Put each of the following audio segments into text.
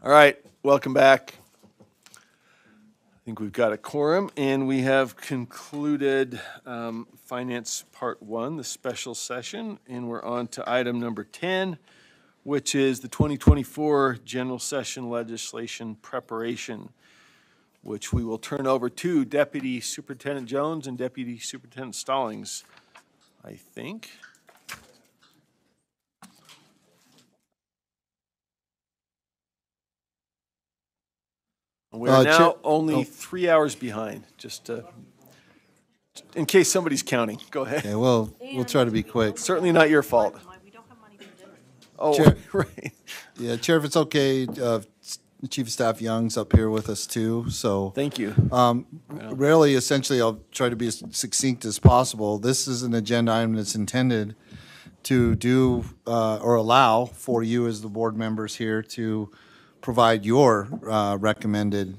All right, welcome back. I think we've got a quorum, and we have concluded Finance Part 1, the special session, and we're on to item number 10, which is the 2024 General Session Legislation Preparation, which we will turn over to Deputy Superintendent Jones and Deputy Superintendent Stallings, I think. We are now only 3 hours behind, just in case somebody's counting. Go ahead. Okay, well, we'll try to be quick. Certainly not your fault. We don't have money for dinner. Oh, Chair. Right. Yeah, Chair, if it's okay, Chief of Staff Young's up here with us too, so. Thank you. Really, essentially, I'll try to be as succinct as possible. This is an agenda item that's intended to do or allow for you as the board members here to provide your recommended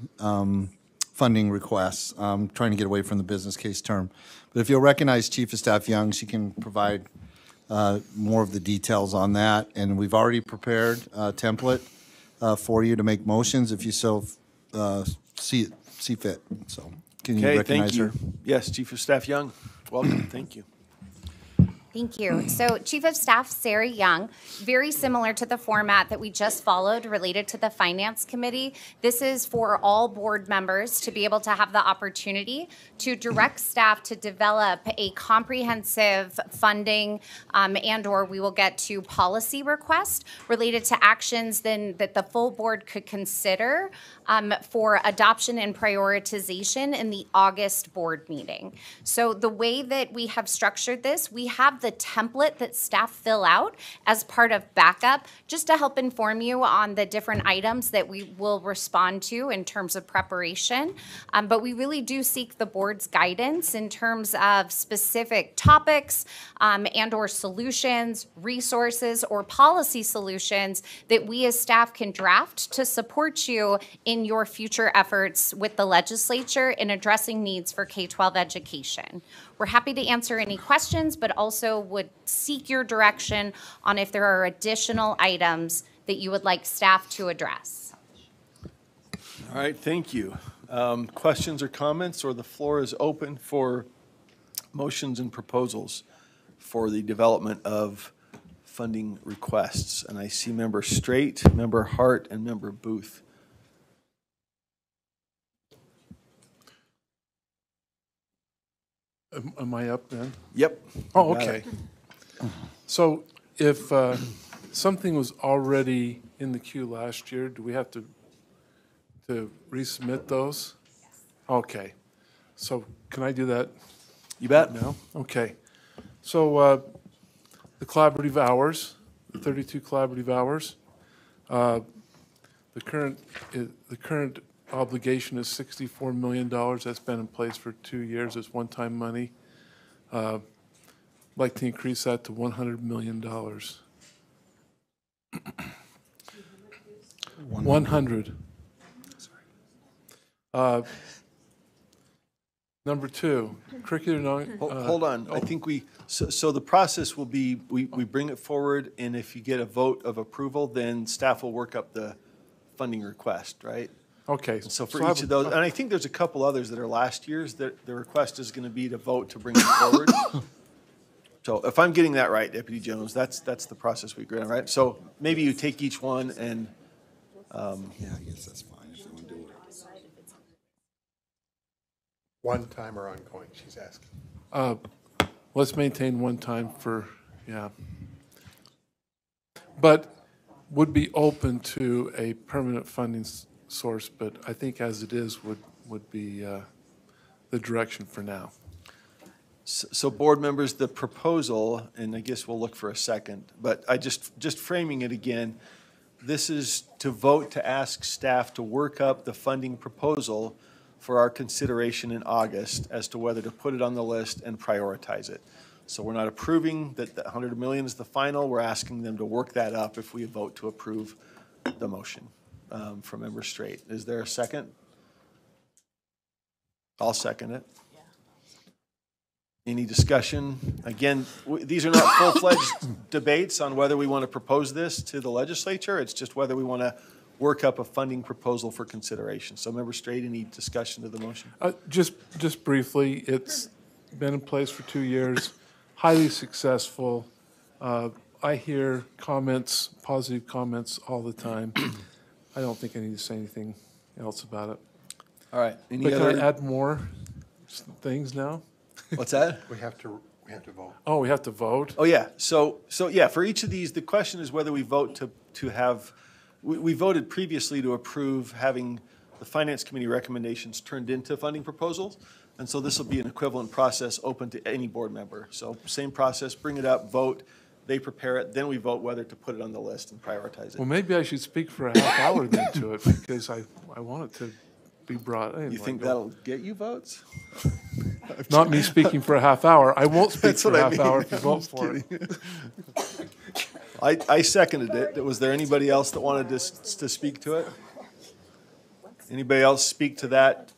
funding requests. Trying to get away from the business case term. But if you'll recognize Chief of Staff Young, she can provide more of the details on that. And we've already prepared a template for you to make motions if you so see fit. So can you recognize her? Yes, Chief of Staff Young, welcome. Thank you. Thank you. So Chief of Staff Sarah Young, very similar to the format that we just followed related to the Finance Committee. This is for all board members to be able to have the opportunity to direct staff to develop a comprehensive funding and or we will get to policy request related to actions then that the full board could consider for adoption and prioritization in the August board meeting. So the way that we have structured this, we have the template that staff fill out as part of backup, just to help inform you on the different items that we will respond to in terms of preparation. But we really do seek the board's guidance in terms of specific topics and or solutions, resources, or policy solutions that we as staff can draft to support you in your future efforts with the legislature in addressing needs for K-12 education. We're happy to answer any questions, but also would seek your direction on if there are additional items that you would like staff to address. All right, thank you. Questions or comments, or the floor is open for motions and proposals for the development of funding requests. And I see Member Straight, Member Hart, and Member Booth. Am I up then? Yep. Oh, okay. So if something was already in the queue last year, do we have to resubmit those? Yes. Okay. So can I do that? You bet. Now? Okay. So the collaborative hours, the 32 collaborative hours, the current obligation is $64 million. That's been in place for 2 years. It's one-time money. I'd like to increase that to $100 million. 100. Number two, curricular. Hold on. I think so the process will be we bring it forward, and if you get a vote of approval, then staff will work up the funding request, right? Okay. So for each of those, and I think there's a couple others that are last year's, that the request is going to be to vote to bring it forward. So if I'm getting that right, Deputy Jones, that's the process we agree on, right? So maybe you take each one and. Yeah, I guess that's fine if you want to do it. One time or ongoing, she's asking. Let's maintain one time for, yeah. But would be open to a permanent funding source, but I think as it is would be the direction for now. So board members, the proposal, and I guess we'll look for a second, but I just framing it again, this is to vote to ask staff to work up the funding proposal for our consideration in August as to whether to put it on the list and prioritize it. So we're not approving that the 100 million is the final. We're asking them to work that up if we vote to approve the motion from Member Straight. Is there a second? I'll second it. Any discussion? Again, these are not full-fledged debates on whether we want to propose this to the legislature. It's just whether we want to work up a funding proposal for consideration. So Member Straight, any discussion of the motion? Just briefly, it's been in place for 2 years, highly successful. I hear comments, positive comments all the time. I don't think I need to say anything else about it. All right, any But can I other, add more things now? what's that? We have to vote. Oh, we have to vote? Oh, yeah. So yeah, for each of these, the question is whether we vote to have, we voted previously to approve having the Finance Committee recommendations turned into funding proposals. And so this will be an equivalent process open to any board member. So same process, bring it up, vote, they prepare it, then we vote whether to put it on the list and prioritize Well, it. maybe I should speak for a half hour then to it, because I want it to be brought in. You think that'll get you votes? Not me speaking for a half hour. I won't speak That's for what a I half hour mean. if you vote for it. I seconded it. Was there anybody else that wanted to speak to it? Anybody else speak to that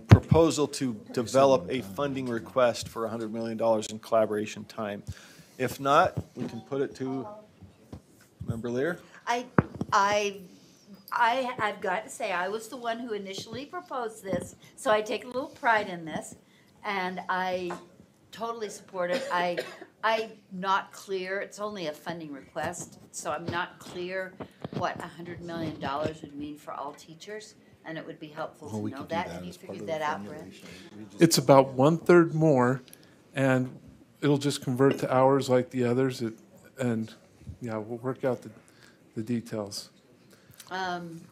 proposal to develop a funding request for $100 million in collaboration time? If not, we can put it to Member Lear. I've got to say, I was the one who initially proposed this, so I take a little pride in this, and I totally support it. I'm not clear, it's only a funding request, so I'm not clear what $100 million would mean for all teachers, and it would be helpful to know that. Have you figured that out, Brett? It's about 1/3 more, and it'll just convert to hours like the others, and, yeah, we'll work out the details.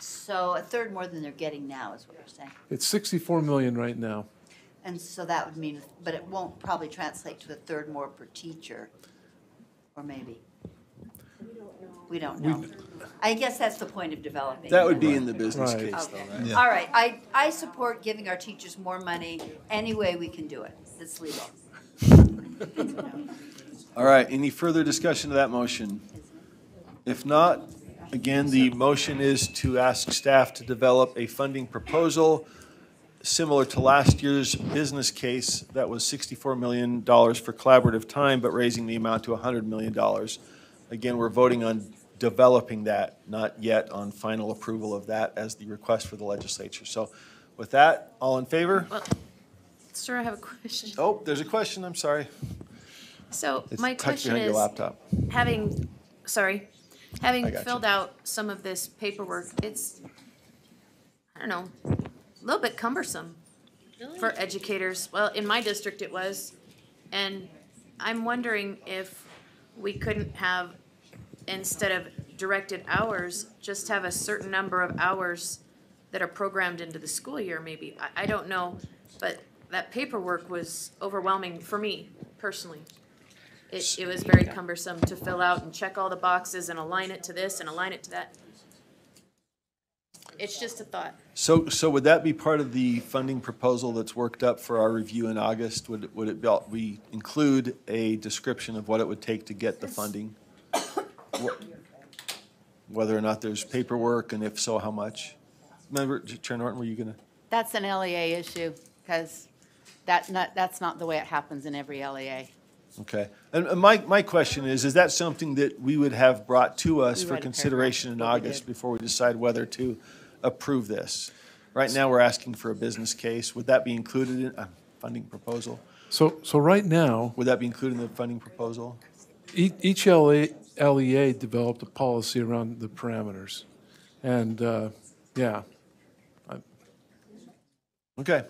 So a third more than they're getting now is what you're saying. It's 64 million right now. And so that would mean, but it won't probably translate to a third more per teacher, or maybe. We don't know. I guess that's the point of developing. That would be in the business Right. case, though, Okay, right? all right, I support giving our teachers more money any way we can do it. It's legal. All right, any further discussion of that motion? If not, again, the motion is to ask staff to develop a funding proposal similar to last year's business case that was $64 million for collaborative time, but raising the amount to $100 million. Again, we're voting on developing that, not yet on final approval of that as the request for the legislature. So with that, all in favor? Sir, I have a question. Oh, there's a question, I'm sorry. So It's my tucked question behind your is, laptop. having I got you. filled out some of this paperwork, it's, I don't know, a little bit cumbersome for educators. Well, in my district it was. And I'm wondering if we couldn't have, instead of directed hours, just have a certain number of hours that are programmed into the school year, maybe. I don't know, but that paperwork was overwhelming for me personally. It was very cumbersome to fill out and check all the boxes and align it to this and align it to that. It's just a thought. So would that be part of the funding proposal that's worked up for our review in August? Would it be, we include a description of what it would take to get the funding? Whether or not there's paperwork, and if so, how much? Member Chair Norton, were you gonna? That's an LEA issue, because that's not the way it happens in every LEA. Okay. And my question is that something that we would have brought to us We for write a consideration in paragraph, what we August did. before we decide whether to approve this? Right now, we're asking for a business case. Would that be included in a funding proposal? So right now, Would that be included in the funding proposal? each LEA developed a policy around the parameters. And, yeah, Okay.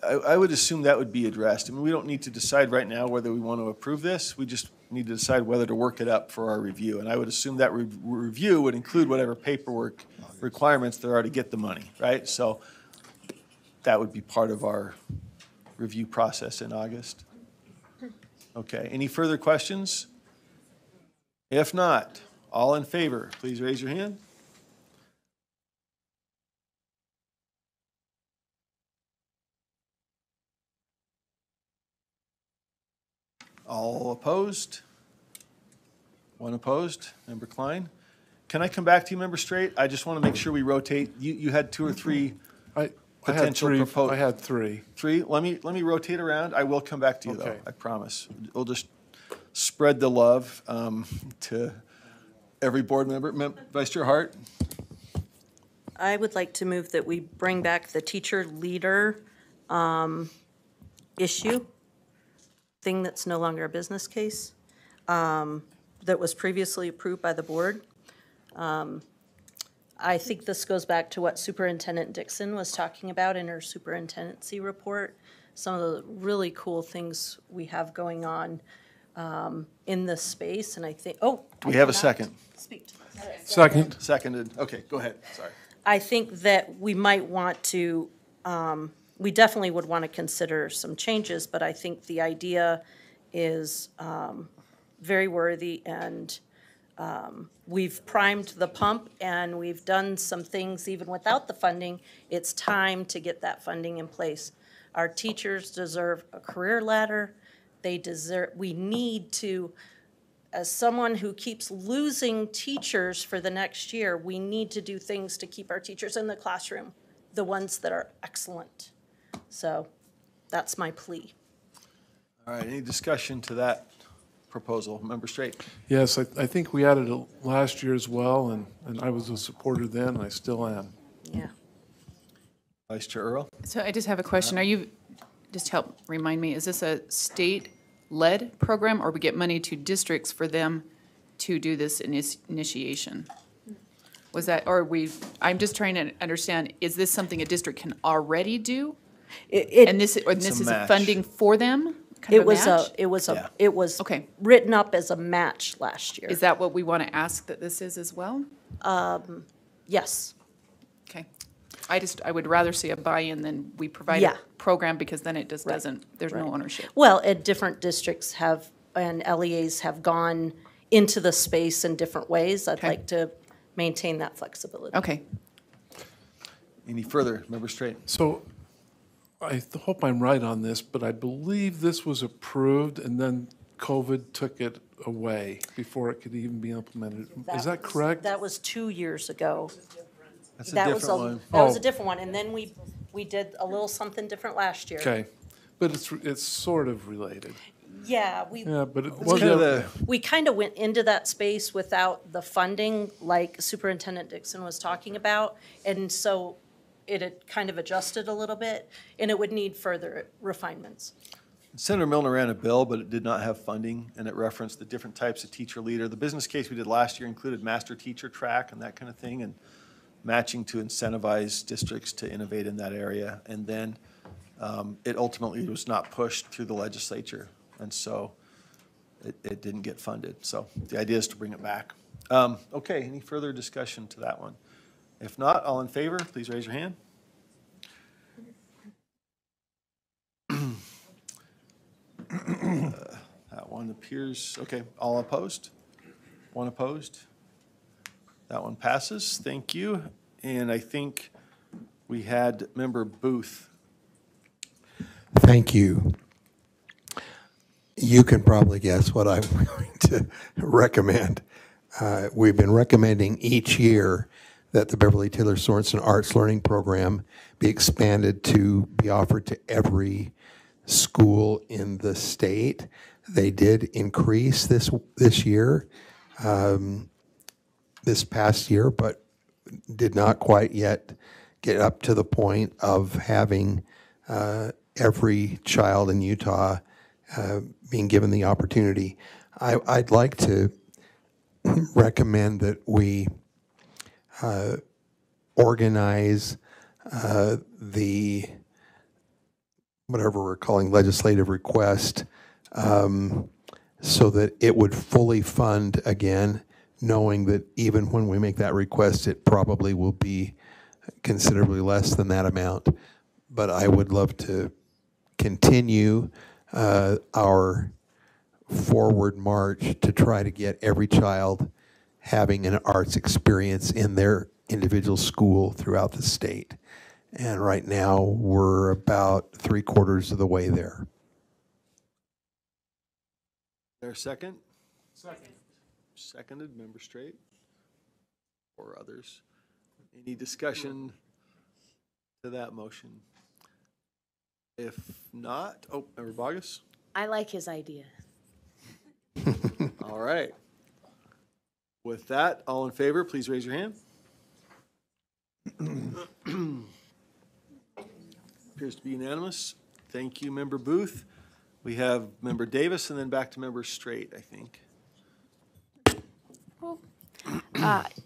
I would assume that would be addressed. I mean, we don't need to decide right now whether we want to approve this. We just need to decide whether to work it up for our review. And I would assume that review would include whatever paperwork requirements there are to get the money, right? So that would be part of our review process in August. Okay, any further questions? If not, all in favor, please raise your hand. All opposed? One opposed, Member Klein. Can I come back to you, Member Straight? I just want to make sure we rotate. You had two or three I had potential three. proposals. I had three. Three? Let me rotate around. I will come back to you, though, Okay. I promise. We'll just spread the love to every board member. Vice Chair Hart? I would like to move that we bring back the teacher leader issue, thing that's no longer a business case, that was previously approved by the board. I think this goes back to what Superintendent Dixon was talking about in her superintendency report. Some of the really cool things we have going on in this space, and I think, Do we have a second? speak to this. Second. Seconded. Okay, go ahead. Sorry. I think that we might want to, we definitely would want to consider some changes, but I think the idea is very worthy, and we've primed the pump, and we've done some things even without the funding. It's time to get that funding in place. Our teachers deserve a career ladder. We need to, as someone who keeps losing teachers for the next year, we need to do things to keep our teachers in the classroom, the ones that are excellent. So that's my plea. All right, any discussion to that proposal? Member Straight? Yes, I think we added it last year as well, and I was a supporter then, and I still am. Yeah. Vice Chair Earl? So I just have a question. Are you, just help remind me, is this a state-led program, or we get money to districts for them to do this initiation? Was that, or I'm just trying to understand, is this something a district can already do? And this is match. funding for them? Kind of a match? Yeah. It was Okay. written up as a match last year. Is that what we want to ask that this is as well? Yes. Okay. I would rather see a buy-in than we provide a Yeah. program, because then it just Right. doesn't, there's no Right. ownership. Well, different districts have, and LEAs have gone into the space in different ways. I'd Okay. like to maintain that flexibility. Okay. Any further? Member Straight? So I hope I'm right on this, but I believe this was approved, and then COVID took it away before it could even be implemented. Is that correct? That was 2 years ago. That's a That was different one. That was Oh. a different one, and then we did a little something different last year. Okay, but it's sort of related. Yeah, But it It's was, kind of the, we kind of went into that space without the funding, like Superintendent Dixon was talking about, and so it had kind of adjusted a little bit, and it would need further refinements. Senator Milner ran a bill, but it did not have funding, and it referenced the different types of teacher leader. The business case we did last year included master teacher track and that kind of thing, and matching to incentivize districts to innovate in that area. And then it ultimately was not pushed through the legislature, and so it didn't get funded. So the idea is to bring it back. Okay, any further discussion to that one? If not, all in favor, please raise your hand. That one appears, okay, all opposed? One opposed? That one passes, thank you. And I think we had Member Booth. Thank you. You can probably guess what I'm going to recommend. We've been recommending each year that the Beverly Taylor Sorensen Arts Learning Program be expanded to be offered to every school in the state. They did increase this year, this past year, but did not quite yet get up to the point of having every child in Utah being given the opportunity. I'd like to recommend that we organize the whatever we're calling legislative request so that it would fully fund again, knowing that even when we make that request, it probably will be considerably less than that amount. But I would love to continue our forward march to try to get every child having an arts experience in their individual school throughout the state. And right now, we're about 3/4 of the way there. There a second? Second. Seconded, Member Straight? Or others? Any discussion to that motion? If not, Member Bogus? I like his idea. All right. With that, all in favor, please raise your hand. Appears to be unanimous. Thank you, Member Booth. We have Member Davis and then back to Member Straight, I think.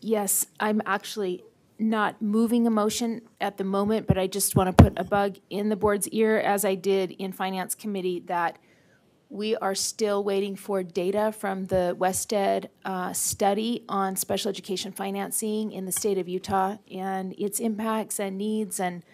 Yes, I'm actually not moving a motion at the moment, but I just want to put a bug in the board's ear, as I did in Finance Committee, that we are still waiting for data from the WestEd study on special education financing in the state of Utah and its impacts and needs and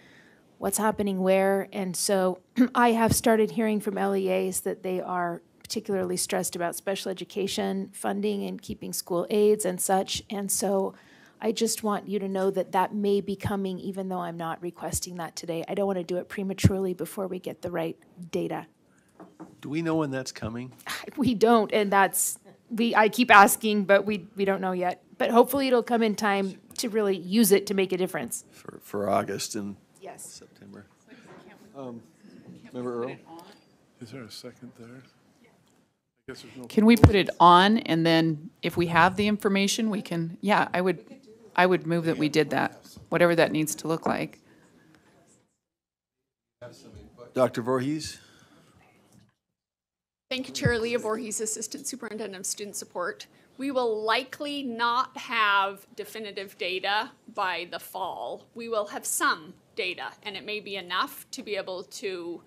what's happening where. And so I have started hearing from LEAs that they are particularly stressed about special education funding and keeping school aids and such. And so I just want you to know that that may be coming, even though I'm not requesting that today. I don't want to do it prematurely before we get the right data. Do we know when that's coming? We don't, and I keep asking, but we don't know yet. But hopefully it'll come in time to really use it to make a difference. For August and Yes. September. Member Earl? Is there a second there? I guess there's no. Can we put it on, and then if we have the information, we can, yeah, I would move that we did that, whatever that needs to look like. Dr. Voorhees? Thank you, Chair Leah Voorhees, Assistant Superintendent of Student Support. We will likely not have definitive data by the fall. We will have some data, and it may be enough to be able to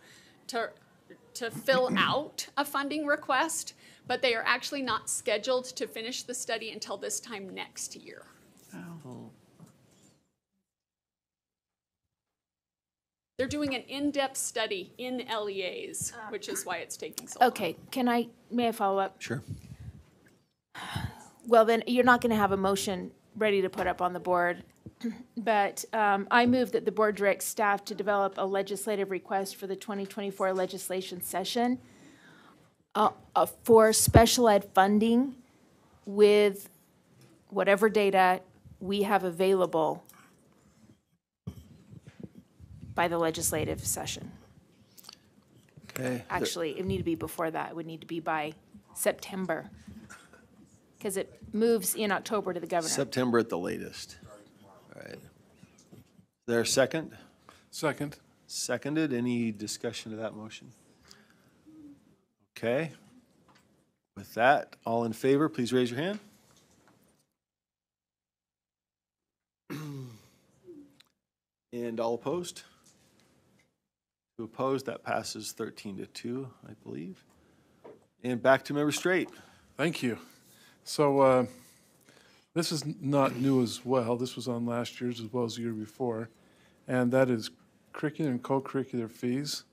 fill out a funding request, but they are actually not scheduled to finish the study until this time next year. Oh. They're doing an in-depth study in LEAs, which is why it's taking so long. Okay, may I follow up? Sure. Well, then you're not going to have a motion ready to put up on the board. But I move that the board directs staff to develop a legislative request for the 2024 legislation session for special ed funding with whatever data we have available by the legislative session. Okay. Actually, it would need to be before that. It would need to be by September, because it moves in October to the governor. September at the latest. All right. There a second? Second. Seconded. Any discussion of that motion? Okay. With that, all in favor, please raise your hand. And all opposed? Two opposed, that passes 13-2, I believe. And back to Member Straight. Thank you. So this is not new as well. This was on last year's as well as the year before, and that is curricular and co-curricular fees.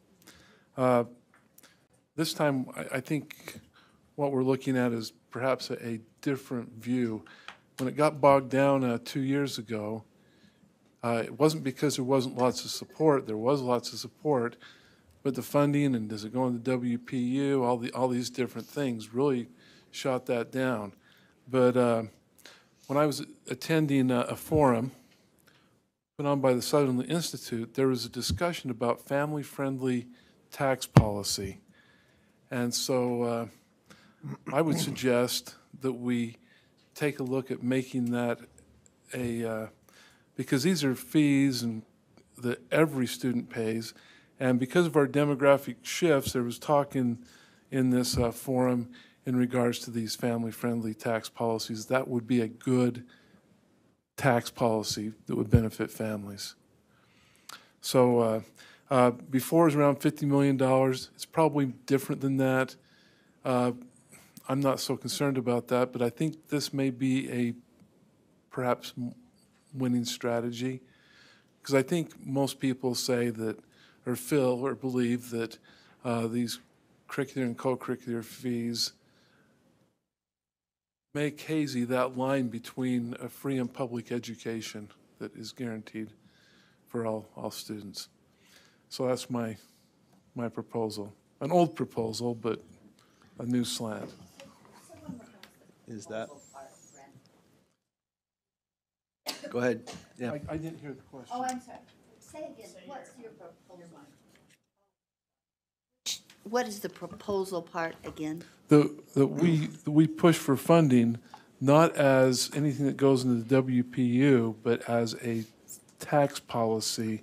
This time, I think what we're looking at is perhaps a different view. When it got bogged down 2 years ago, it wasn't because there wasn't lots of support. There was lots of support, but the funding and does it go into WPU, all these different things really shot that down. But when I was attending a forum put on by the Sutherland Institute, there was a discussion about family-friendly tax policy. And so I would suggest that we take a look at making that because these are fees and that every student pays. And because of our demographic shifts, there was talk in this forum in regards to these family-friendly tax policies. That would be a good tax policy that would benefit families. So before it was around $50 million. It's probably different than that. I'm not so concerned about that, but I think this may be a perhaps winning strategy, because I think most people say that, or feel or believe that these curricular and co-curricular fees make hazy that line between a free and public education that is guaranteed for all students. So that's my proposal. An old proposal, but a new slant. Is that? Go ahead. Yeah. I didn't hear the question. Oh, I'm sorry. Say again, what's your proposal? What is the proposal part again? That we push for funding not as anything that goes into the WPU, but as a tax policy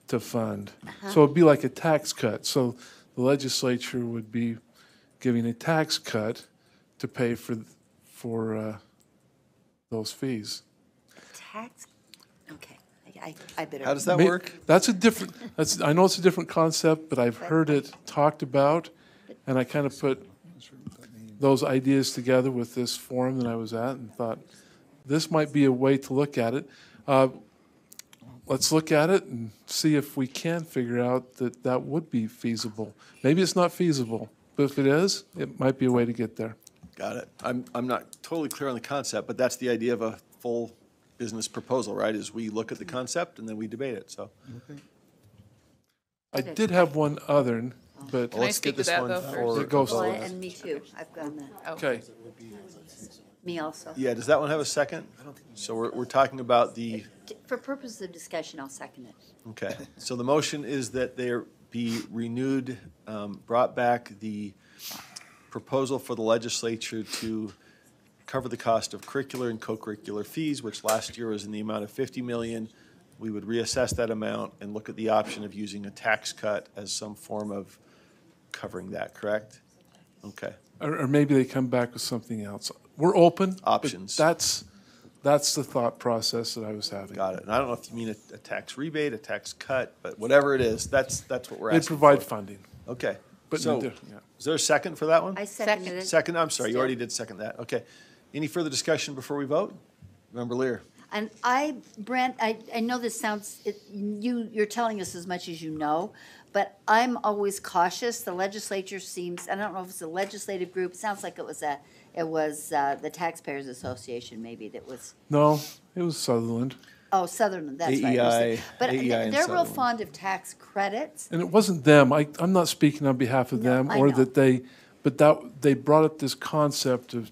to fund. So it'd be like a tax cut. So the legislature would be giving a tax cut to pay for those fees. Tax, okay, I better. How does that May- work? That's a different, I know it's a different concept, but I've heard it talked about, and I kind of put those ideas together with this forum that I was at and thought, this might be a way to look at it. Let's look at it and see if we can figure out that that would be feasible. Maybe it's not feasible, but if it is, it might be a way to get there. Got it. I'm not totally clear on the concept, but that's the idea of a full business proposal, right? Is we look at the concept and then we debate it, so. I did have one other, but, Can I Let's speak get to this that one though for- first? Go Well, slow. and me too, I've done that, Okay. me also. Yeah, does that one have a second? So we're talking about the, For purposes of discussion, I'll second it. okay. So the motion is that there be renewed, brought back the proposal for the legislature to cover the cost of curricular and co-curricular fees, which last year was in the amount of 50 million. We would reassess that amount and look at the option of using a tax cut as some form of covering that, correct? Okay. Or maybe they come back with something else. We're open. but Options. That's the thought process that I was having. Got it. And I don't know if you mean a tax rebate, a tax cut, but whatever it is, that's what we're They asking provide for. funding. Okay. But So, no diff- yeah. is there a second for that one? I seconded it. Second, I'm sorry, you Still. already did second that. Okay. Any further discussion before we vote? Member Lear? And Brent, I know this sounds, you're telling us as much as you know, but I'm always cautious. The legislature seems, I don't know if it's a legislative group, it sounds like it was the Taxpayers Association maybe that was, No, it was Sutherland. oh, Sutherland, that's right. AEI But and they're real Sutherland. fond of tax credits. And it wasn't them. I'm not speaking on behalf of No, them I or know. that they brought up this concept of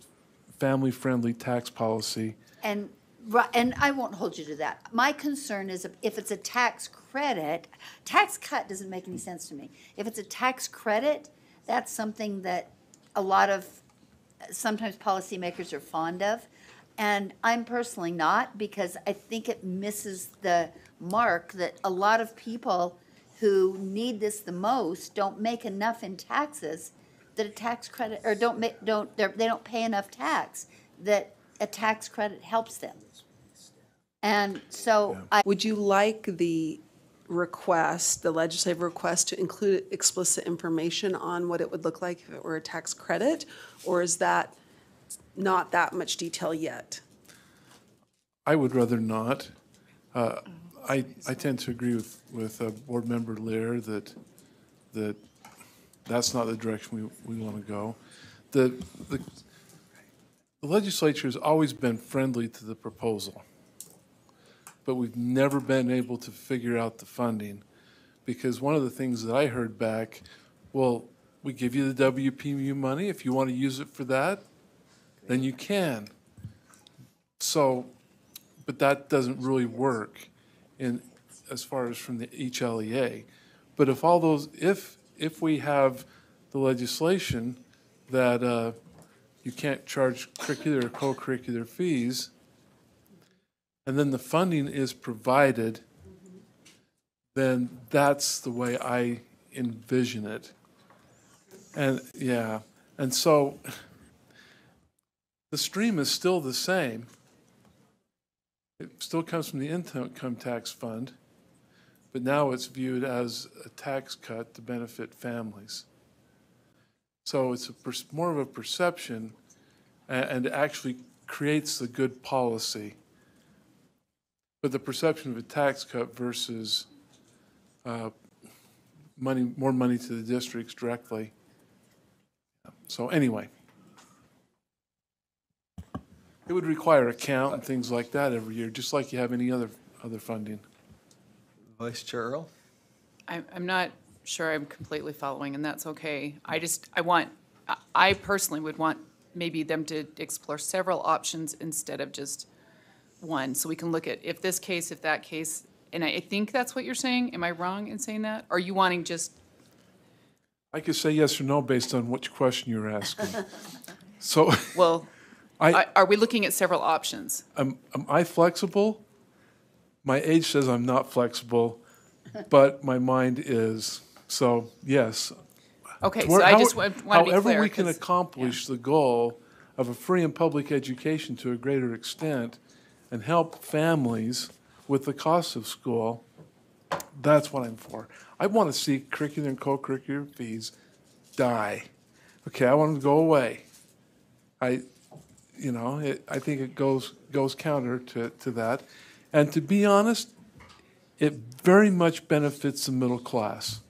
family-friendly tax policy. And I won't hold you to that. My concern is if it's a tax credit, tax cut doesn't make any sense to me. If it's a tax credit, that's something that a lot of, sometimes policymakers are fond of. And I'm personally not, because I think it misses the mark that a lot of people who need this the most don't make enough in taxes that a tax credit, or they don't pay enough tax, that a tax credit helps them. And so Would you like the request, the legislative request, to include explicit information on what it would look like if it were a tax credit? Or is that not that much detail yet? I would rather not. I tend to agree with Board Member Lear that that's not the direction we want to go. The legislature has always been friendly to the proposal, but we've never been able to figure out the funding, because one of the things that I heard back, well, we give you the WPU money. If you want to use it for that, then you can. So, but that doesn't really work as far as from each LEA. But if we have the legislation that you can't charge curricular or co-curricular fees, and then the funding is provided, then that's the way I envision it. And yeah, and so the stream is still the same. It still comes from the income tax fund, but now it's viewed as a tax cut to benefit families. So it's more of a perception, and it actually creates the good policy. But the perception of a tax cut versus more money to the districts directly. So anyway, it would require a count and things like that every year, just like you have any other funding. Vice Chair Earl? I'm not sure I'm completely following, and that's okay. I personally would want maybe them to explore several options instead of just one. So we can look at if this case, if that case, and I think that's what you're saying. Am I wrong in saying that? Or are you wanting just, I could say yes or no based on which question you're asking. So well, Are we looking at several options? Am I flexible? My age says I'm not flexible, but my mind is. So, yes. Okay, so I just want to be clear. However we can 'cause- accomplish the goal of a free and public education to a greater extent and help families with the cost of school, that's what I'm for. I want to see curricular and co-curricular fees die. Okay, I want them to go away. I think it goes counter to that. And to be honest, it very much benefits the middle class.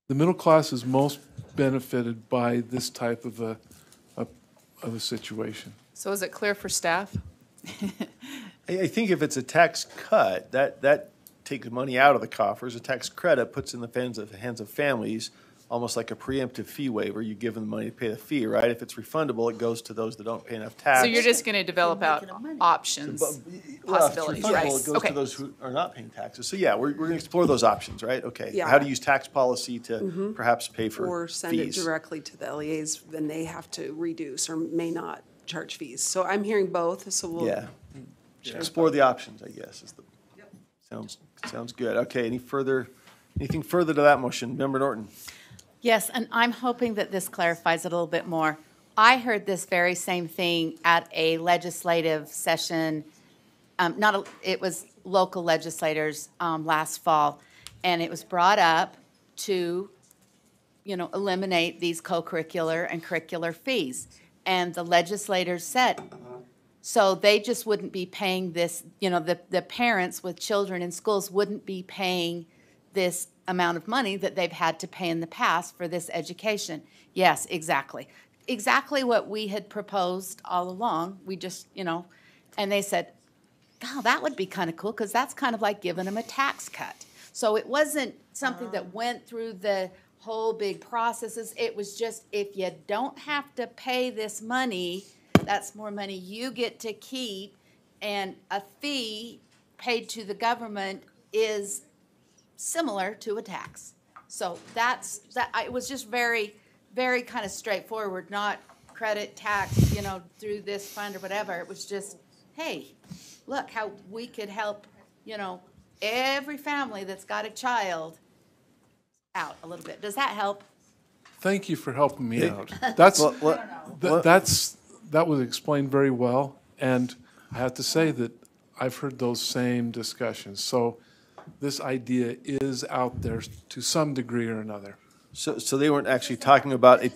The middle class is most benefited by this type of a situation. So is it clear for staff? I think if it's a tax cut, that takes money out of the coffers. A tax credit puts in the hands of families, almost like a preemptive fee waiver. You give them the money to pay the fee, right? If it's refundable, it goes to those that don't pay enough tax. So you're just going to develop out options, Well, if it's possibilities, refundable, right? it goes Okay. to those who are not paying taxes. So yeah, we're going to explore those options, right? Okay. Yeah. How to use tax policy to perhaps pay for Or send it fees. directly to the LEAs, then they have to reduce or may not charge fees. So I'm hearing both, so we'll. Yeah. Explore the options, I guess, is the, sounds good. Okay, anything further to that motion? Member Norton? Yes, and I'm hoping that this clarifies it a little bit more. I heard this very same thing at a legislative session, it was local legislators last fall, and it was brought up to, eliminate these co-curricular and curricular fees. And the legislators said, so they just wouldn't be paying this, the parents with children in schools wouldn't be paying this amount of money that they've had to pay in the past for this education. Yes, exactly. Exactly what we had proposed all along. We just, and they said, oh, that would be kind of cool because that's kind of like giving them a tax cut. So it wasn't something that went through the whole big processes. It was just, if you don't have to pay this money, that's more money you get to keep, and a fee paid to the government is similar to a tax. So it was just very, very kind of straightforward, not credit tax, through this fund or whatever. It was just, hey, look how we could help, every family that's got a child out a little bit. Does that help? Thank you for helping me out. That was explained very well, and I have to say that I've heard those same discussions. So this idea is out there to some degree or another. So they weren't actually talking about it.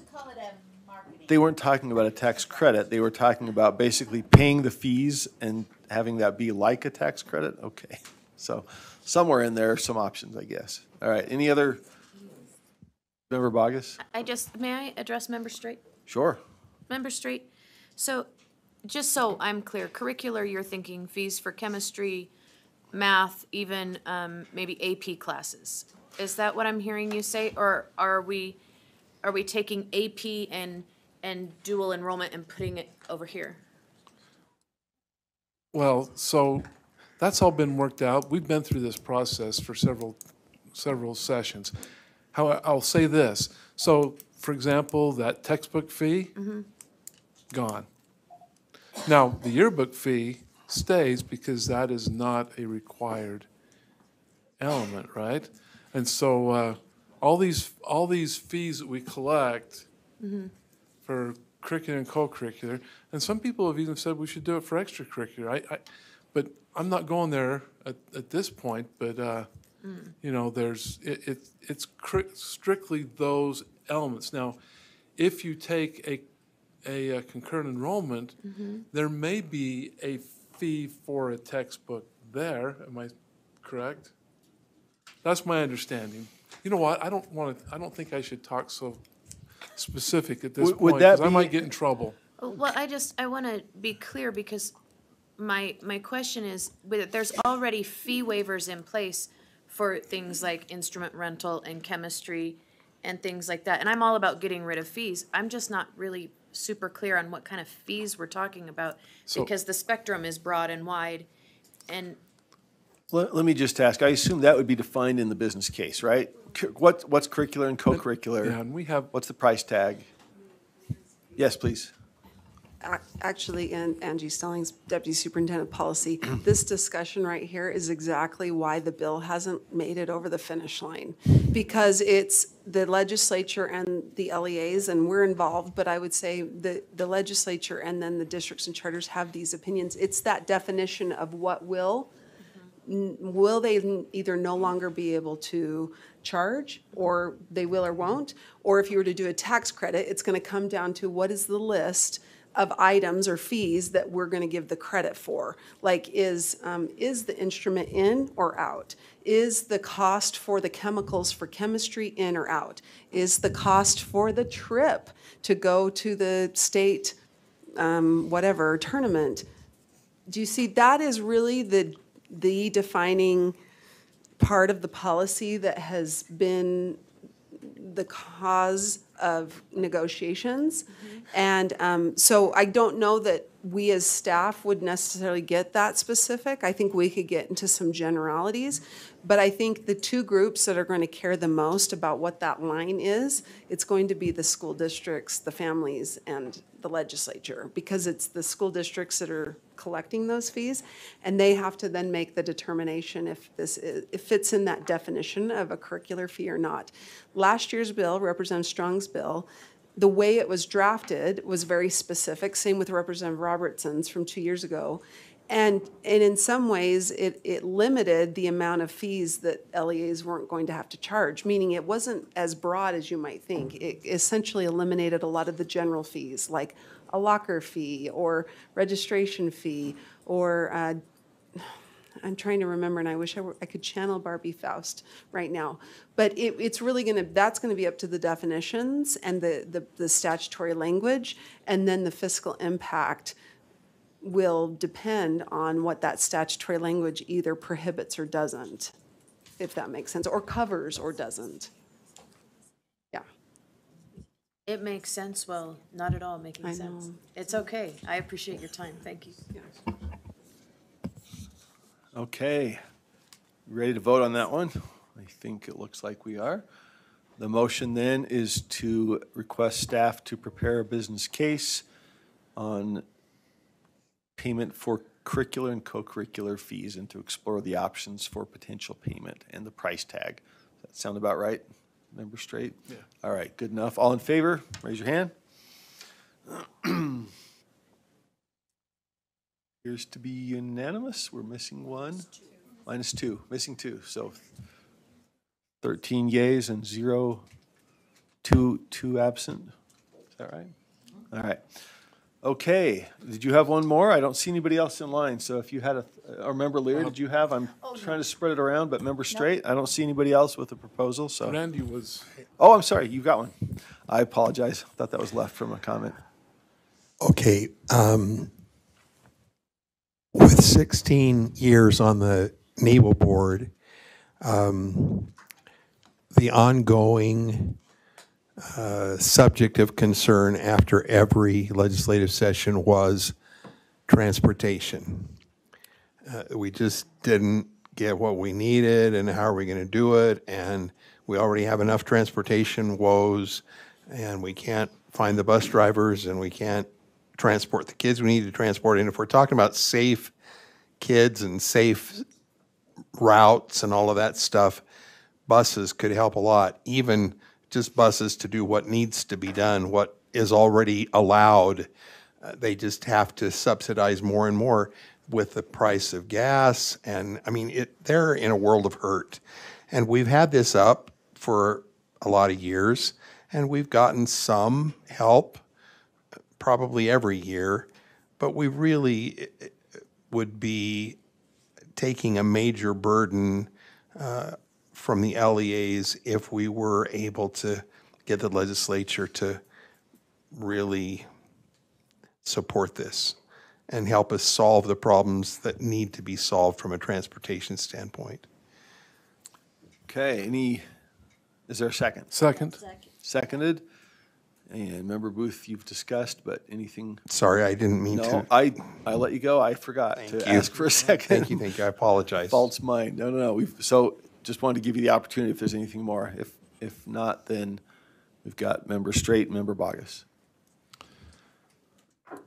They weren't talking about a tax credit. They were talking about basically paying the fees and having that be like a tax credit? Okay. So somewhere in there are some options, I guess. All right. Any other? Member Bogus? May I address Member Straight? Sure. Member Straight, so, just so I'm clear, curricular, you're thinking fees for chemistry, math, even maybe AP classes. Is that what I'm hearing you say? Or are we taking AP and dual enrollment and putting it over here? Well, so that's all been worked out. We've been through this process for several sessions. I'll say this. So, for example, that textbook fee, gone. Now, the yearbook fee stays because that is not a required element, right? And so all these fees that we collect for curricular and co-curricular, and some people have even said we should do it for extracurricular. But I'm not going there at this point. But it's strictly those elements. Now, if you take a concurrent enrollment, there may be a fee for a textbook there. Am I correct? That's my understanding. You know what? I don't think I should talk so specific at this point because I might get in trouble. Well, I want to be clear because my question is, there's already fee waivers in place for things like instrument rental and chemistry and things like that. And I'm all about getting rid of fees. I'm just not really super clear on what kind of fees we're talking about because the spectrum is broad and wide. And let me just ask, I assume that would be defined in the business case, right? What's curricular and co-curricular? Yeah, and we have. What's the price tag? Yes, please. Actually, in Angie Stelling's Deputy Superintendent Policy, this discussion right here is exactly why the bill hasn't made it over the finish line. Because it's the legislature and the LEAs, and we're involved, but I would say the legislature and then the districts and charters have these opinions. It's that definition of what will they either no longer be able to charge, or they will or won't? Or if you were to do a tax credit, it's going to come down to what is the list of items or fees that we're going to give the credit for. Like, is the instrument in or out? Is the cost for the chemicals for chemistry in or out? Is the cost for the trip to go to the state whatever tournament? Do you see, that is really the defining part of the policy that has been the cause of negotiations. And so I don't know that we as staff would necessarily get that specific. I think we could get into some generalities, but I think the two groups that are going to care the most about what that line is, it's going to be the school districts, the families, and the legislature, because it's the school districts that are collecting those fees, and they have to then make the determination if it fits in that definition of a curricular fee or not. Last year's bill, Representative Strong's bill, the way it was drafted was very specific. Same with Representative Robertson's from 2 years ago. And in some ways, it limited the amount of fees that LEAs weren't going to have to charge, meaning it wasn't as broad as you might think. It essentially eliminated a lot of the general fees, like a locker fee or registration fee, or I'm trying to remember, and I wish I could channel Barbie Faust right now. But it's really that's gonna be up to the definitions and the statutory language, and then the fiscal impact will depend on what that statutory language either prohibits or doesn't, if that makes sense, or covers or doesn't. Yeah. It makes sense, well, not at all making I sense. know. It's okay. I appreciate your time. Thank you. Yeah. Okay, ready to vote on that one? I think it looks like we are. The motion then is to request staff to prepare a business case on payment for curricular and co-curricular fees and to explore the options for potential payment and the price tag. Does that sound about right, Member Straight? Yeah. All right, good enough. All in favor, raise your hand. Appears to be unanimous. We're missing one. Minus two, missing two. So 13 yeas and two absent. Is that right? All right. Okay, did you have one more? I don't see anybody else in line, so if you had or Member Lear, did you have? I'm trying to spread it around, but Member Straight, I don't see anybody else with a proposal, so. Randy was, Oh, I'm sorry, you've got one. I apologize, thought that was left from a comment. Okay, with 16 years on the Naval Board, the ongoing subject of concern after every legislative session was transportation. We just didn't get what we needed, and how are we going to do it? And we already have enough transportation woes, and we can't find the bus drivers, and we can't transport the kids we need to transport. And if we're talking about safe kids and safe routes and all of that stuff, buses could help a lot. Even just buses to do what needs to be done, what is already allowed. They just have to subsidize more and more with the price of gas. And I mean, they're in a world of hurt. And we've had this up for a lot of years, and we've gotten some help probably every year, but we really would be taking a major burden from the LEAs if we were able to get the legislature to really support this and help us solve the problems that need to be solved from a transportation standpoint. Okay, is there a second? second. Seconded. And Member Booth, you've discussed, but anything? Sorry, I didn't mean No, to. I let you go. I forgot to you. ask for a second. Thank you, I apologize. Fault's mine. No. So just wanted to give you the opportunity if there's anything more. If not, then we've got Member Straight, Member Bogus.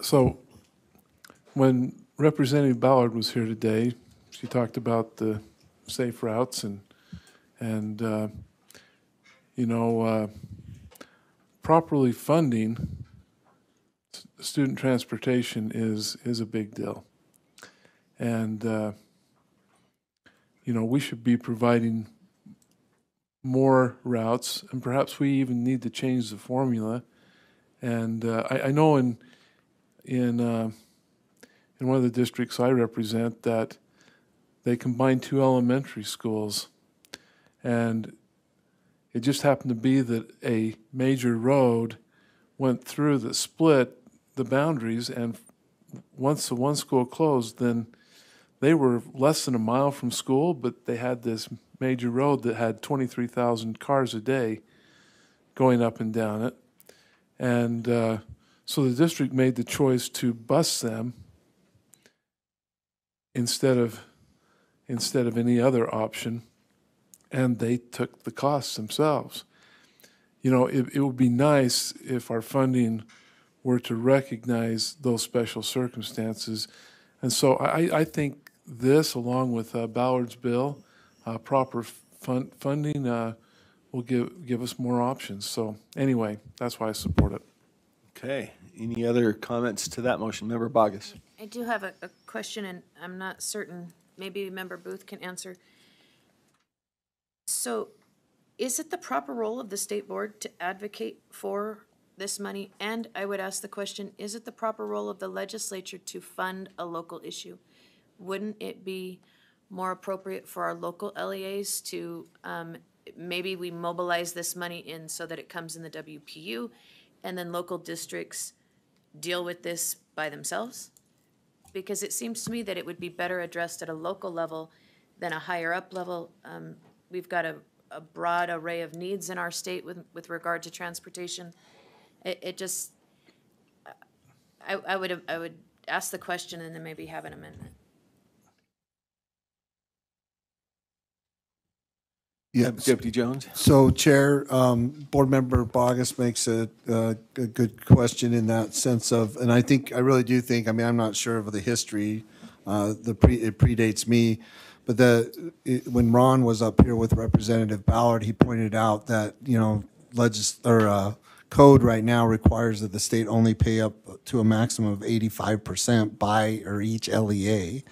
So when Representative Ballard was here today, she talked about the safe routes and properly funding student transportation is a big deal. And, we should be providing more routes, and perhaps we even need to change the formula. And I know in one of the districts I represent that they combined 2 elementary schools, and it just happened to be that a major road went through that split the boundaries, and once the one school closed, then they were less than a mile from school, but they had this major road that had 23,000 cars a day going up and down it. And so the district made the choice to bus them instead of any other option, and they took the costs themselves. It would be nice if our funding were to recognize those special circumstances. And so I think this, along with Ballard's bill, proper funding will give us more options. So anyway, that's why I support it. Okay. Any other comments to that motion? Member Bogus. I do have a question, and I'm not certain, maybe Member Booth can answer. So is it the proper role of the state board to advocate for this money? And I would ask the question, is it the proper role of the legislature to fund a local issue? Wouldn't it be more appropriate for our local LEAs to, maybe we mobilize this money in so that it comes in the WPU, and then local districts deal with this by themselves? Because it seems to me that it would be better addressed at a local level than a higher up level. We've got a broad array of needs in our state with regard to transportation. It just, I would ask the question and then maybe have an amendment. Yeah, Deputy Jones. So, Chair, Board Member Bogus makes a good question in that sense of, and I really do think, I'm not sure of the history, it predates me, but when Ron was up here with Representative Ballard, he pointed out that, code right now requires that the state only pay up to a maximum of 85% by or each LEA.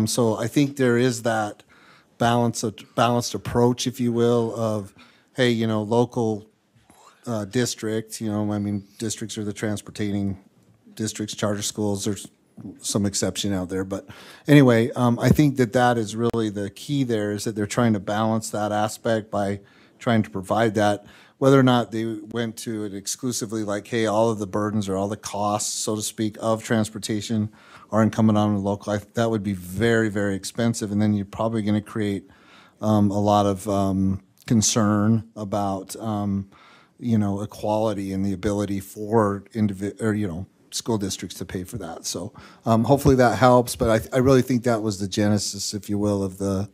So I think there is that balanced approach, if you will, of, hey, local district, districts are the transporting districts, charter schools, there's some exception out there. But anyway, I think that is really the key there, is that they're trying to balance that aspect by trying to provide that. Whether or not they went to it exclusively like, hey, all of the burdens or all the costs, so to speak, of transportation are incumbent on the local, that would be very, very expensive. And then you're probably going to create a lot of concern about, equality and the ability for school districts to pay for that. So hopefully that helps. But I really think that was the genesis, if you will, of the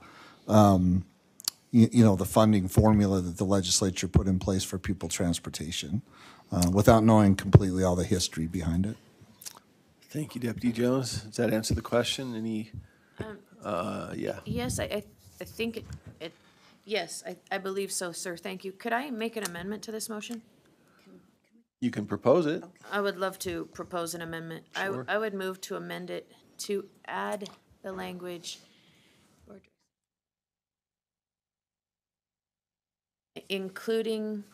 the funding formula that the legislature put in place for pupil transportation, without knowing completely all the history behind it. Thank you, Deputy Jones. Does that answer the question? Any, yeah. Yes, I think yes, I believe so, sir. Thank you. Could I make an amendment to this motion? You can propose it. I would love to propose an amendment. Sure. I would move to amend it to add the language including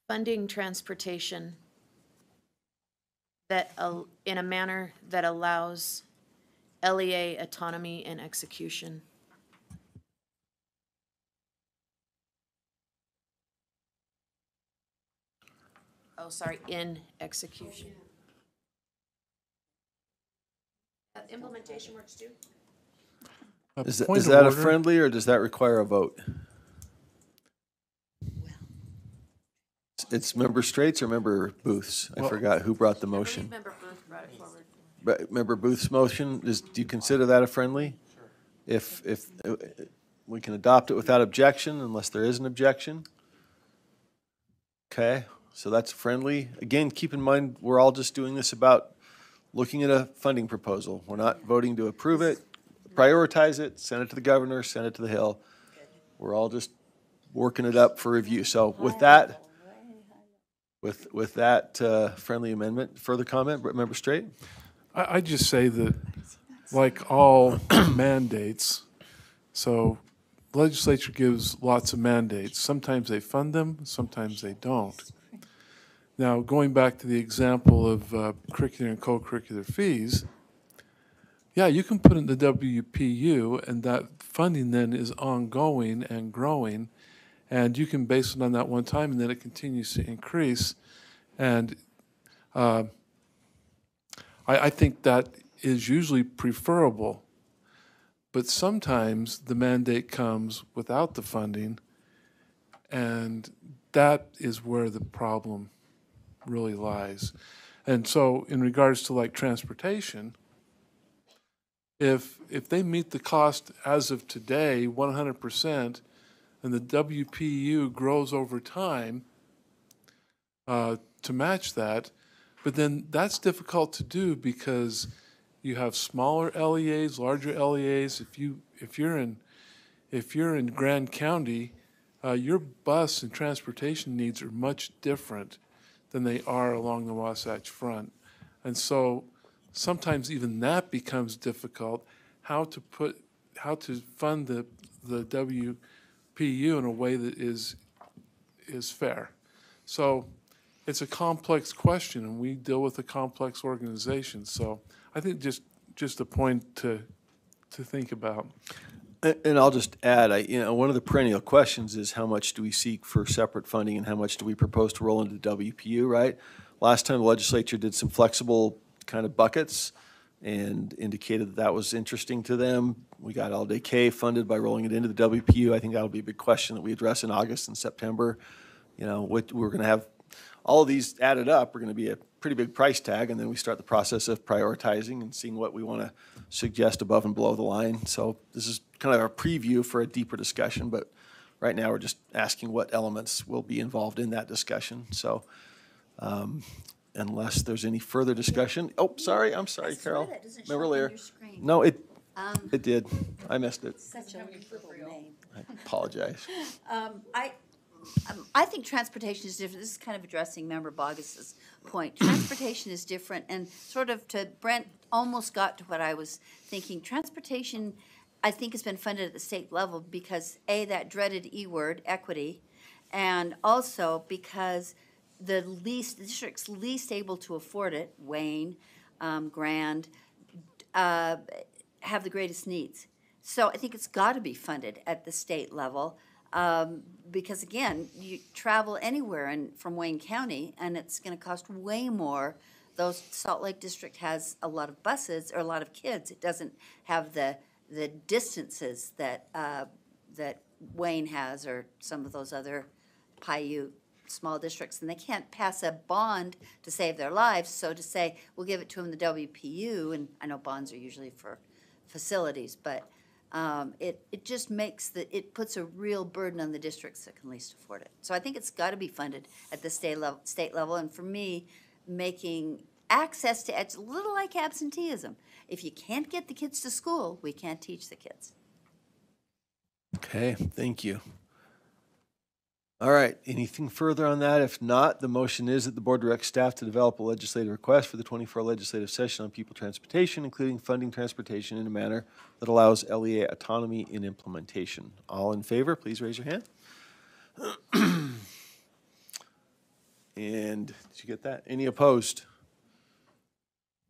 funding transportation that in a manner that allows LEA autonomy and execution. Oh, sorry, in execution. Implementation works too. Is that a friendly, or does that require a vote? It's Member Straits or Member Booth's? I forgot who brought the motion. Member Booth brought it forward. But Member Booth's motion, do you consider that a friendly? If we can adopt it without objection, unless there is an objection? Okay, So that's friendly. Again, keep in mind, we're all just doing this about looking at a funding proposal. We're not voting to approve it, prioritize it, send it to the governor, send it to the Hill. We're all just working it up for review. So with that, with that friendly amendment, further comment, Member Straight? I just say that, like all mandates, so legislature gives lots of mandates. Sometimes they fund them, sometimes they don't. Now, going back to the example of curricular and co-curricular fees, yeah, you can put in the WPU, and that funding then is ongoing and growing, and you can base it on that one time, and then it continues to increase. And I think that is usually preferable. But sometimes the mandate comes without the funding, and that is where the problem really lies. And so in regards to like transportation, if they meet the cost as of today, 100%, and the WPU grows over time to match that, but then that's difficult to do because you have smaller LEAs, larger LEAs. If you're in Grand County, your bus and transportation needs are much different than they are along the Wasatch Front. And so sometimes even that becomes difficult, how to fund the WPU in a way that is fair. So it's a complex question, and we deal with a complex organization. So I think just a point to think about. And I'll just add, one of the perennial questions is how much do we seek for separate funding and how much do we propose to roll into WPU, right? Last time the legislature did some flexible kind of buckets and indicated that was interesting to them. We got all-day K funded by rolling it into the WPU. I think that'll be a big question that we address in August and September. We're going to have all of these added up are going to be a pretty big price tag, and then we start the process of prioritizing and seeing what we want to suggest above and below the line. So this is kind of a preview for a deeper discussion, but right now we're just asking what elements will be involved in that discussion. So unless there's any further discussion, I'm sorry, Carol. Remember earlier? No, it did. I missed it. Such a little name. I apologize. I think transportation is different. This is kind of addressing Member Bogus's point. Transportation is different, and sort of to Brent almost got to what I was thinking. Transportation, I think, has been funded at the state level because, A, that dreaded E word, equity, and also because the districts least able to afford it, Wayne, Grand, have the greatest needs. So I think it's got to be funded at the state level. Because again, you travel anywhere from Wayne County, and it's going to cost way more. Though Salt Lake District has a lot of buses or a lot of kids, it doesn't have the distances that that Wayne has or some of those other Paiute small districts, and they can't pass a bond to save their lives. So to say we'll give it to them the WPU, and I know bonds are usually for facilities, but it just makes it puts a real burden on the districts that can least afford it. So I think it's got to be funded at the state level. And for me, making access to it's a little like absenteeism. If you can't get the kids to school, we can't teach the kids. Okay, thank you. All right, anything further on that? If not, the motion is that the board directs staff to develop a legislative request for the 24 legislative session on people transportation, including funding transportation in a manner that allows LEA autonomy in implementation. All in favor, please raise your hand. And did you get that? Any opposed?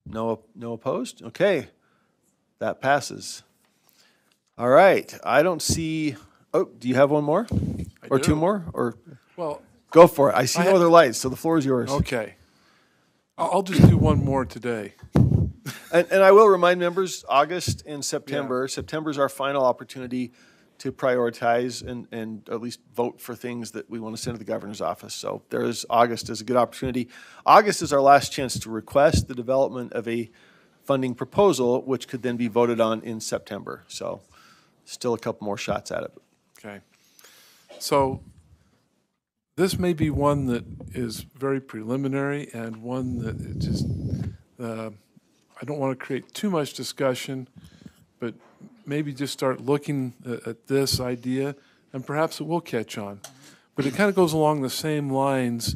No opposed? Okay, that passes. All right, I don't see, do you have one more? Or two more? Or Well, go for it. I see no other lights, so the floor is yours. okay. I'll just do one more today. And I will remind members, August and September. Yeah. September's our final opportunity to prioritize and at least vote for things that we want to send to the governor's office. So August is a good opportunity. August is our last chance to request the development of a funding proposal, which could then be voted on in September. So still a couple more shots at it. Okay. So This may be one that is very preliminary and one that it just, I don't want to create too much discussion, but maybe just start looking at this idea, and perhaps it will catch on. But it kind of goes along the same lines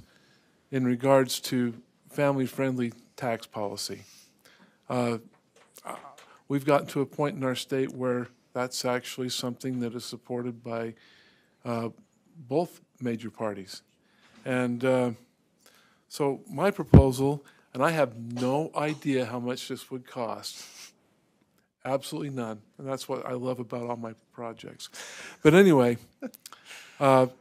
in regards to family-friendly tax policy. We've gotten to a point in our state where that's actually something that is supported by both major parties. And so my proposal, and I have no idea how much this would cost, absolutely none, and that's what I love about all my projects. But anyway, in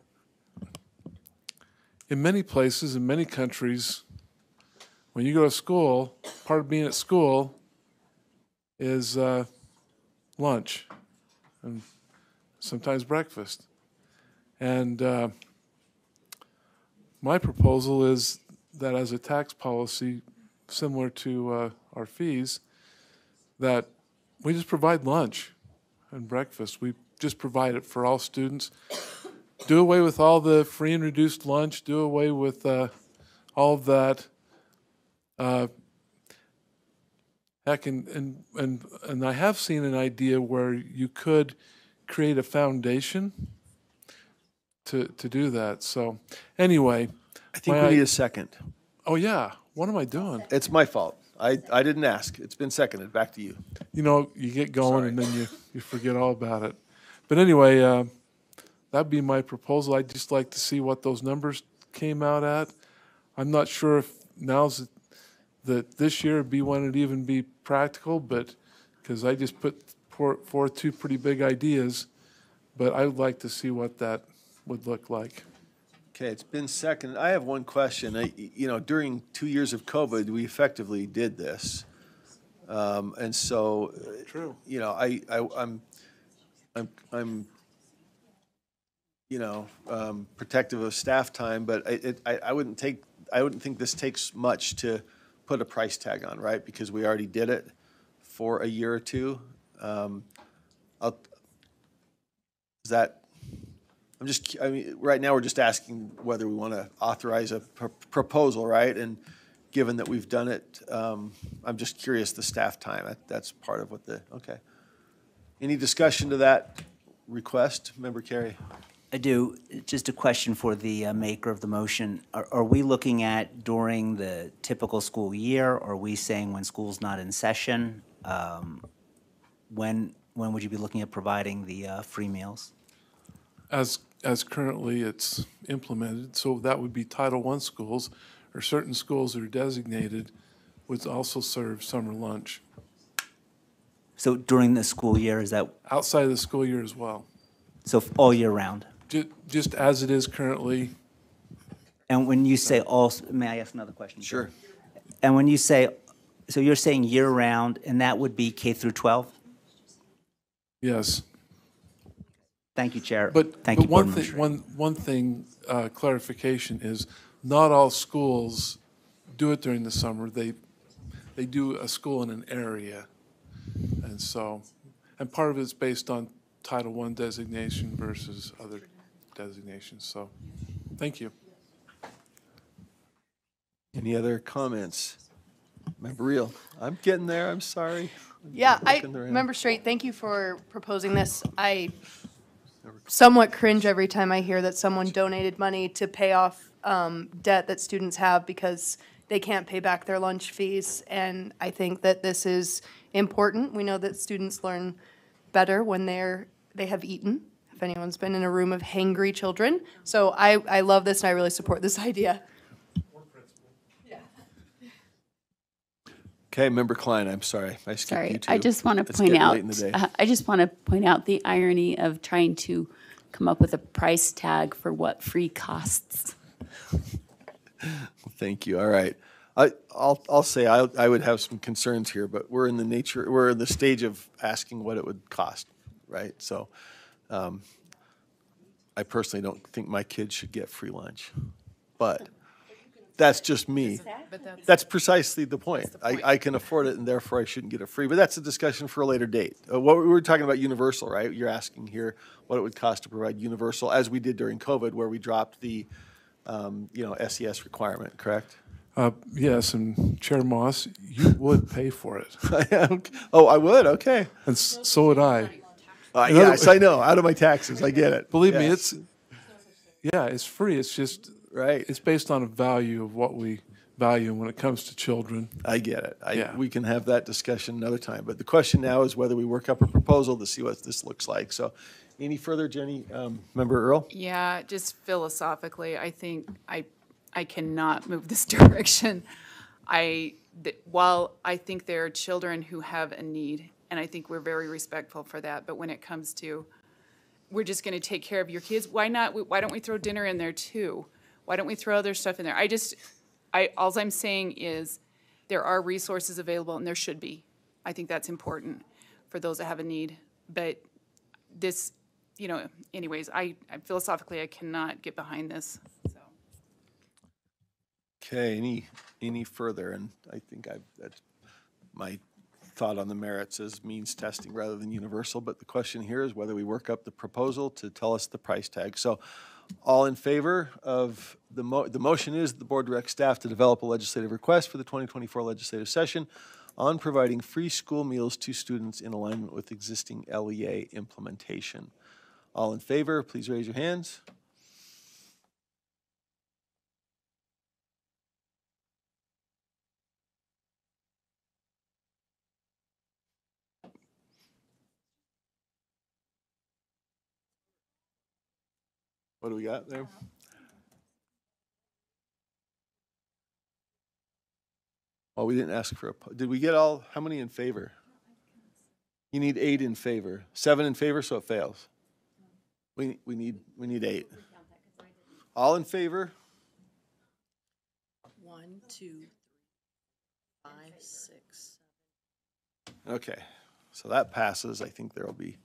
many places, in many countries, when you go to school, part of being at school is lunch and sometimes breakfast. And my proposal is that as a tax policy, similar to our fees, that we just provide lunch and breakfast. We just provide it for all students. Do away with all the free and reduced lunch. Do away with all of that. Heck, and I have seen an idea where you could create a foundation to do that. So anyway. I think we need a second. Oh, yeah. What am I doing? It's my fault. I didn't ask. It's been seconded. Back to you. You know, you get going and then you forget all about it. But anyway, that'd be my proposal. I'd just like to see what those numbers came out at. I'm not sure if now's that this year would be when it'd even be practical, but because I just put forth two pretty big ideas, but I would like to see what that would look like. Okay, it's been seconded. I have one question. You know, during 2 years of COVID, we effectively did this. And so, True. You know, I'm you know, protective of staff time, but I wouldn't think this takes much to put a price tag on, right? Because we already did it for a year or two. I mean, right now we're just asking whether we want to authorize a proposal, right? And given that we've done it, I'm just curious the staff time. That's part of what okay. Any discussion to that request, Member Carey? I do. Just a question for the maker of the motion. Are we looking at during the typical school year, or are we saying when school's not in session? When would you be looking at providing the free meals? As currently it's implemented, so that would be Title I schools, or certain schools that are designated would also serve summer lunch. So during the school year, is that? Outside of the school year as well. So all year round? Just as it is currently. And when you say all, may I ask another question? Sure. And when you say, so you're saying year round, and that would be K through 12? Yes. Thank you, Chair. But Thank you, one Board thing, Member. one thing, clarification is, not all schools do it during the summer. They do a school in an area, and so, and part of it's based on Title I designation versus other designations. So, thank you. Any other comments? Member Reel, I'm getting there. I'm sorry. Yeah, Member Straight, thank you for proposing this. I somewhat cringe every time I hear that someone donated money to pay off debt that students have because they can't pay back their lunch fees. And I think that this is important. We know that students learn better when they have eaten, if anyone's been in a room of hangry children. So I love this and I really support this idea. Okay, Member Klein, I'm sorry. I skipped you Sorry, too. I just want to It's point getting out, late in the day. I just want to point out the irony of trying to come up with a price tag for what free costs. Thank you. All right. I'll say I would have some concerns here, but we're in the stage of asking what it would cost, right? So I personally don't think my kids should get free lunch, but that's just me. That's precisely the point. I can afford it, and therefore I shouldn't get it free. But that's a discussion for a later date. What we were talking about universal, right? You're asking here what it would cost to provide universal, as we did during COVID, where we dropped the SES requirement, correct? Yes, and Chair Moss, you would pay for it. Oh, I would, okay. And so would I. Yes, I know, out of my taxes, I get it. Believe me, Yes. it's free. It's just, Right. it's based on a value of what we value when it comes to children. I get it. Yeah. We can have that discussion another time. But the question now is whether we work up a proposal to see what this looks like. So any further, Jenny? Member Earl? Yeah, just philosophically, I think I cannot move this direction. While I think there are children who have a need, and I think we're very respectful for that, but when it comes to, we're just going to take care of your kids, why don't we throw dinner in there too? Why don't we throw other stuff in there? All I'm saying is there are resources available, and there should be. I think that's important for those that have a need. But this, anyways, philosophically, I cannot get behind this. So. Okay, any further? And I think that's my thought on the merits is means testing rather than universal. But the question here is whether we work up the proposal to tell us the price tag. So all in favor of the motion is the board directs staff to develop a legislative request for the 2024 legislative session on providing free school meals to students in alignment with existing LEA implementation. All in favor, please raise your hands. What do we got there? Oh, we didn't ask for did we get how many in favor? You need 8 in favor. 7 in favor, so it fails. We need 8. All in favor? 1, 2, 3, 5, 6. Okay, so that passes. I think there will be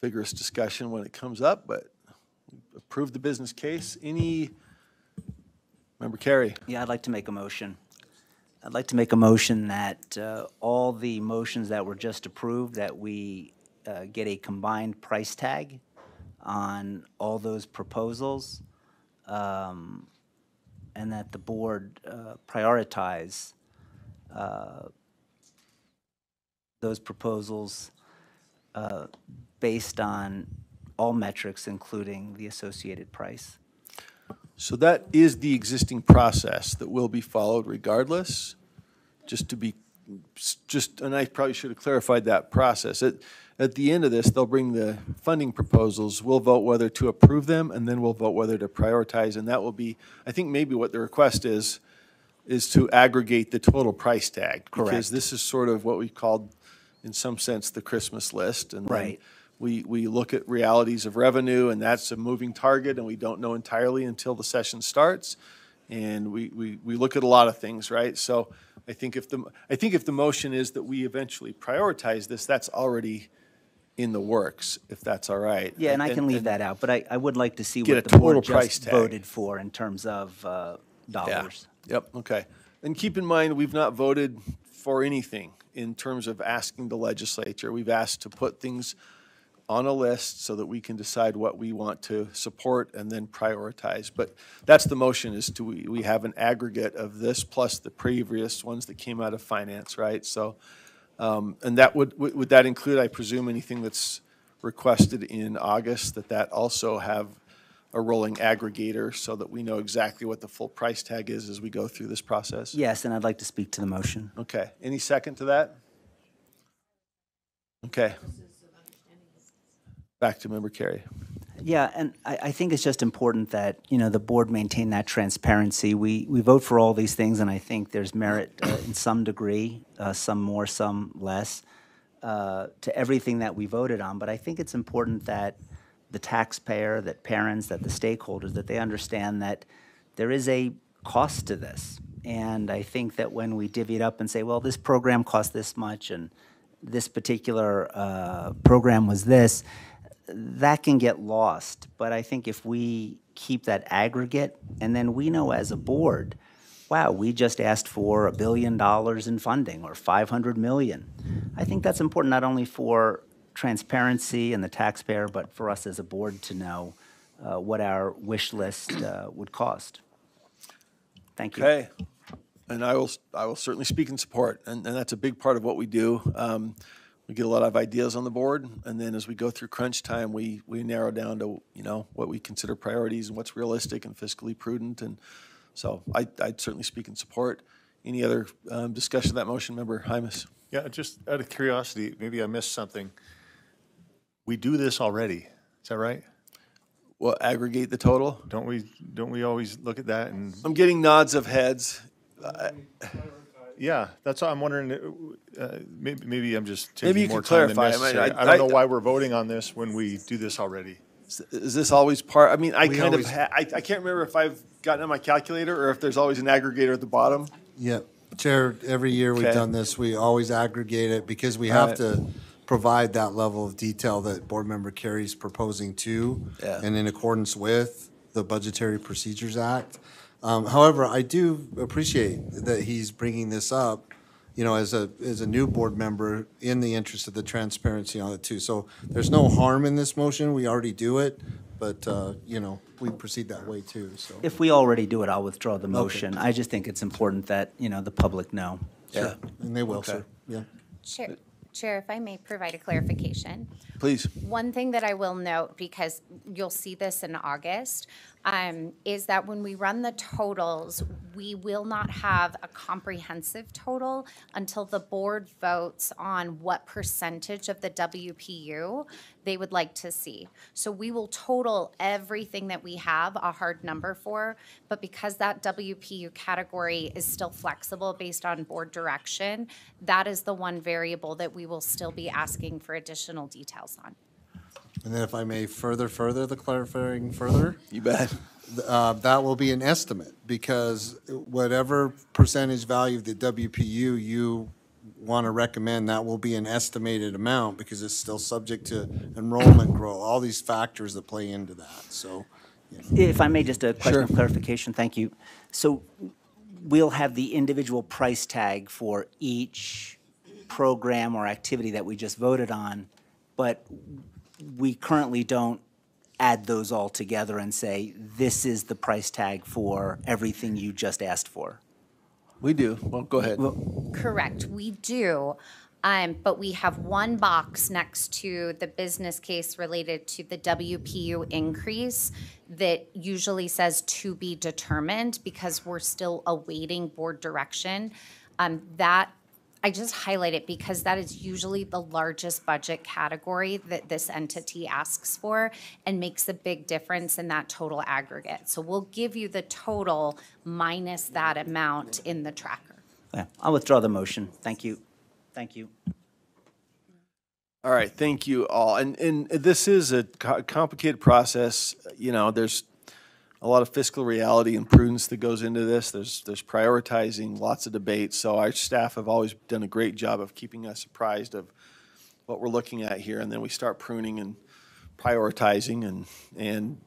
vigorous discussion when it comes up, but approve the business case. Member Carey? Yeah, I'd like to make a motion. I'd like to make a motion that all the motions that were just approved, that we get a combined price tag on all those proposals, and that the board prioritize those proposals based on all metrics, including the associated price. So that is the existing process that will be followed regardless, and I probably should have clarified that process. At the end of this, they'll bring the funding proposals, we'll vote whether to approve them, and then we'll vote whether to prioritize, and that will be, I think maybe what the request is to aggregate the total price tag. Correct. Because this is sort of what we called, in some sense, the Christmas list, and then Right. we look at realities of revenue, and that's a moving target, and we don't know entirely until the session starts. And we look at a lot of things, right? So I think if the motion is that we eventually prioritize this, that's already in the works, if that's all right. Yeah, and I can leave that out, but I would like to see Get what a the board total price just tag. voted for in terms of dollars. Yep, okay. And keep in mind, we've not voted for anything in terms of asking the legislature. We've asked to put things on a list so that we can decide what we want to support and then prioritize. But that's the motion, is we have an aggregate of this plus the previous ones that came out of finance, right? So, and that would that include, I presume, anything that's requested in August, that also have a rolling aggregator so that we know exactly what the full price tag is as we go through this process? Yes, and I'd like to speak to the motion. Okay, any second to that? Okay. Back to Member Carey. Yeah, and I think it's just important that, the board maintain that transparency. We vote for all these things, and I think there's merit in some degree, some more, some less, to everything that we voted on. But I think it's important that the taxpayer, that parents, that the stakeholders, that they understand that there is a cost to this. And I think that when we divvy it up and say, well, this program cost this much, and this particular program was this, that can get lost. But I think if we keep that aggregate, and then we know as a board, wow, we just asked for $1 billion in funding or $500 million. I think that's important not only for transparency and the taxpayer, but for us as a board to know what our wish list would cost. Thank you. Okay. And I will certainly speak in support, and that's a big part of what we do. We get a lot of ideas on the board, and then as we go through crunch time, we narrow down to, what we consider priorities and what's realistic and fiscally prudent, and so I'd certainly speak in support. Any other discussion of that motion, Member Hymas? Yeah, just out of curiosity, maybe I missed something. We do this already, is that right? Well, aggregate the total? Don't we always look at that and? I'm getting nods of heads. Yeah, that's why I'm wondering, maybe I'm just Maybe you taking more could time than clarify. necessary. I don't know why we're voting on this when we do this already. Is this always part, I mean, I We kind of, always- I can't remember if I've gotten on my calculator or if there's always an aggregator at the bottom. Yep. Chair, every year we've Okay. done this, we always aggregate it because we All have to provide that level of detail that Board Member Carey's proposing to, Yeah. and in accordance with the Budgetary Procedures Act. However, I do appreciate that he's bringing this up, as a new board member in the interest of the transparency on it too. So there's no harm in this motion. We already do it, but, we proceed that way too, so. If we already do it, I'll withdraw the motion. I just think it's important that, the public know. Yeah. And they will, Okay. sir. Yeah. Chair, if I may provide a clarification. Please. One thing that I will note, because you'll see this in August, is that when we run the totals, we will not have a comprehensive total until the board votes on what percentage of the WPU they would like to see. So we will total everything that we have a hard number for, but because that WPU category is still flexible based on board direction, that is the one variable that we will still be asking for additional details on. And then if I may further the clarifying further. You bet. That will be an estimate, because whatever percentage value of the WPU you want to recommend, that will be an estimated amount, because it's still subject to enrollment growth, all these factors that play into that, so. If I may, just a question of Sure. clarification, thank you. So we'll have the individual price tag for each program or activity that we just voted on, but we currently don't add those all together and say, this is the price tag for everything you just asked for. We do. Well, go ahead. Correct, we do, but we have one box next to the business case related to the WPU increase that usually says to be determined, because we're still awaiting board direction. That, I just highlight it because that is usually the largest budget category that this entity asks for and makes a big difference in that total aggregate. So we'll give you the total minus that amount in the tracker. Yeah, I'll withdraw the motion. Thank you. Thank you. All right, thank you all. And this is a complicated process. There's a lot of fiscal reality and prudence that goes into this. There's prioritizing, lots of debate. So our staff have always done a great job of keeping us apprised of what we're looking at here. And then we start pruning and prioritizing. And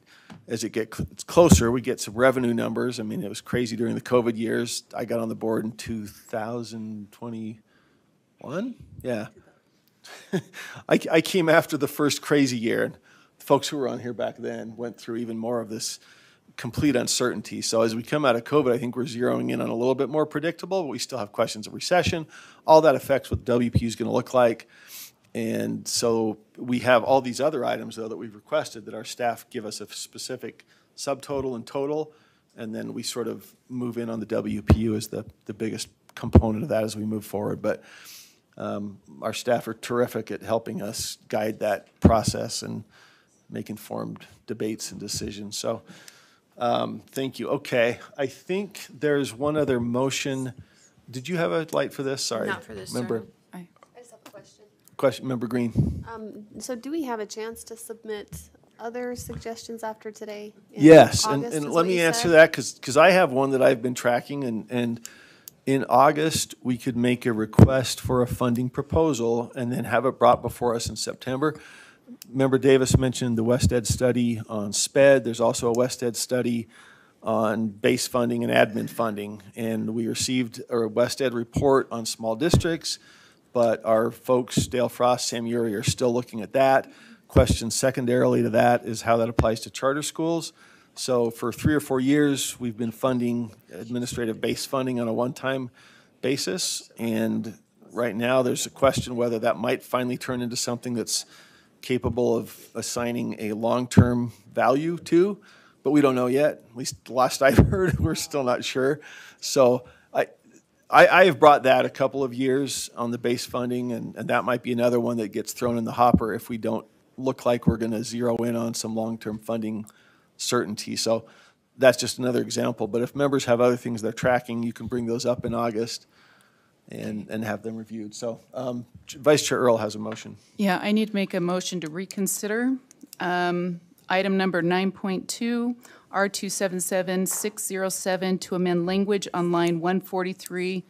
as it gets closer, we get some revenue numbers. I mean, it was crazy during the COVID years. I got on the board in 2021. Yeah. I came after the first crazy year, and the folks who were on here back then went through even more of this complete uncertainty. So as we come out of COVID, I think we're zeroing in on a little bit more predictable, but we still have questions of recession. All that affects what WPU is going to look like. And so we have all these other items, though, that we've requested that our staff give us a specific subtotal and total, and then we sort of move in on the WPU as the biggest component of that as we move forward. But our staff are terrific at helping us guide that process and make informed debates and decisions. So thank you. Okay, I think there's one other motion. Did you have a light for this? Sorry. Not for this, Member, sir. I just have a question. Member Green. So do we have a chance to submit other suggestions after today? in Yes, August, and is let what me you answer said? that because I have one that I've been tracking, and in August, we could make a request for a funding proposal and then have it brought before us in September. Member Davis mentioned the West Ed study on SPED. There's also a West Ed study on base funding and admin funding. And we received a West Ed report on small districts, but our folks, Dale Frost, Sam Urey, are still looking at that. question secondarily to that is how that applies to charter schools. So for 3 or 4 years, we've been funding administrative base funding on a one-time basis. And right now, there's a question whether that might finally turn into something that's capable of assigning a long-term value to, but we don't know yet. At least the last I've heard, we're still not sure. So I have brought that a couple of years on the base funding, and that might be another one that gets thrown in the hopper if we don't look like we're going to zero in on some long-term funding certainty. So that's just another example. But if members have other things they're tracking, you can bring those up in August and have them reviewed. So Vice Chair Earl has a motion. Yeah, I need to make a motion to reconsider item number 9.2, R277607, to amend language on line 143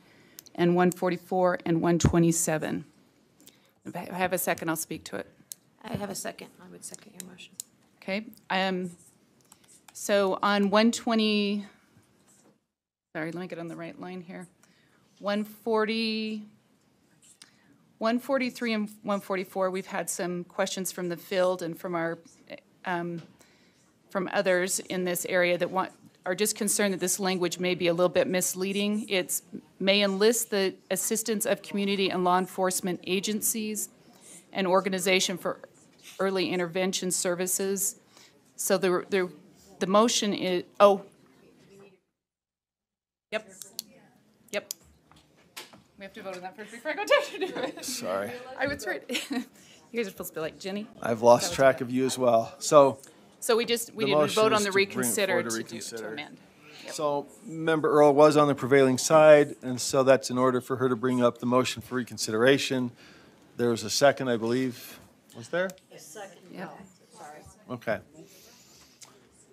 and 144 and 127. If I have a second, I'll speak to it. I have a second. I would second your motion. Okay. So on 120, sorry, let me get on the right line here. 143 and 144, we've had some questions from the field and from our from others in this area that are just concerned that this language may be a little bit misleading. It's may enlist the assistance of community and law enforcement agencies and organization for early intervention services. So the motion is, Yep. We have to vote on that first before I go down to do it. Sorry. I was right. You guys are supposed to be like Jenny. I've lost track of you as well. So we didn't vote on the reconsider to amend. Yep. So Member Earl was on the prevailing side, and so that's in order for her to bring up the motion for reconsideration. There was a second, I believe. Was there? A second. Yep. Sorry. Okay.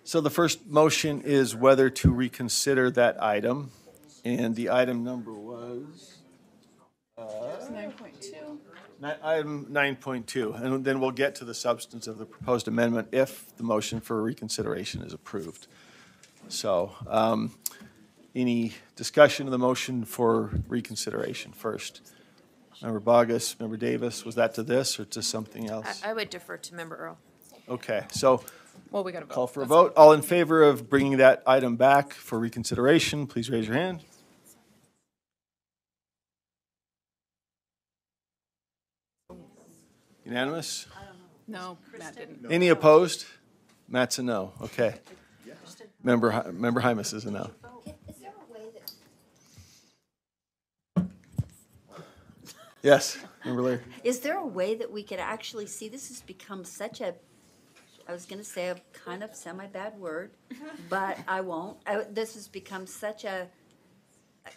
So the first motion is whether to reconsider that item, and the item number was 9.2. Item 9.2, and then we'll get to the substance of the proposed amendment if the motion for reconsideration is approved. So any discussion of the motion for reconsideration first? Member Bogus, Member Davis, was that to this or to something else? I would defer to Member Earl. Okay, so well, we got to vote. Call for a vote. All in favor of bringing that item back for reconsideration, please raise your hand. Unanimous? No, Matt didn't. Any opposed? Matt's a no. Okay. Member Hymas is a no. Is there a way that? Yes, Member Lear. Is there a way that we could actually see, this has become such a, I was going to say a kind of semi-bad word, but I won't. This has become such a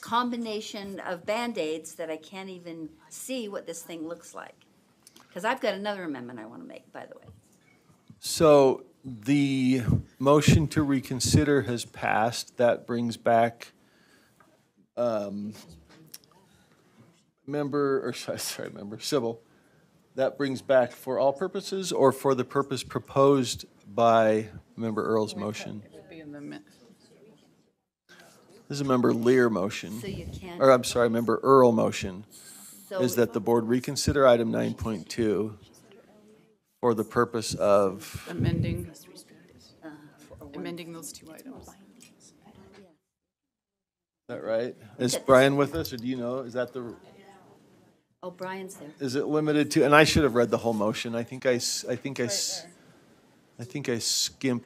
combination of Band-Aids that I can't even see what this thing looks like. Because I've got another amendment I want to make, by the way. So the motion to reconsider has passed. That brings back Member Sybil. That brings back for all purposes or for the purpose proposed by Member Earl's motion? It would be in the This is a Member Lear motion. So you can't. Or I'm sorry, Member Earl motion. So Is that the board reconsider item 9.2 for the purpose of amending those two items. Is that right? Is Brian with us, or do you know? Is that the? Oh, Brian's there. Is it limited to? And I should have read the whole motion. I think I skimped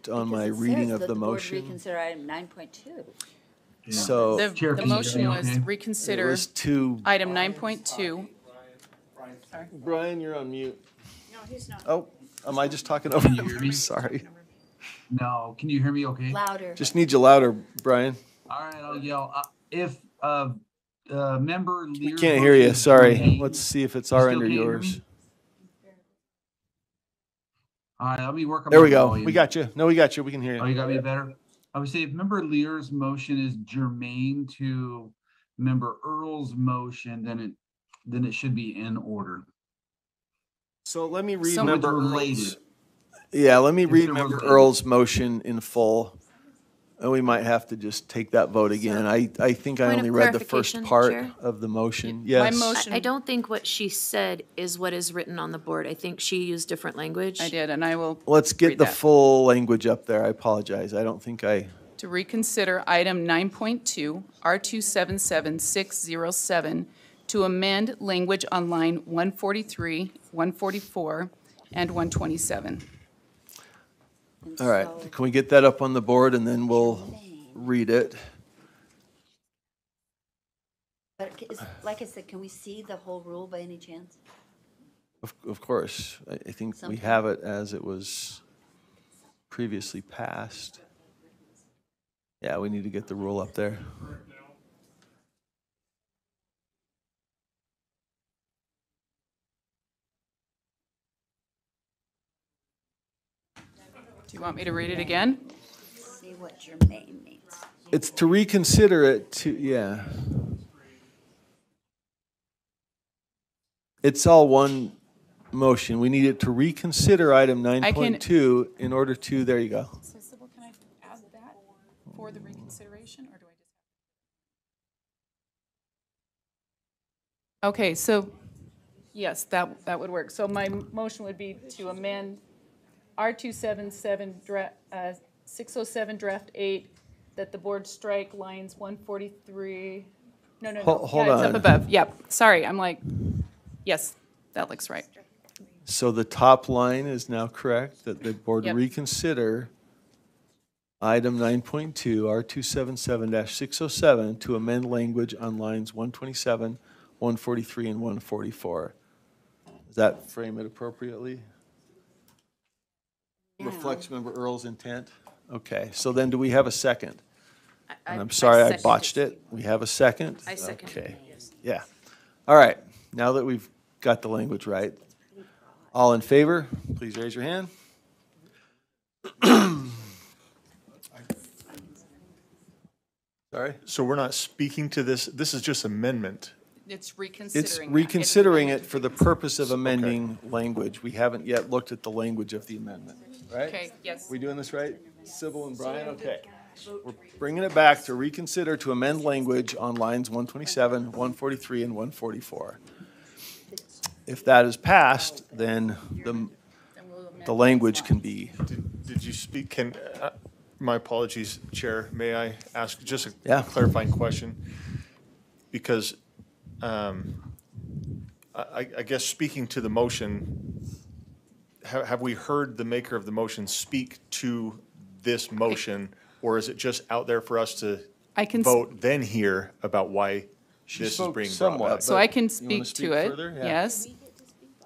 on my reading of the Board motion. reconsider item 9.2. So The motion was reconsider It was to item 9.2. Brian, you're on mute. No, he's not. Oh, am I just talking over? Can you hear me? Sorry. No, can you hear me okay? Louder. Just need you louder, Brian. All right, I'll yell. If Member Lear. We can't hear you. Sorry. Let's see if it's our end or yours. All right, let me work on There my we go. volume. We got you. No, we got you. We can hear you. Oh, you got me better? I would say if Member Lear's motion is germane to Member Earl's motion, then it should be in order. So let me read So Member it's Earl's. related. Yeah, let me If read they're Member related. Earl's motion in full. And we might have to just take that vote again. I think I Point of only read the first clarification, part Chair? of the motion. My Yes. motion. I don't think what she said is what is written on the board. I think she used different language. I did, and I will. Let's get read the that. full language up there. I apologize. I don't think To reconsider item 9.2, R277607, to amend language on line 143, 144, and 127. all right. Can we get that up on the board and then we'll read it? But like I said, can we see the whole rule by any chance? Of course. I think we Something. have it as it was previously passed. Yeah, we need to get the rule up there. Do you want me to read it again? See what germane means. It's to reconsider it to, yeah. It's all one motion. We need it to reconsider item 9.2 in order to, there you go. So Sybil, can I add that for the reconsideration, or do I just? Okay, so, yes, that would work. So my motion would be to amend R277, 607 draft 8, that the board strike lines 143, no. Hold Yeah, it's on. up above, yep, sorry, I'm like, yes, that looks right. So the top line is now correct, that the board Yep. reconsider item 9.2, R277-607, to amend language on lines 127, 143, and 144. Does that frame it appropriately? Reflects member Earl's intent? Okay, so then do we have a second? And I'm sorry I second botched it. We have a second? I second it, Okay, yes. yeah. All right, now that we've got the language right, all in favor, please raise your hand. Sorry? So we're not speaking to this, this is just amendment. It's reconsidering. It's that. reconsidering it for the purpose of amending language. We haven't yet looked at the language of the amendment, right? Okay, yes. We doing this right? Sybil and Brian, okay. We're bringing it back to reconsider to amend language on lines 127, 143, and 144. If that is passed, then the language can be, Did you speak, can, my apologies, Chair, may I ask just a Yeah. clarifying question? Because I guess speaking to the motion, have we heard the maker of the motion speak to this motion? Or is it just out there for us to I can vote, then hear about why this is spoke being brought somewhat, back? So But I can you wanna speak speak to it, further? Yeah. yes.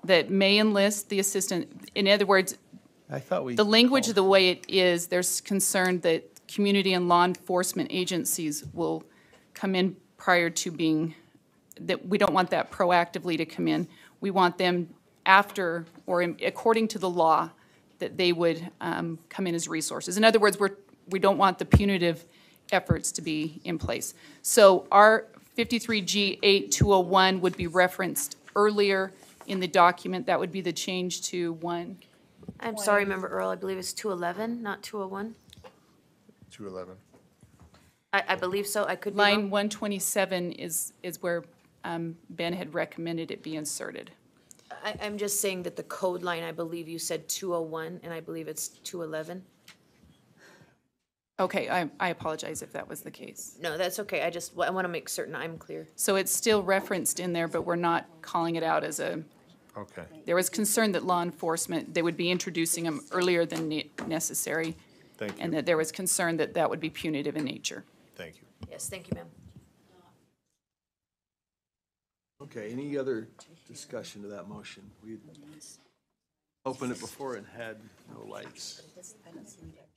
That may enlist the assistant, in other words, I thought we. the language, called- the way it is, there's concern that community and law enforcement agencies will come in prior to being, that we don't want that proactively to come in. We want them after, or according to the law, that they would come in as resources. In other words, we don't want the punitive efforts to be in place. So our 53G8201 would be referenced earlier in the document. That would be the change to 1. I'm sorry, Member Earl, I believe it's 211, not 201. 211. I believe so, I could be Line wrong. 127 is where Ben had recommended it be inserted. I'm just saying that the code line, I believe you said 201, and I believe it's 211. Okay, I apologize if that was the case. No, that's okay, I want to make certain I'm clear. So it's still referenced in there, but we're not calling it out as a, Okay. there was concern that law enforcement, they would be introducing them earlier than necessary. Thank you. And that there was concern that that would be punitive in nature. Thank you. Yes, thank you, ma'am. Okay, any other discussion to that motion? We opened it before and had no lights.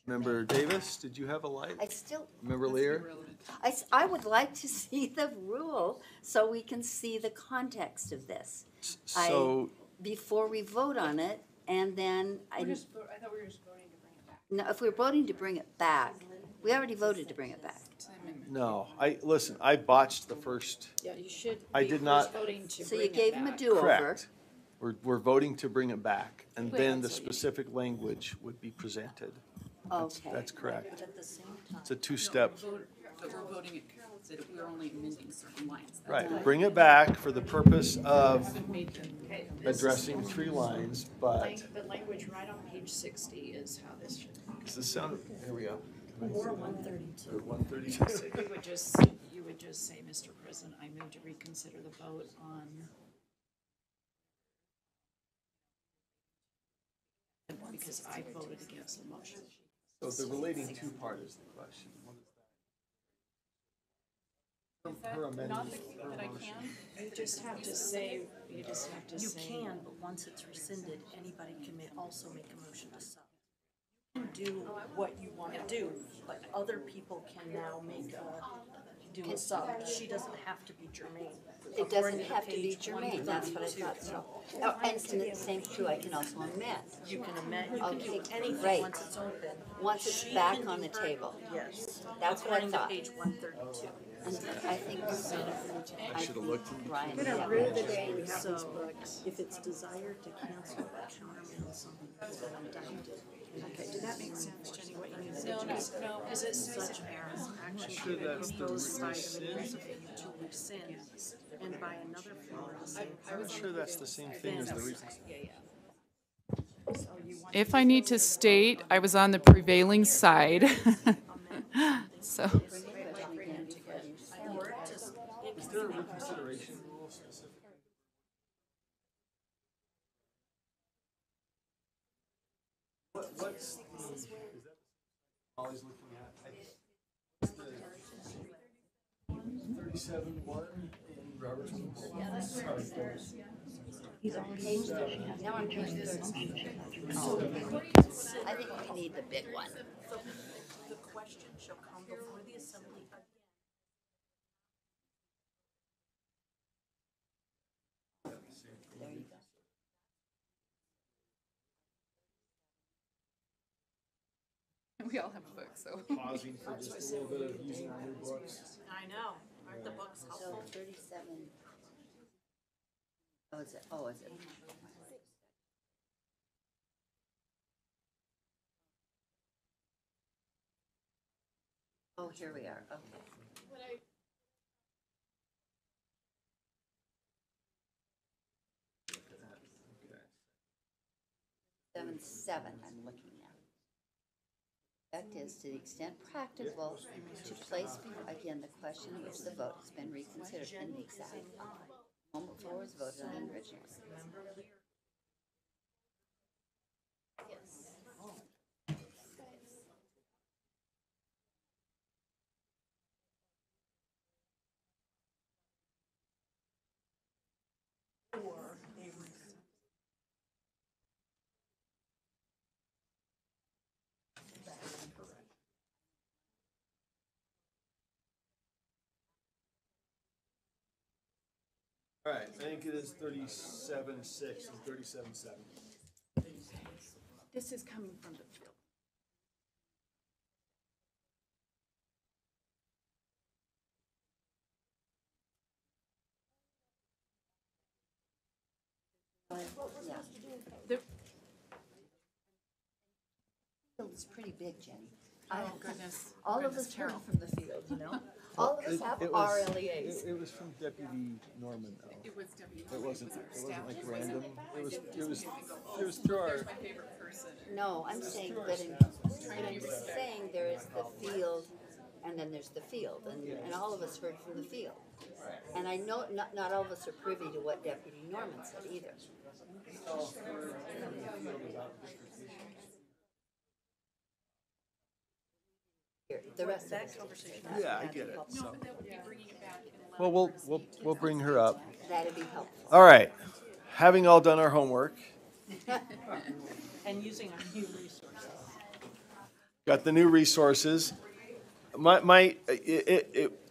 Member Davis, did you have a light? I still, Member Lear? I would like to see the rule so we can see the context of this. So, Before we vote on it, and then I thought we were just voting to bring it back. No, if we're voting to bring it back, we already voted to bring it back. no, listen, I botched the first, Yeah, you should I did not- voting to So you gave him a do-over. correct. We're voting to bring it back, and then the specific language would be presented. Okay. That's correct. But at the same time. It's a two-step. But we're voting it, we're only amending certain lines. Right, bring it back for the purpose of addressing 3 lines, but The language right on page 60 is how this should be. does this sound, here we go. Or 132. Or 132. So you would just say, Mr. President, I move to reconsider the vote on. Because I voted against the motion. So the relating to part is the question. What is that? Her amendment, her motion. You just have to say. You can, but once it's rescinded, anybody can also make a motion to sub. You can do what you want to do, but other people can now do a sub. She doesn't have to be germane. It doesn't have to be germane, that's what I thought, so. Oh, and the same too, I can also amend. You can amend, you can do Okay, anything great. once it's open. Once it's She back can on do the her- table. Yes. That's what I According to thought. page 132. And I think, I should have looked. Brian, Gonna yeah, read that's today, great. so if it's desired to cancel or countermand something that's been adopted. Okay, did that make sense, Jenny, what you need to say? No, because it says such errors action Sure that's the proposed by the rescind? municipality to rescind and by another form of the same. I'm sure that's the same thing as the reason. If I need to state, I was on the prevailing side. So, Is there a reconsideration rule specific? What's the, is that Molly's looking at? What's the 37-1 in Robert's rules? Sorry, Doris. He's on page 30, now on page 30. I think we need the big one. The question shall come before the assembly again. There you go. we all have a book, so. Pausing for just a little bit of using our new books. I know, aren't the books So helpful? 37. Oh, is it, oh, is it? Oh, here we are, okay. Seven, I'm looking at. Fact is, to the extent practicable, to place, again, the question in which the vote has been reconsidered in the exact moment before was voted on originally. All right, I think it is 37-6 and 37-7. This is coming from the field. Yeah. Field is pretty big, Jenny. Oh, goodness. All of us come from the field, you know? All of us have RLEAs. It was from Deputy Norman, though. It was W. It wasn't like random. It was through our. My favorite person. No, I'm saying that there is the field, and then there's the field, and all of us heard from the field. And I know not all of us are privy to what Deputy Norman said either. Here, the rest of us. Yeah, I get it. So. Well, we'll bring her up. That'd be helpful. All right, having all done our homework, And using our new resources. got the new resources. I I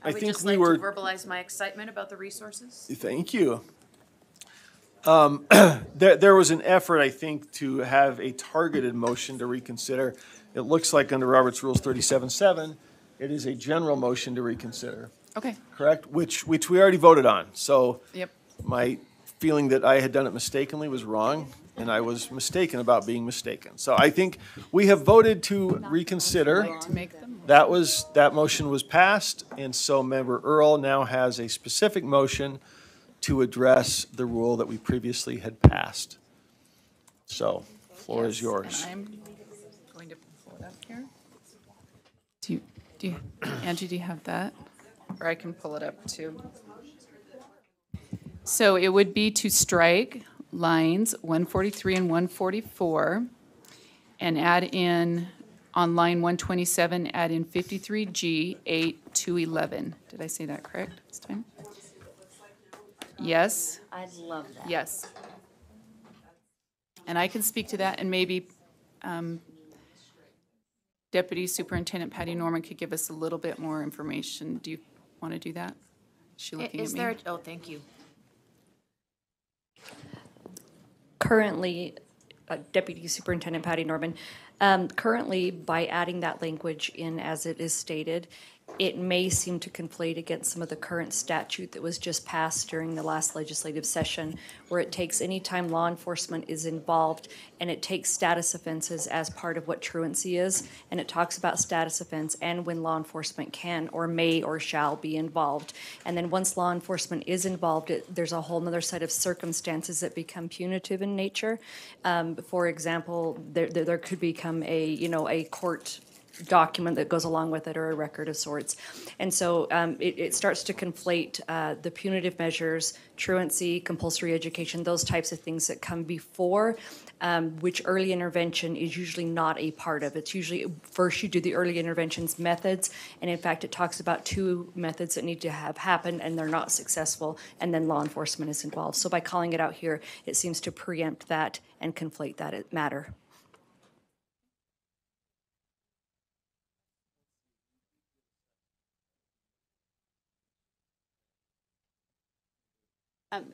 would think just we like were. to verbalize my excitement about the resources. Thank you. There was an effort, I think, to have a targeted motion to reconsider. It looks like under Robert's Rules 37-7, it is a general motion to reconsider, Okay, correct? Which we already voted on. So yep. my feeling that I had done it mistakenly was wrong. and I was mistaken about being mistaken. So I think we have voted to reconsider. That motion was passed, and so Member Earl now has a specific motion to address the rule that we previously had passed. So, floor is yours. And I'm going to pull it up here. Do you, Angie, do you have that? Or I can pull it up too. So it would be to strike lines 143 and 144 and add in, on line 127, add in 53G 8 to 11. Did I say that correct this time? Yes? I'd love that. Yes. And I can speak to that, and maybe Deputy Superintendent Patty Norman could give us a little bit more information. Do you want to do that? Is she looking Is at me? there, oh, thank you. Currently, Deputy Superintendent Patty Norman, currently, by adding that language in as it is stated, it may seem to conflate against some of the current statute that was just passed during the last legislative session, where it takes any time law enforcement is involved, and it takes status offenses as part of what truancy is, and it talks about status offense and when law enforcement can or may or shall be involved. And then once law enforcement is involved, there's a whole other set of circumstances that become punitive in nature. For example, there could become a court document that goes along with it, or a record of sorts. And so it starts to conflate the punitive measures, truancy, compulsory education, those types of things that come before, which early intervention is usually not a part of. It's usually first you do the early interventions methods, and in fact it talks about 2 methods that need to have happened and they're not successful, and then law enforcement is involved. So by calling it out here, it seems to preempt that and conflate that matter.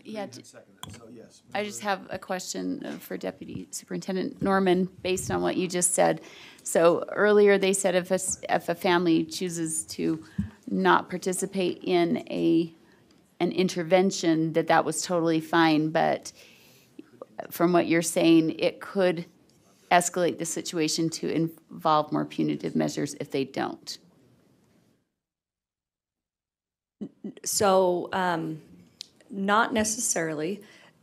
Yeah, I just have a question for Deputy Superintendent Norman, based on what you just said. So earlier they said if a family chooses to not participate in an intervention, that was totally fine, but from what you're saying, it could escalate the situation to involve more punitive measures if they don't. So, not necessarily.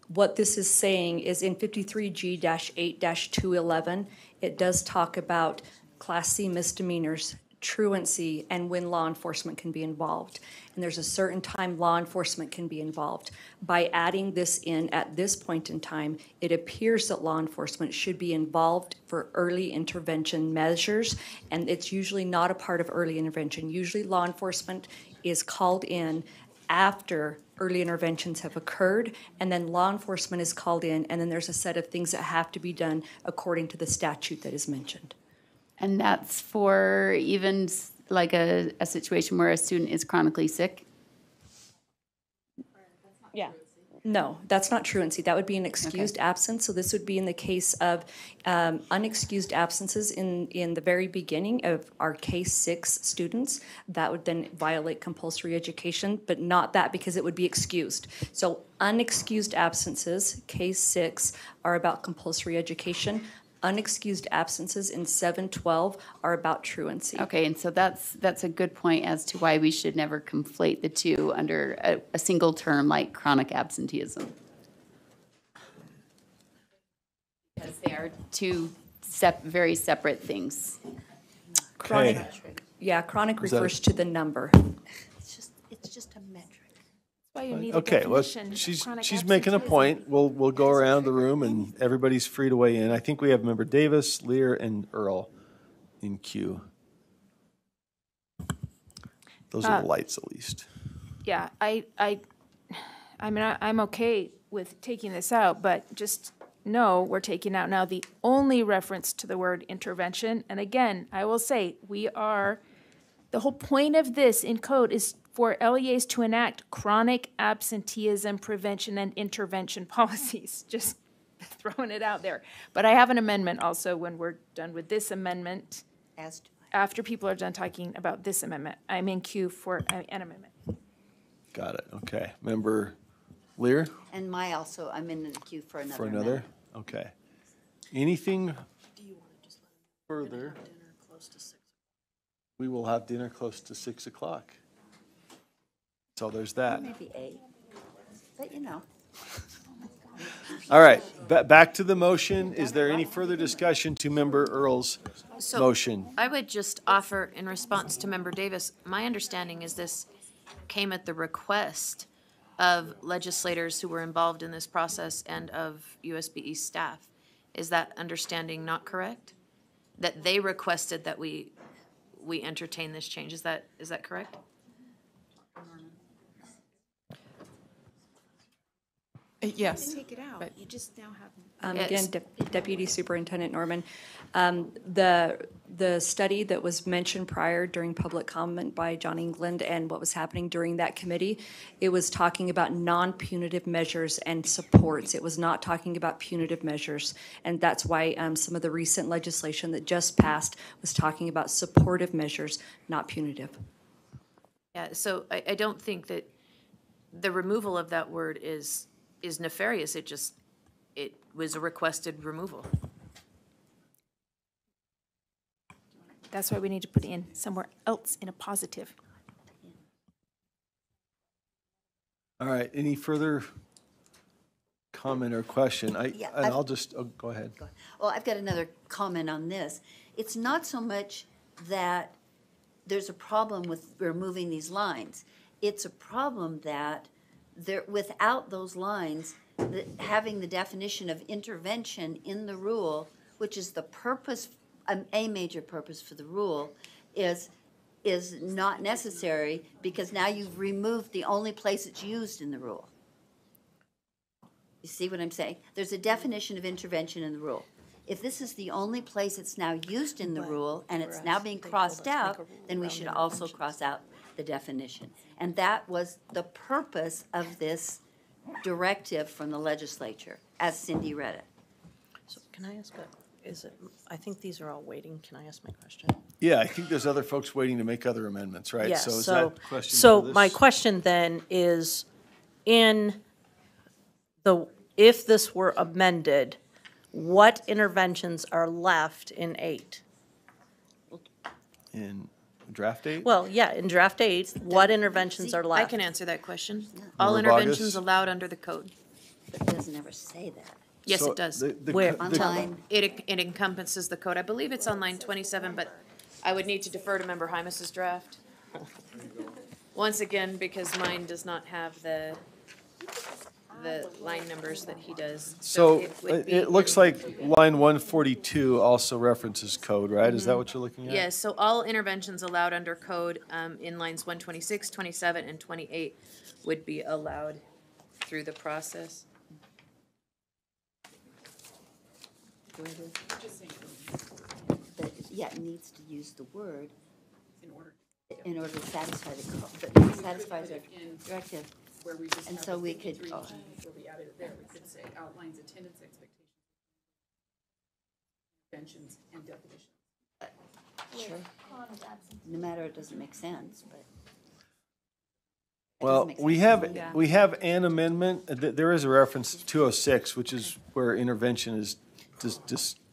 What this is saying is in 53G-8-211, it does talk about Class C misdemeanors, truancy, and when law enforcement can be involved. And there's a certain time law enforcement can be involved. By adding this in at this point in time, it appears that law enforcement should be involved for early intervention measures, and it's usually not a part of early intervention. Usually law enforcement is called in after early interventions have occurred, and then law enforcement is called in, and then there's a set of things that have to be done according to the statute that is mentioned. And that's for even like a situation where a student is chronically sick? Yeah. No, that's not truancy. That would be an excused absence. So this would be in the case of unexcused absences in the very beginning of our case 6 students. That would then violate compulsory education, but not that, because it would be excused. So unexcused absences, case 6, are about compulsory education. Unexcused absences in 712 are about truancy. Okay, and so that's a good point as to why we should never conflate the two under a single term like chronic absenteeism. Because they are two very separate things. Chronic, yeah, chronic refers to the number. It's just a metric. Why you need a Okay, well, definition of she's chronic making a absenteeism. point. We'll go around the room and everybody's free to weigh in. I think we have Member Davis, Lear, and Earl in queue. Those are the lights, at least. Yeah, I mean, I'm okay with taking this out, but just know we're taking out now the only reference to the word intervention. And again, I will say, the whole point of this in code is for LEAs to enact chronic absenteeism prevention and intervention policies. Just throwing it out there. But I have an amendment also when we're done with this amendment. After people are done talking about this amendment, I'm in queue for an amendment. Got it, okay. Member Lear? And I'm in the queue for another. For another? Okay. Anything further? We will have dinner close to 6 o'clock. So there's that. Maybe 8, but you know. All right, back to the motion. Is there any further discussion to Member Earl's So, motion? I would just offer, in response to Member Davis, my understanding is this came at the request of legislators who were involved in this process and of USBE staff. Is that understanding not correct? That they requested that we entertain this change. Is that correct? Yes. Take it out. but- You just now have. Again, Deputy Superintendent Norman, the study that was mentioned prior during public comment by John England and what was happening during that committee, it was talking about non-punitive measures and supports. It was not talking about punitive measures. And that's why some of the recent legislation that just passed was talking about supportive measures, not punitive. Yeah, so I don't think that the removal of that word is nefarious. It was a requested removal. That's why we need to put in somewhere else in a positive. All right, any further comment or question? I'll just, go ahead. Well, I've got another comment on this. It's not so much that there's a problem with removing these lines. It's a problem that without those lines, having the definition of intervention in the rule, which is the purpose, a major purpose for the rule, is not necessary because now you've removed the only place it's used in the rule. You see what I'm saying? There's a definition of intervention in the rule. If this is the only place it's now used in the rule and it's now being crossed out, then we should also cross out the definition. And that was the purpose of this directive from the legislature, as Cindy read it. So can I ask I think these are all waiting. Can I ask my question? Yeah, I think there's other folks waiting to make other amendments, right? Yes, So is that a question so for this? my question then is, if this were amended, what interventions are left in 8? In draft 8? Well, yeah, in draft 8, what interventions are left? I can answer that question. All Member Vargas? interventions allowed under the code. But it doesn't ever say that. Yes, So it does. Where? On line, It encompasses the code. I believe it's on line 27, but I would need to defer to Member Hymas's draft. Once again, because mine does not have the line numbers that he does. So would be it looks in- like line 142 also references code, right? Is that what you're looking at? Yes, so all interventions allowed under code in lines 126, 27, and 28 would be allowed through the process. but yeah, it needs to use the word in order to satisfy the code, but it satisfies our directive. Where we just And have so the we could- 53G, where we added it there, we could say outlines attendance expectations, conventions, and definitions. Sure. No matter, it doesn't make sense, but. Well, make we sense. have an amendment. There is a reference to 206, which is where intervention is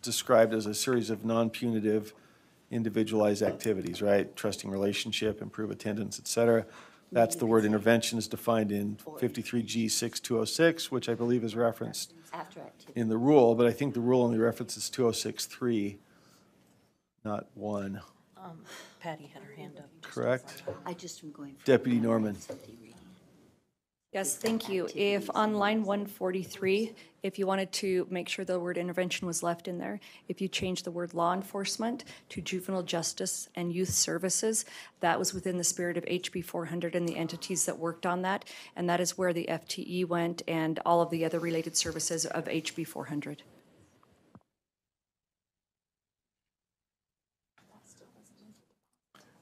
described as a series of non-punitive, individualized activities, right? Trusting relationship, improve attendance, et cetera. That's the word intervention is defined in 53G 6206, which I believe is referenced After activity. in the rule, but I think the rule only references 206.3, not 1. Patty had her hand up. Correct? I just am going. Deputy Norman. Yes, thank you. If on line 143, if you wanted to make sure the word intervention was left in there, if you change the word law enforcement to juvenile justice and youth services, that was within the spirit of HB 400 and the entities that worked on that, and that is where the FTE went and all of the other related services of HB 400.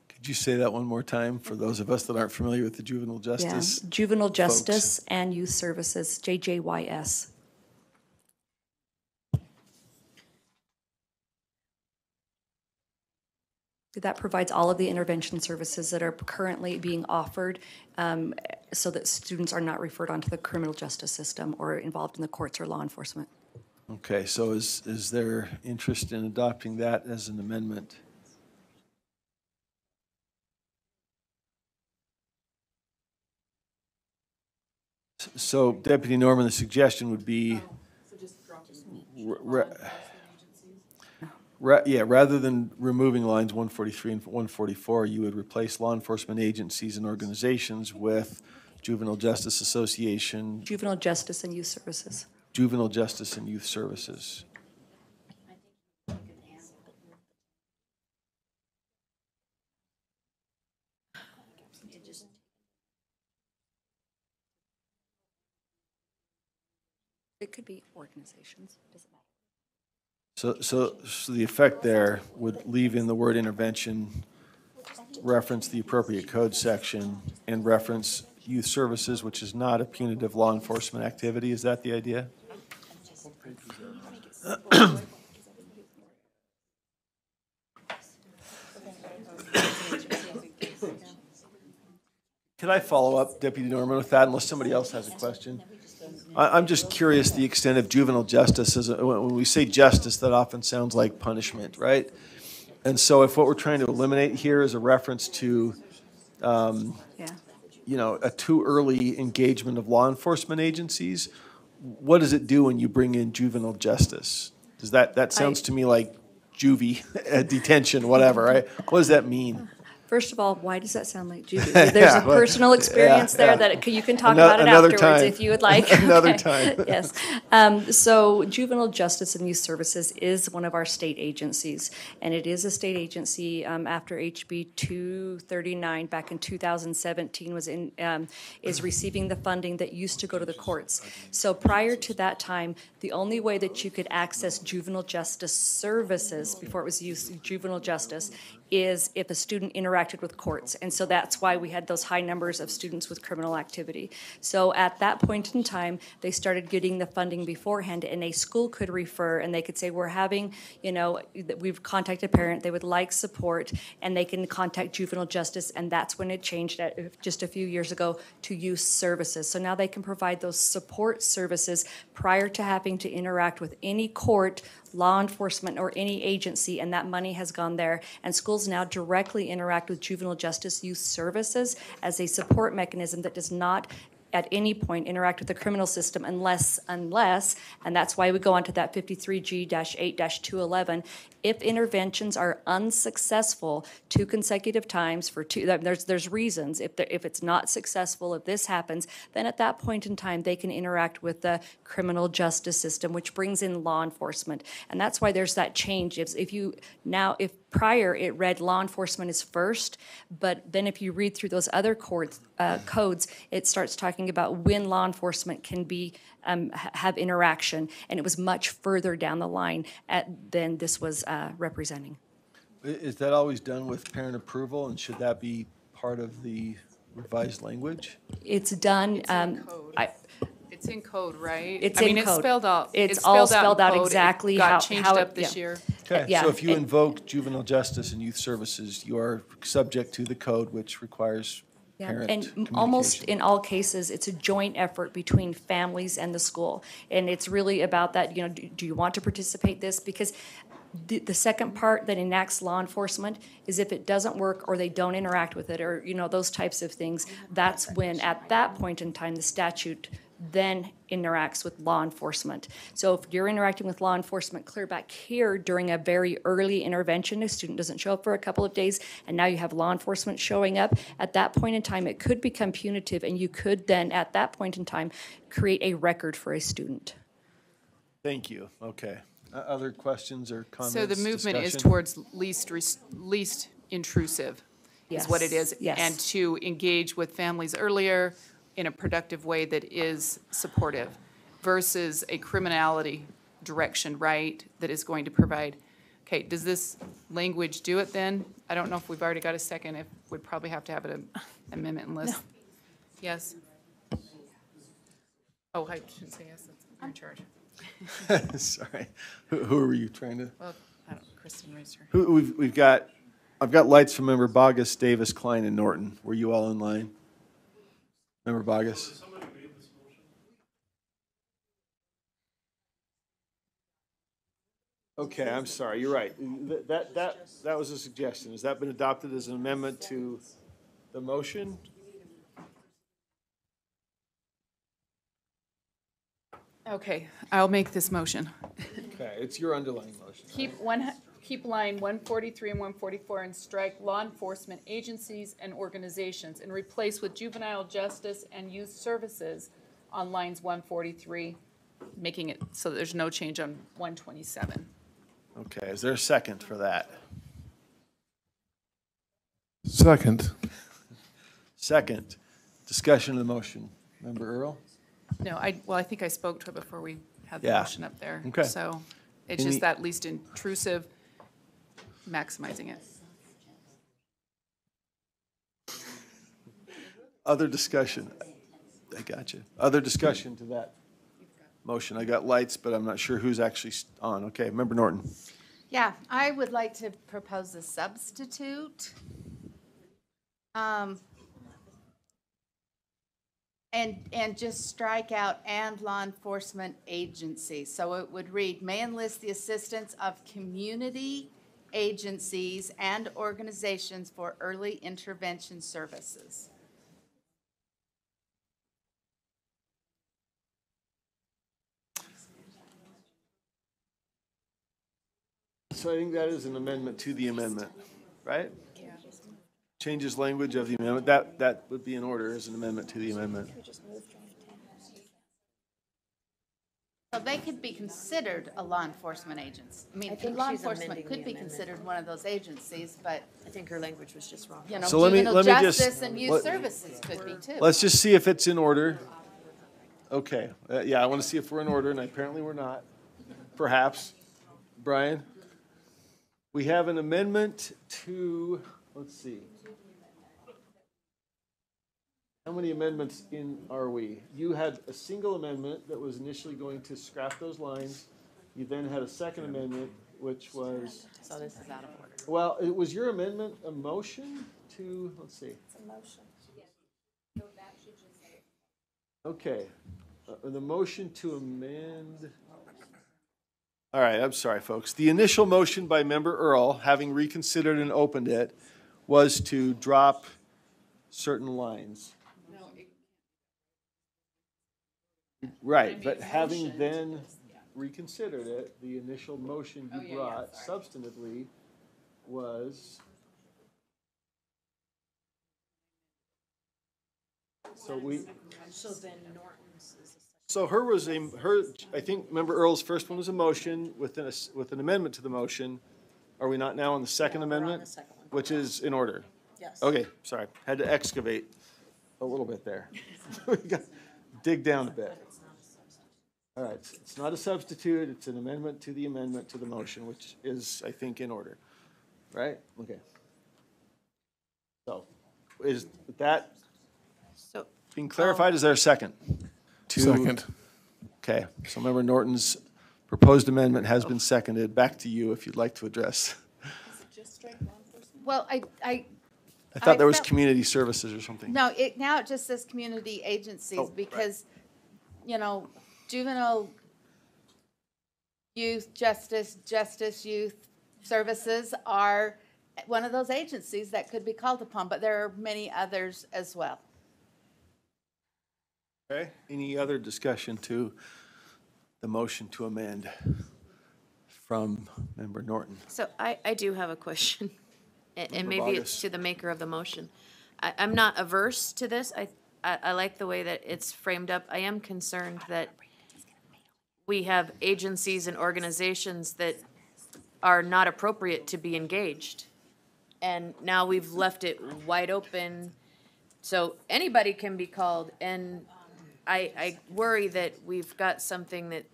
Could you say that one more time for those of us that aren't familiar with the juvenile justice? Yeah, juvenile folks? justice and youth services, JJYS. That provides all of the intervention services that are currently being offered so that students are not referred onto the criminal justice system or involved in the courts or law enforcement. Okay, so is there interest in adopting that as an amendment? So Deputy Norman, the suggestion would be, rather than removing lines 143 and 144, you would replace law enforcement agencies and organizations with Juvenile Justice Association, Juvenile Justice and Youth Services. Juvenile Justice and Youth Services. It could be organizations, doesn't matter. So the effect there would leave in the word intervention, reference the appropriate code section, and reference youth services, which is not a punitive law enforcement activity. Is that the idea? Could I follow up, Deputy Norman, with that, unless somebody else has a question? I'm just curious the extent of juvenile justice. When we say justice, that often sounds like punishment, right? And so if what we're trying to eliminate here is a reference to, you know, a too early engagement of law enforcement agencies, what does it do when you bring in juvenile justice? Does that sounds to me like juvie, detention, whatever, right? What does that mean? First of all, why does that sound like juvie? There's a personal experience there that you can talk about it another afterwards time. if you would like. Another Okay. time. Yes. So Juvenile Justice and Youth Services is one of our state agencies, and it is a state agency after HB 239 back in 2017 is receiving the funding that used to go to the courts. So prior to that time, the only way that you could access juvenile justice services before it was used juvenile justice is if a student interacted with courts. And so that's why we had those high numbers of students with criminal activity. So at that point in time, they started getting the funding beforehand, and a school could refer, and they could say, we're having, you know, we've contacted a parent, they would like support, and they can contact juvenile justice, and that's when it changed just a few years ago to youth services. So now they can provide those support services prior to having to interact with any court, law enforcement, or any agency, and that money has gone there. And schools now directly interact with juvenile justice youth services as a support mechanism that does not at any point interact with the criminal system unless, and that's why we go on to that 53G-8-211, if interventions are unsuccessful 2 consecutive times for there's reasons. If it's not successful, if this happens, then at that point in time, they can interact with the criminal justice system, which brings in law enforcement. And that's why there's that change. If prior it read law enforcement is first, but then if you read through those other codes, it starts talking about when law enforcement can be have interaction, and it was much further down the line than this was representing. Is that always done with parent approval, and should that be part of the revised language? It's done. It's in code, right? It's I mean, in it's code. spelled out. It's all spelled out in code. exactly It got how changed it- up this yeah. year. Okay, Yeah, so if you and- invoke juvenile justice and youth services, you are subject to the code, which requires parent And communication. almost in all cases, it's a joint effort between families and the school. And it's really about that, you know, do you want to participate in this? Because the second part that enacts law enforcement is if it doesn't work or they don't interact with it or, you know, those types of things, that's when, at that point in time, the statute then interacts with law enforcement. So if you're interacting with law enforcement clear back here during a very early intervention, a student doesn't show up for a couple of days, and now you have law enforcement showing up, at that point in time, it could become punitive, and you could then, at that point in time, create a record for a student. Thank you, okay. Other questions or comments, So the movement is discussion? towards least intrusive, is what it is. Yes. And to engage with families earlier in a productive way that is supportive versus a criminality direction, right, that is going to provide. Okay, does this language do it then? I don't know if we've already got a second. If we'd probably have to have an amendment unless. Yes? Oh, I shouldn't say yes. I'm in charge. Sorry, who are you trying to? Well, I don't know. Kristen raised her. We've got, I've got lights from Member Bogus, Davis, Klein, and Norton. Were you all in line? Member Bogus? Okay, I'm sorry, you're right. That was a suggestion. Has that been adopted as an amendment to the motion? Okay, I'll make this motion. Okay, it's your underlying motion. Keep line 143 and 144 and strike law enforcement agencies and organizations and replace with juvenile justice and youth services on lines 143, making it so that there's no change on 127. Okay, is there a second for that? Second. Second, discussion of the motion. Member Earl? No, I think I spoke to it before we had the Yeah. motion up there. Okay. So it's Any- just that least intrusive, maximizing it. Other discussion? I got you. Other discussion to that motion? I got lights, but I'm not sure who's actually on. Okay, Member Norton. Yeah, I would like to propose a substitute. And just strike out "and law enforcement agencies." So it would read, "may enlist the assistance of community agencies and organizations for early intervention services." So I think that is an amendment to the amendment, right? Changes language of the amendment. That would be in order as an amendment to the amendment. So they could be considered a law enforcement agency. I mean, I think law she's enforcement amending could the be amendment. considered one of those agencies, but, I think her language was just wrong. you know, So let me juvenile just- justice and youth let- services could be too. Let's just see if it's in order. Okay, yeah, I want to see if we're in order, and apparently we're not. Perhaps. Brian? We have an amendment to, let's see. How many amendments in are we? You had a single amendment that was initially going to scrap those lines. You then had a second amendment, which was, So this is out of order. well, it was your amendment a motion to, let's see. It's a motion. Okay, the motion to amend. All right, I'm sorry, folks. The initial motion by Member Earl, having reconsidered and opened it, was to drop certain lines. Right, but having then reconsidered it, the initial motion you brought substantively was. So we. So then Norton's is So her was I think Member Earl's first one was a motion with an amendment to the motion. Are we not now on the second amendment? second one. Which is in order? Yes. Okay, sorry, had to excavate a little bit there. We got dig down a bit. All right, it's not a substitute, it's an amendment to the motion, which is, I think, in order. Right? Okay. So, is that So, being clarified? Is there a second? Second. Okay, so Member Norton's proposed amendment has been seconded. Back to you if you'd like to address. Well, I thought there was felt- community services or something. No, now it just says community agencies Oh, right. because, you know, juvenile youth justice youth services are one of those agencies that could be called upon, but there are many others as well. Okay, any other discussion to the motion to amend from Member Norton? So I do have a question, and Member maybe it's Bogus. to the maker of the motion. I'm not averse to this. I like the way that it's framed up. I am concerned that we have agencies and organizations that are not appropriate to be engaged. And now we've left it wide open, so anybody can be called, and I worry that we've got something that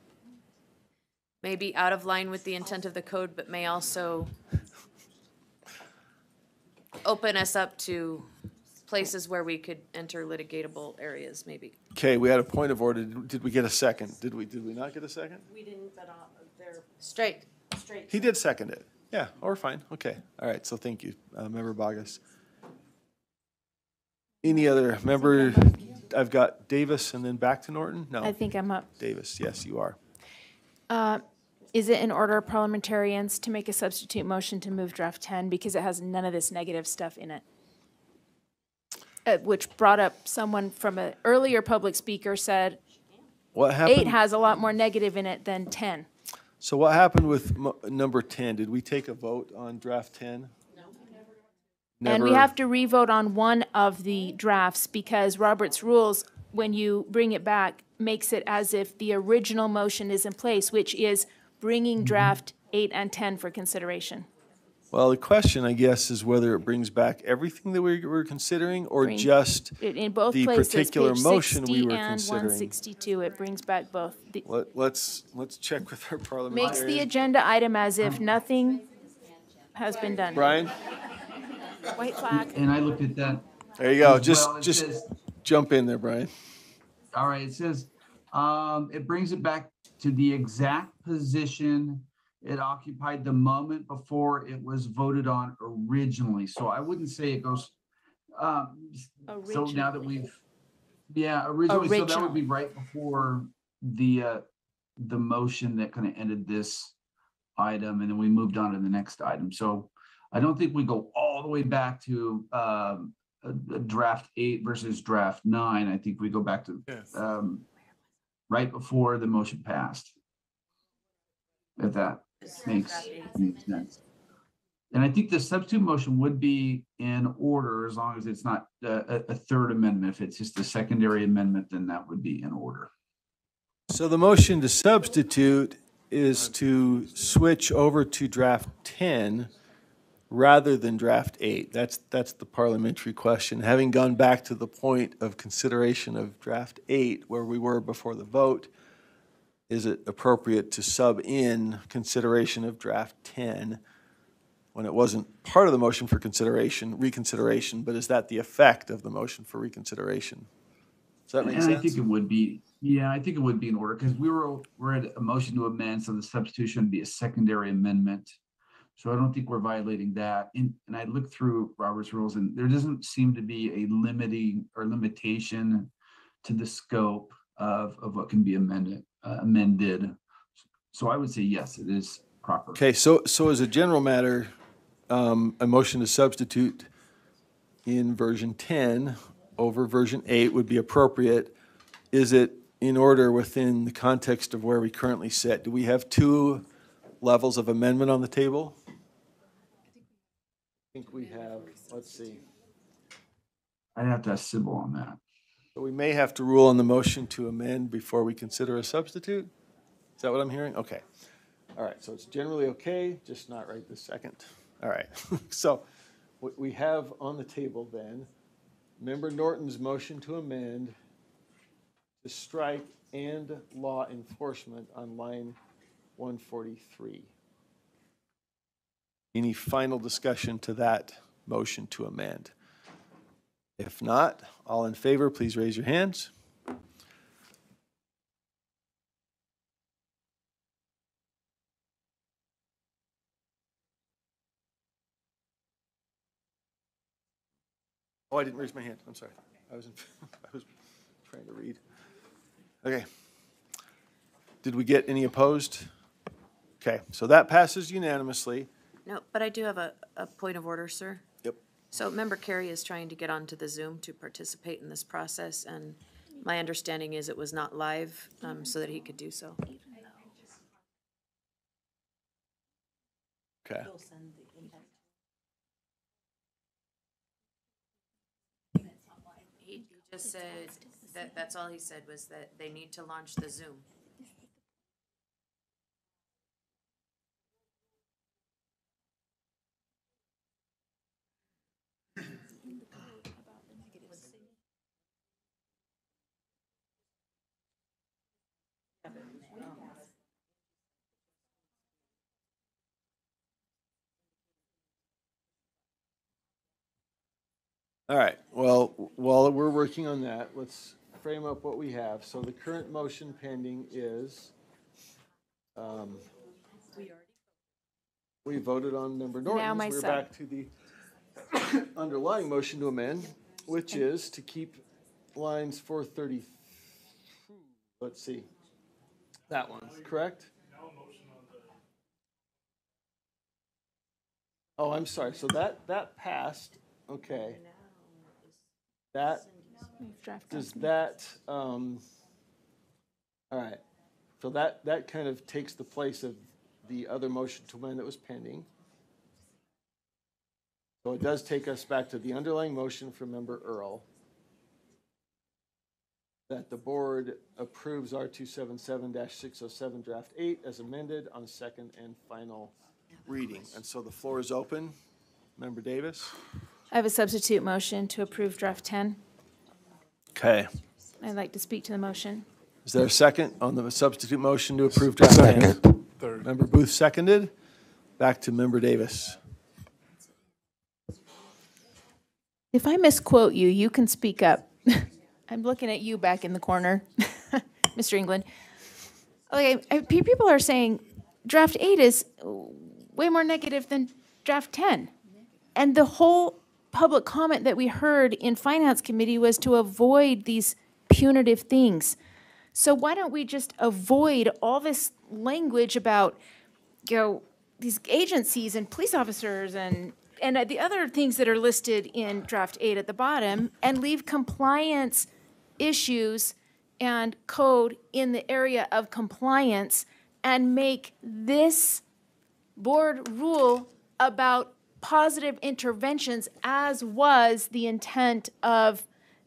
may be out of line with the intent of the code, but may also open us up to places where we could enter litigatable areas, maybe. Okay, we had a point of order. Did we get a second? Did we not get a second? we didn't, but they're Straight. straight. He did second it. Yeah, we're fine. Okay, all right, so thank you, Member Bogus. Any other member? I've got Davis and then back to Norton? No. I think I'm up. Davis, yes, you are. is it in order of parliamentarians to make a substitute motion to move draft 10 because it has none of this negative stuff in it? Which brought up someone from an earlier public speaker said What happened? 8 has a lot more negative in it than 10. So what happened with number 10? Did we take a vote on draft 10? No. And we have to re-vote on one of the drafts because Robert's rules, when you bring it back, makes it as if the original motion is in place, which is bringing draft 8 and 10 for consideration. Well, the question, I guess, is whether it brings back everything that we were considering or just In both the places, particular page motion we 60 were and considering. 162, it brings back both. Let's check with our parliamentarian. Makes the agenda item as if nothing has been done. Brian? White flag. And I looked at that. There you go. as Just well. It just says- jump in there, Brian. All right, it says, it brings it back to the exact position it occupied the moment before it was voted on originally. So I wouldn't say it goes, so now that we've, originally, so that would be right before the motion that kind of ended this item, and then we moved on to the next item. So I don't think we go all the way back to draft 8 versus draft 9. I think we go back to right before the motion passed. If that makes sense. And I think the substitute motion would be in order as long as it's not a third amendment. If it's just a secondary amendment, then that would be in order. So the motion to substitute is to switch over to draft 10 rather than draft 8. That's the parliamentary question. Having gone back to the point of consideration of draft 8 where we were before the vote, is it appropriate to sub in consideration of draft 10 when it wasn't part of the motion for reconsideration, but is that the effect of the motion for reconsideration? Does that make sense? I think it would be, I think it would be in order because we're at a motion to amend, so the substitution would be a secondary amendment. So I don't think we're violating that. And I looked through Robert's rules and there doesn't seem to be a limitation to the scope of what can be amended. So I would say, yes, it is proper. Okay, so as a general matter, a motion to substitute in version 10 over version 8 would be appropriate. Is it in order within the context of where we currently sit? Do we have 2 levels of amendment on the table? I think we have, let's see. I'd have to ask Sybil on that. So we may have to rule on the motion to amend before we consider a substitute? Is that what I'm hearing? Okay. All right, so it's generally okay, just not right this second. All right, so what we have on the table then, Member Norton's motion to amend to strike and law enforcement on line 143. Any final discussion to that motion to amend? If not, all in favor, please raise your hands. Oh, I didn't raise my hand. I'm sorry. I was trying to read. Okay. Did we get any opposed? Okay, so that passes unanimously. No, but I do have a point of order, sir. Yep. So Member Carey is trying to get onto the Zoom to participate in this process, and my understanding is it was not live, so that he could do so. Okay. He just said that's all he said was that they need to launch the Zoom. All right, well, while we're working on that, let's frame up what we have. So the current motion pending is, we voted on Member Norton's. my We're sub. back to the underlying motion to amend, which is to keep lines 430, let's see, that one, correct? Oh, I'm sorry. So that passed. Okay. That, does that, all right. So that kind of takes the place of the other motion to amend that was pending. So it does take us back to the underlying motion from Member Earl, that the board approves R277-607 Draft 8 as amended on second and final reading. And so the floor is open. Member Davis? I have a substitute motion to approve draft 10. Okay. I'd like to speak to the motion. Is there a second on the substitute motion to approve draft 10? Third. Member Booth seconded. Back to Member Davis. If I misquote you, you can speak up. I'm looking at you back in the corner, Mr. England. Okay, people are saying draft 8 is way more negative than draft 10. And the whole public comment that we heard in Finance Committee was to avoid these punitive things. So why don't we just avoid all this language about, these agencies and police officers and the other things that are listed in draft 8 at the bottom, and leave compliance issues and code in the area of compliance, and make this board rule about positive interventions, as was the intent of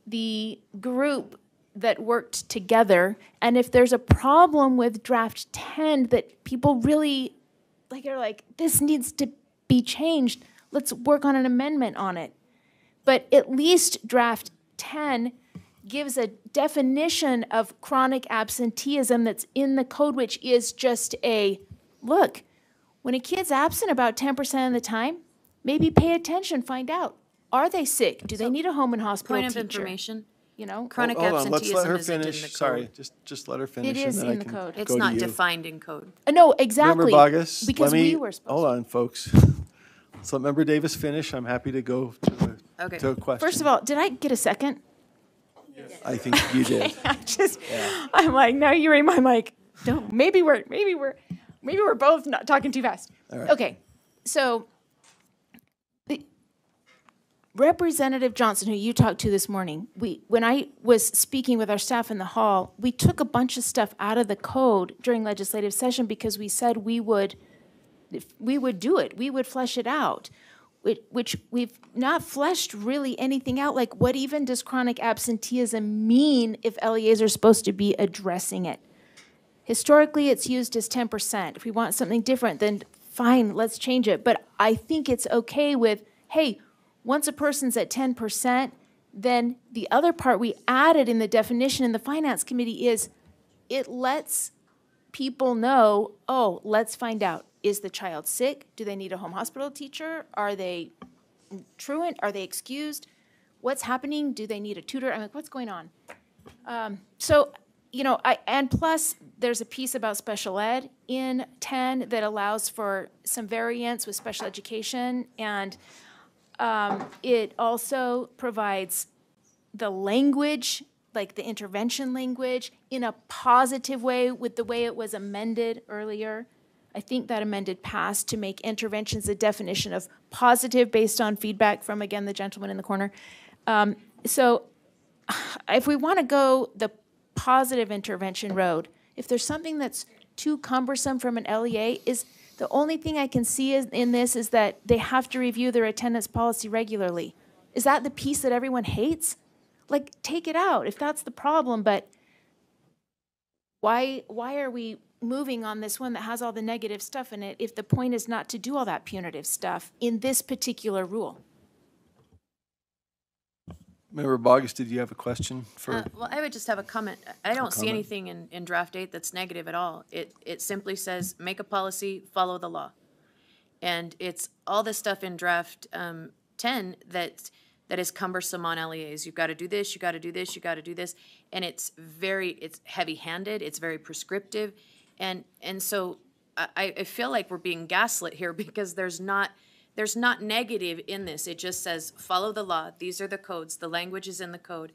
the group that worked together. And if there's a problem with draft 10 that people really are like, this needs to be changed, let's work on an amendment on it. But at least draft 10 gives a definition of chronic absenteeism that's in the code, which is just look, when a kid's absent about 10% of the time, maybe pay attention, find out, are they sick? Do they need a home and hospital Point of teacher? information, You know? chronic Hold on, let's let her absenteeism isn't in finish. the code. Sorry, just let her finish. It is and then in I the can code. It's go to not you. defined in code. No, exactly. Member Bogus, because let me, we were supposed hold on, folks. Let's let Member Davis finish. I'm happy to go to a question. First of all, did I get a second? I think you did. I'm like, no, you read my mic. Don't. Maybe we're both not talking too fast. All right. Okay, so Representative Johnson, who you talked to this morning, when I was speaking with our staff in the hall, we took a bunch of stuff out of the code during legislative session because we said we would do it. We would flesh it out, which we've not fleshed really anything out. Like, what even does chronic absenteeism mean if LEAs are supposed to be addressing it? Historically, it's used as 10%. If we want something different, then fine, let's change it. But I think it's okay with, hey, once a person's at 10%, then the other part we added in the definition in the Finance Committee is it lets people know, oh, let's find out. Is the child sick? Do they need a home hospital teacher? Are they truant? Are they excused? What's happening? Do they need a tutor? I'm like, what's going on? And plus, there's a piece about special ed in 10 that allows for some variance with special education, and it also provides the language, like the intervention language, in a positive way with the way it was amended earlier. I think that amended passed to make interventions a definition of positive based on feedback from, again, the gentleman in the corner. So if we want to go the positive intervention road, if there's something that's too cumbersome from an LEA, is the only thing I can see in this is that they have to review their attendance policy regularly. Is that the piece that everyone hates? Like, take it out if that's the problem, but why are we moving on this one that has all the negative stuff in it if the point is not to do all that punitive stuff in this particular rule? Member Bogus, did you have a question for? Well, I would just have a comment. I don't see comment? anything in draft 8 that's negative at all. It simply says, make a policy, follow the law. And it's all the stuff in draft 10 that is cumbersome on LEAs. You've got to do this, you got to do this, you got to do this. And it's heavy-handed, it's very prescriptive. And so I feel like we're being gaslit here because there's not negative in this. It just says, follow the law. These are the codes. The language is in the code.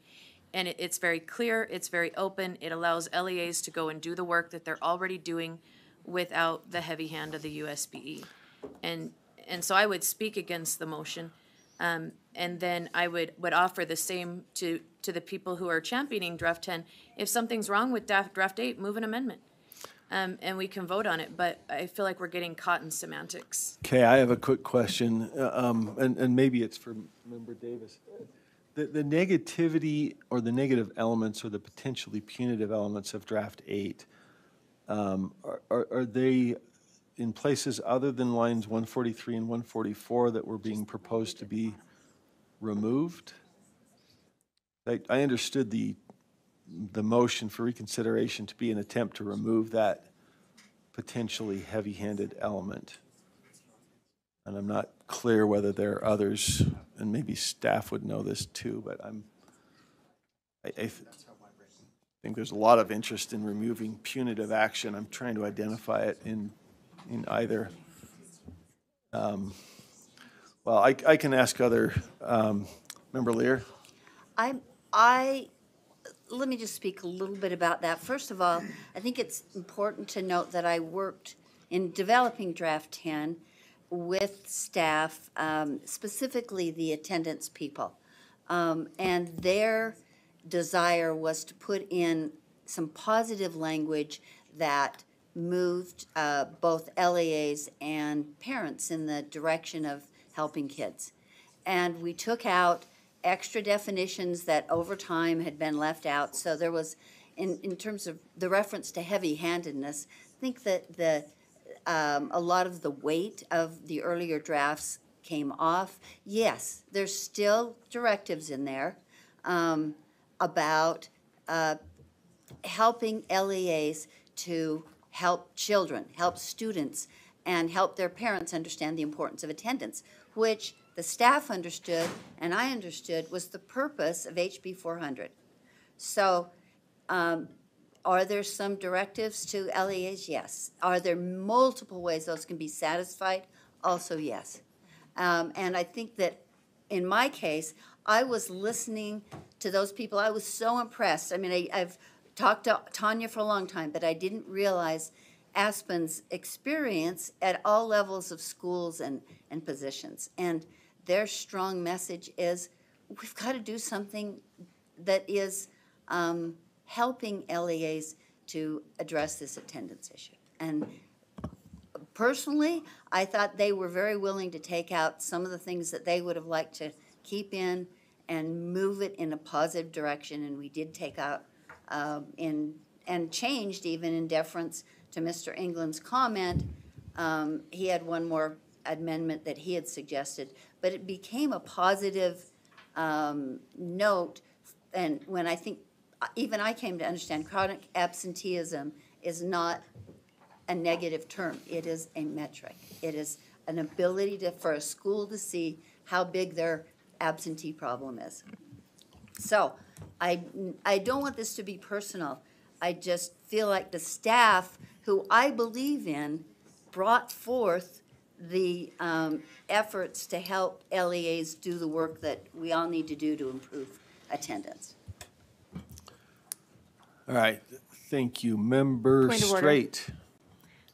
And it's very clear. It's very open. It allows LEAs to go and do the work that they're already doing without the heavy hand of the USBE. And and so I would speak against the motion. And then I would offer the same to the people who are championing draft 10. If something's wrong with draft 8, move an amendment. And we can vote on it, but I feel like we're getting caught in semantics. Okay, I have a quick question, and maybe it's for Member Davis. The negativity or the negative elements or the potentially punitive elements of draft 8, are they in places other than lines 143 and 144 that were being proposed to be removed? I understood the motion for reconsideration to be an attempt to remove that potentially heavy-handed element. And I'm not clear whether there are others, and maybe staff would know this too, but I think there's a lot of interest in removing punitive action. I'm trying to identify it in either. Well, I can ask other, Member Lear? Let me just speak a little bit about that. First of all, I think it's important to note that I worked in developing draft 10 with staff, specifically the attendance people. And their desire was to put in some positive language that moved both LEAs and parents in the direction of helping kids. And we took out extra definitions that over time had been left out. So there was, in terms of the reference to heavy-handedness, I think that a lot of the weight of the earlier drafts came off. Yes, there's still directives in there about helping LEAs to help children, help students, and help their parents understand the importance of attendance, which the staff understood and I understood was the purpose of HB 400. So are there some directives to LEAs? Yes. Are there multiple ways those can be satisfied? Also, yes. And I think that in my case, I was listening to those people. I was so impressed. I mean, I've talked to Tanya for a long time, but I didn't realize Aspen's experience at all levels of schools and positions. And their strong message is we've got to do something that is helping LEAs to address this attendance issue. And personally, I thought they were very willing to take out some of the things that they would have liked to keep in and move it in a positive direction. And we did take out and changed even in deference to Mr. England's comment. He had one more amendment that he had suggested, but it became a positive note. And when I think, even I came to understand chronic absenteeism is not a negative term. It is a metric. It is an ability for a school to see how big their absentee problem is. So I don't want this to be personal. I just feel like the staff, who I believe in, brought forth the efforts to help LEAs do the work that we all need to do to improve attendance. All right, thank you. Member Point of order. Straight.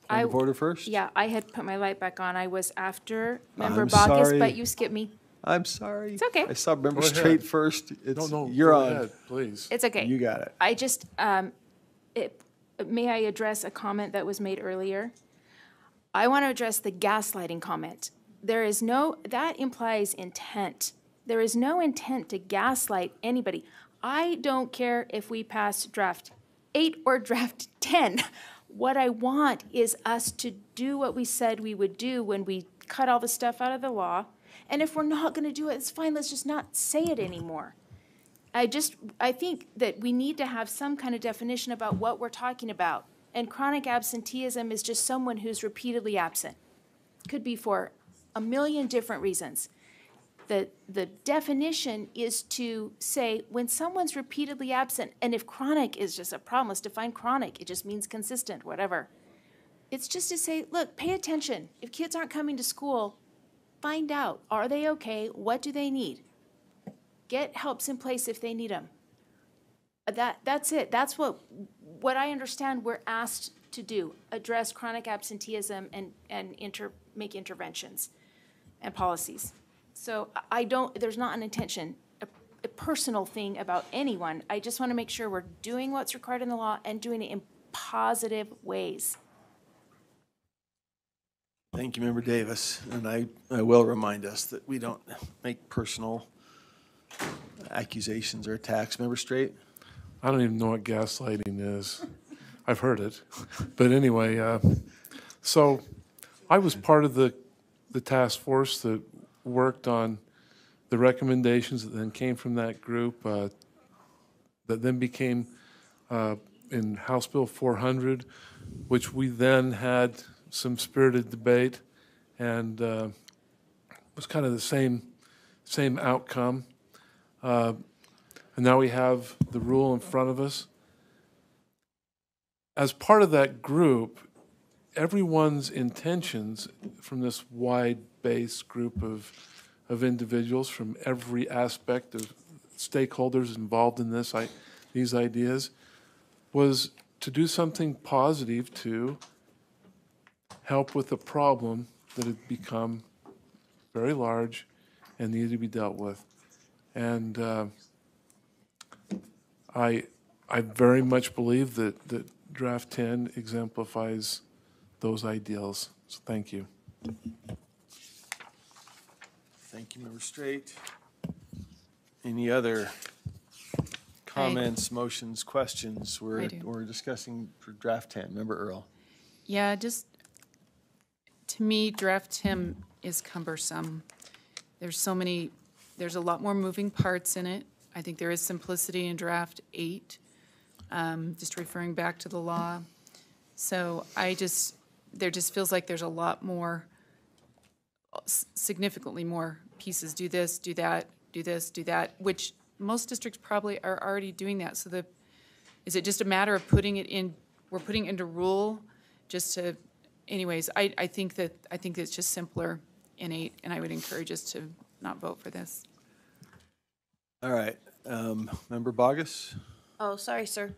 Point of order first? Yeah, I had put my light back on. I was after Member I'm Bacchus, sorry. but you skipped me. I'm sorry. It's okay. I saw Member Go ahead. Straight first. It's, No, you're go on. ahead, please. It's okay. You got it. I just, may I address a comment that was made earlier? I want to address the gaslighting comment. There is no, that implies intent. There is no intent to gaslight anybody. I don't care if we pass draft 8 or draft 10. What I want is us to do what we said we would do when we cut all the stuff out of the law. And if we're not going to do it, it's fine. Let's just not say it anymore. I think that we need to have some kind of definition about what we're talking about. And chronic absenteeism is just someone who's repeatedly absent. Could be for a million different reasons. The definition is to say when someone's repeatedly absent, and if chronic is just a problem, let's define chronic. It just means consistent, whatever. It's just to say, look, pay attention. If kids aren't coming to school, find out, are they okay? What do they need? Get helps in place if they need them. That's it. That's what I understand we're asked to do, address chronic absenteeism and make interventions. and policies. So I don't, there's not an intention, a personal thing about anyone. I just want to make sure we're doing what's required in the law and doing it in positive ways. Thank you, Member Davis. And I will remind us that we don't make personal accusations or attacks. Member Straight? I don't even know what gaslighting is. I've heard it. But anyway, so I was part of the task force that worked on the recommendations that then came from that group that then became in House Bill 400, which we then had some spirited debate, and it was kind of the same outcome. And now we have the rule in front of us. As part of that group, everyone's intentions from this wide-based group of individuals from every aspect of stakeholders involved in these ideas was to do something positive to help with a problem that had become very large and needed to be dealt with. And I very much believe that Draft 10 exemplifies those ideals. So thank you. Thank you, Member Straight. Any other comments, motions, questions? We're discussing for Draft 10. Member Earl. Yeah, just, to me, Draft 10 is cumbersome. There's a lot more moving parts in it. I think there is simplicity in Draft 8, just referring back to the law. So there just feels like there's a lot more, significantly more pieces. Do this, do that, do this, do that, which most districts probably are already doing that. So is it just a matter of putting it in, we're putting it into rule just to, anyways, I think it's just simpler in 8, and I would encourage us to not vote for this. All right. Member Bogus? Oh, sorry, sir.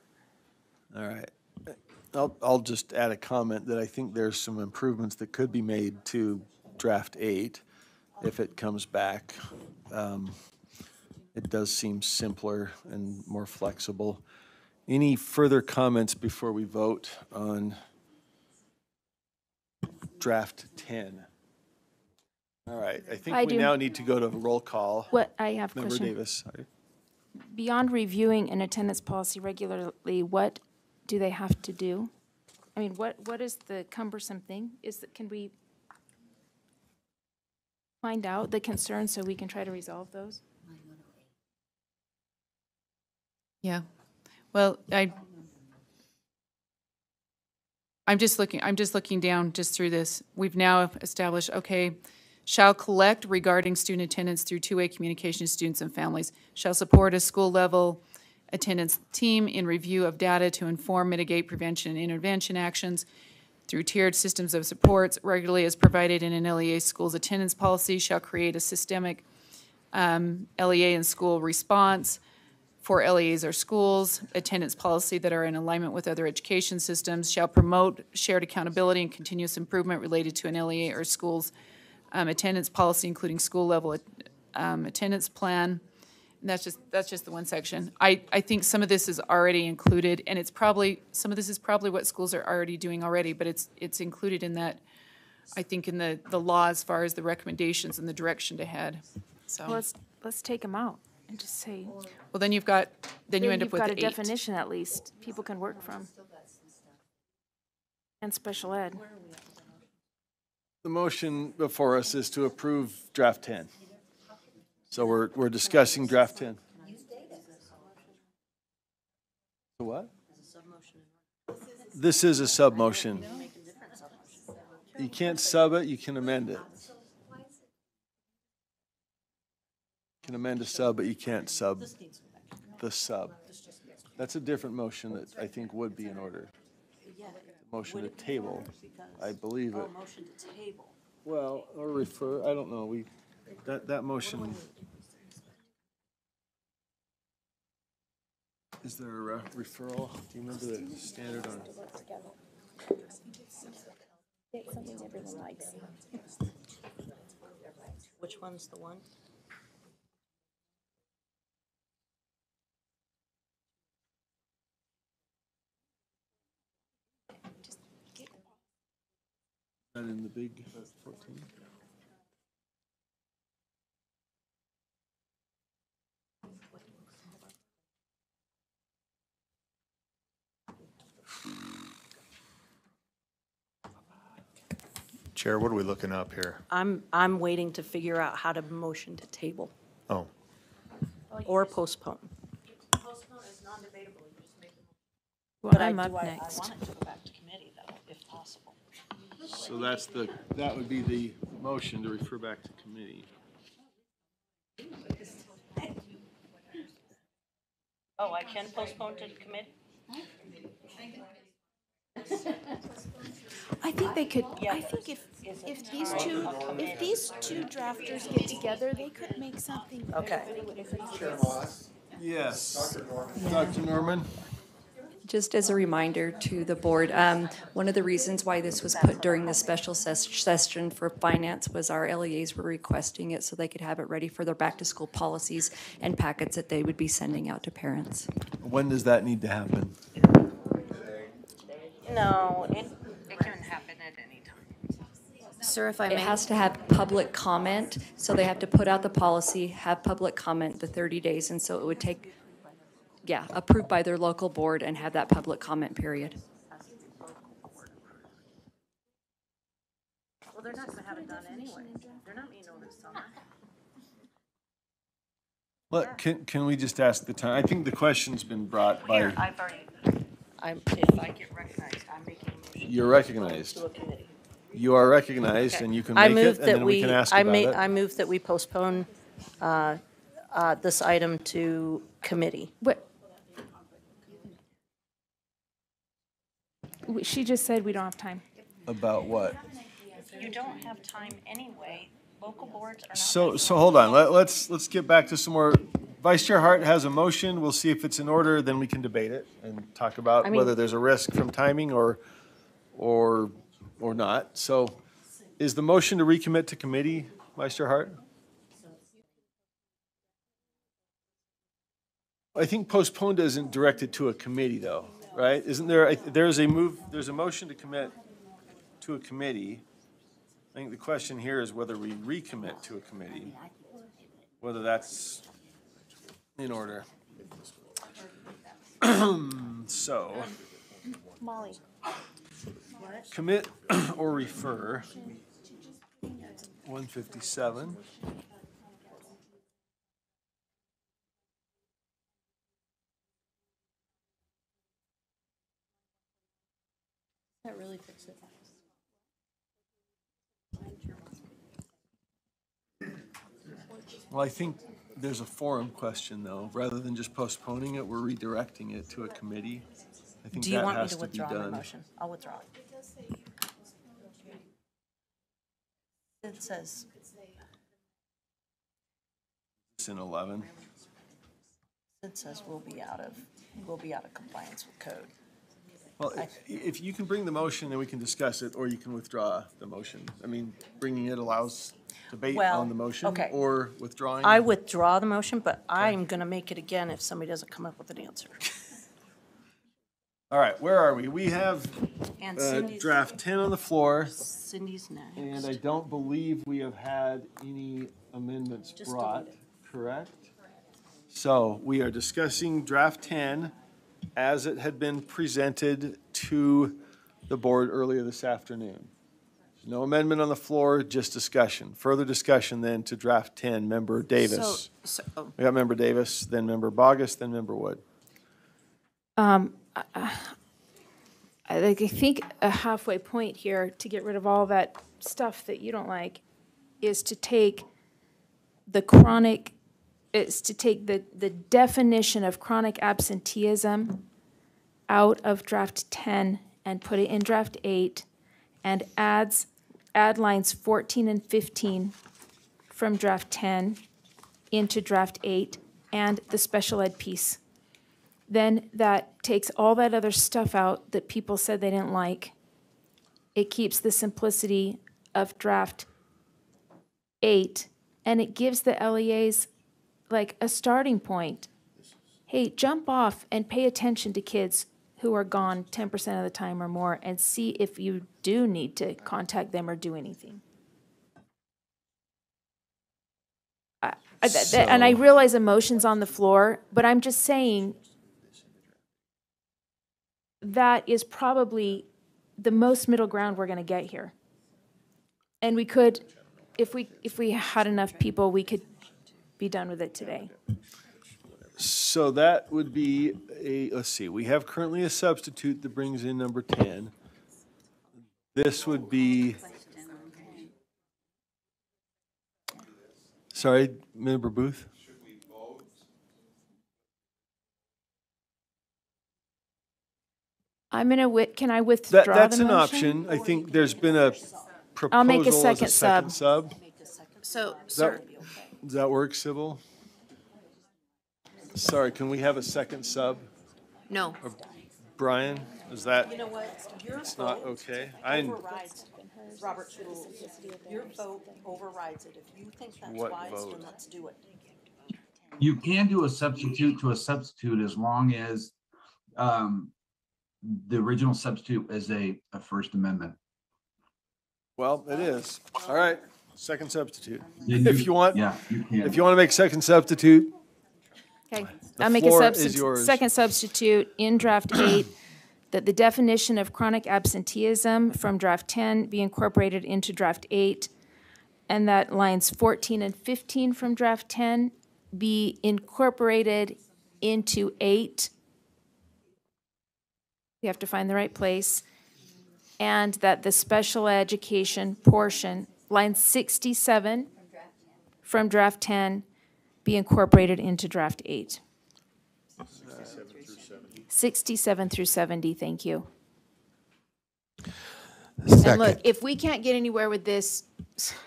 All right. I'll just add a comment that I think there's some improvements that could be made to Draft 8 if it comes back. It does seem simpler and more flexible. Any further comments before we vote on Draft 10? All right. I think we now need to go to roll call. I have a question. Member Davis. Sorry. Beyond reviewing an attendance policy regularly, what do they have to do? I mean, what is the cumbersome thing? Can we find out the concerns so we can try to resolve those? Yeah. Well, I'm just looking down just through this. We've now established, okay, shall collect regarding student attendance through two-way communication to students and families, shall support a school-level attendance team in review of data to inform, mitigate, prevention, and intervention actions through tiered systems of supports regularly as provided in an LEA school's attendance policy, shall create a systemic LEA and school response for LEAs or schools, attendance policy that are in alignment with other education systems, shall promote shared accountability and continuous improvement related to an LEA or school's attendance policy, including school-level attendance plan. And that's just the one section. I think some of this is already included, and some of this is probably what schools are already doing already, but it's included in that, I think, in the law as far as the recommendations and the direction to head. So let's take them out and just say. Well, then you end up with 8. You've got a definition at least people can work from. And special ed. The motion before us is to approve Draft 10. So we're discussing Draft 10. What? This is a sub-motion. You can't sub it, you can amend it. You can amend a sub, but you can't sub the sub. That's a different motion that I think would be in order. Motion to table, I believe it. Motion to table. Well, or refer, I don't know, that motion. Is there a referral? Do you remember the standard on? Something everyone likes. Which one's the one? That in the big 14? Chair, what are we looking up here? I'm waiting to figure out how to motion to table Oh, or postpone. Postpone is non-debatable, you just make Well, But I'm I up do, I next. want it to go back to committee though, if possible. So that would be the motion to refer back to committee. Oh, I can postpone to committee? I think they could, I think if these two drafters get together, they could make something. Okay. Yes. Dr. Norman? Just as a reminder to the board, one of the reasons why this was put during the special session for finance was our LEAs were requesting it so they could have it ready for their back-to-school policies and packets that they would be sending out to parents. When does that need to happen? No, it can happen at any time. Sir, if I may. It has to have public comment, so they have to put out the policy, have public comment the 30 days, and so it would take, yeah, approved by their local board and have that public comment period. Well, they're not gonna have it done anyway. They're not meeting over the summer. Look, can we just ask the time? I think the question's been brought by, Here, I've already, if I get recognized, I'm making a motion. you're recognized. To a committee. You are recognized and you can I make move it and that then we can ask about it. I move that we postpone this item to committee. What? She just said we don't have time. About what? You don't have time anyway. Local boards are not. So hold on, let's get back to some more. Vice Chair Hart has a motion. We'll see if it's in order, then we can debate it and talk about I mean- whether there's a risk from timing or not. So is the motion to recommit to committee, Vice Chair Hart? I think postponed isn't directed to a committee though, right? Isn't there, there's a motion to commit to a committee. I think the question here is whether we recommit to a committee, whether that's in order. So, Molly. commit or refer, 157. That really fix it. Well, I think there's a forum question though. Rather than just postponing it, we're redirecting it to a committee. I think Do you that want me has to to be withdraw my done. motion? I'll withdraw it. It says, It's in 11. we'll be out of compliance with code. Well, if you can bring the motion, then we can discuss it, or you can withdraw the motion. I mean, bringing it allows debate Well, on the motion, okay. or withdrawing. I withdraw the motion, but I'm gonna make it again if somebody doesn't come up with an answer. All right, where are we? We have And Cindy's- draft 10 on the floor, Cindy's next. and I don't believe we have had any amendments Just brought, delete correct? So we are discussing draft 10 as it had been presented to the board earlier this afternoon. No amendment on the floor, just discussion. Further discussion then to draft 10, Member Davis. We got Member Davis, then Member Bogus, then Member Wood. I think a halfway point here to get rid of all that stuff that you don't like is to take the definition of chronic absenteeism out of draft 10 and put it in draft 8 and add lines 14 and 15 from draft 10 into draft 8 and the special ed piece. Then that takes all that other stuff out that people said they didn't like. It keeps the simplicity of draft 8 and it gives the LEAs like a starting point. Hey, jump off and pay attention to kids who are gone 10% of the time or more and see if you do need to contact them or do anything. And I realize emotion's on the floor, but I'm just saying that is probably the most middle ground we're gonna get here. And we could, if we had enough people, we could be done with it today. So that would be let's see, we have currently a substitute that brings in number 10. This would be, sorry, Member Booth? Can I withdraw the motion? That's an option. I think there's been a proposal I'll make a as second sub. So, Does that work, Sybil? Sorry, can we have a second sub? No. Or Brian, is that? You know what? It's not okay. Overrides Robert's rules. Your vote overrides it. If you think that's What wise, vote? then let's do it. You can do a substitute to a substitute as long as the original substitute is a First Amendment. Well, it is. All right, second substitute. Then If you want, yeah, you can. if you want to make second substitute, Okay, The I'll make a floor is yours. second substitute in draft 8, that the definition of chronic absenteeism from draft 10 be incorporated into draft 8, and that lines 14 and 15 from draft 10 be incorporated into 8. You have to find the right place. And that the special education portion, line 67 from draft 10, be incorporated into draft 8. 67 through 70, thank you. And look, Second. if we can't get anywhere with this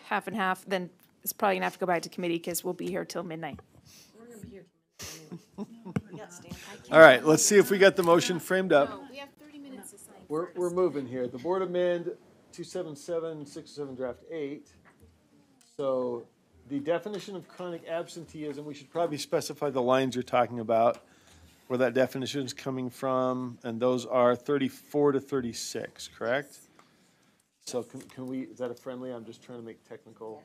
half and half, then it's probably gonna have to go back to committee because we'll be here till midnight. all right, let's see if we got the motion framed up. We have 30 minutes to sign. We're moving here. The board amend 277, 67 draft 8. So the definition of chronic absenteeism, we should probably specify the lines you're talking about, where that definition is coming from, and those are 34 to 36, correct? So can we, is that a friendly? I'm just trying to make technical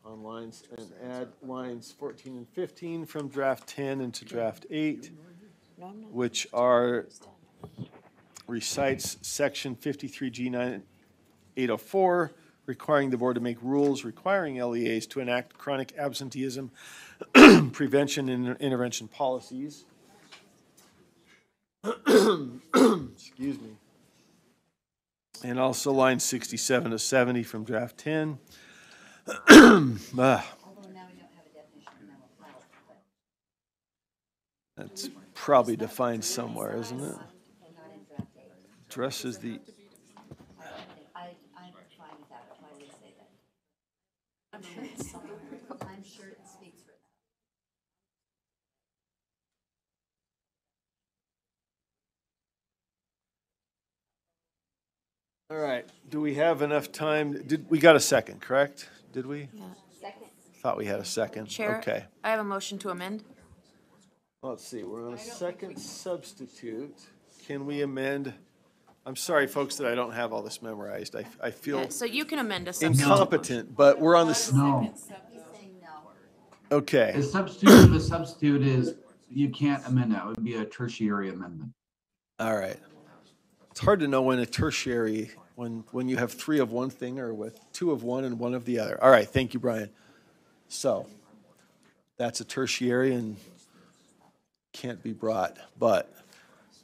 on lines, and add lines 14 and 15 from draft 10 into draft 8, which are, recites section 53G 804, requiring the board to make rules requiring LEAs to enact chronic absenteeism prevention and intervention policies. Excuse me. And also line 67 to 70 from draft 10. That's probably defined somewhere, isn't it? Addresses the, I'm fine with that. Why would I say that? I'm sure it's somewhere. I'm sure it speaks for itself. all right, do we have enough time? We got a second, correct? Did we? Second. Thought we had a second. Chair, Okay. I have a motion to amend. Let's see, we're on a second substitute. Can we amend? I'm sorry, folks, that I don't have all this memorized. I feel Yeah, so you can amend a substitute. incompetent, but we're on this. No. Okay. The substitute of a substitute is, you can't amend that. It would be a tertiary amendment. All right. It's hard to know when a tertiary, when you have 3 of one thing or with 2 of one and 1 of the other. All right, thank you, Brian. So that's a tertiary and can't be brought. But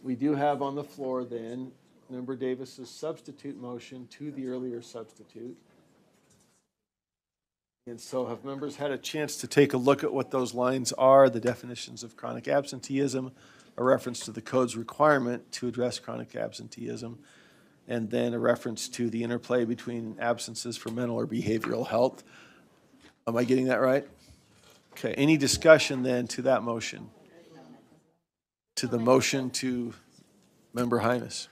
we do have on the floor then Member Davis's substitute motion to the earlier substitute. And so have members had a chance to take a look at what those lines are, the definitions of chronic absenteeism, a reference to the code's requirement to address chronic absenteeism, and then a reference to the interplay between absences for mental or behavioral health. Am I getting that right? Okay, any discussion then to that motion? To the motion to Member Hymas?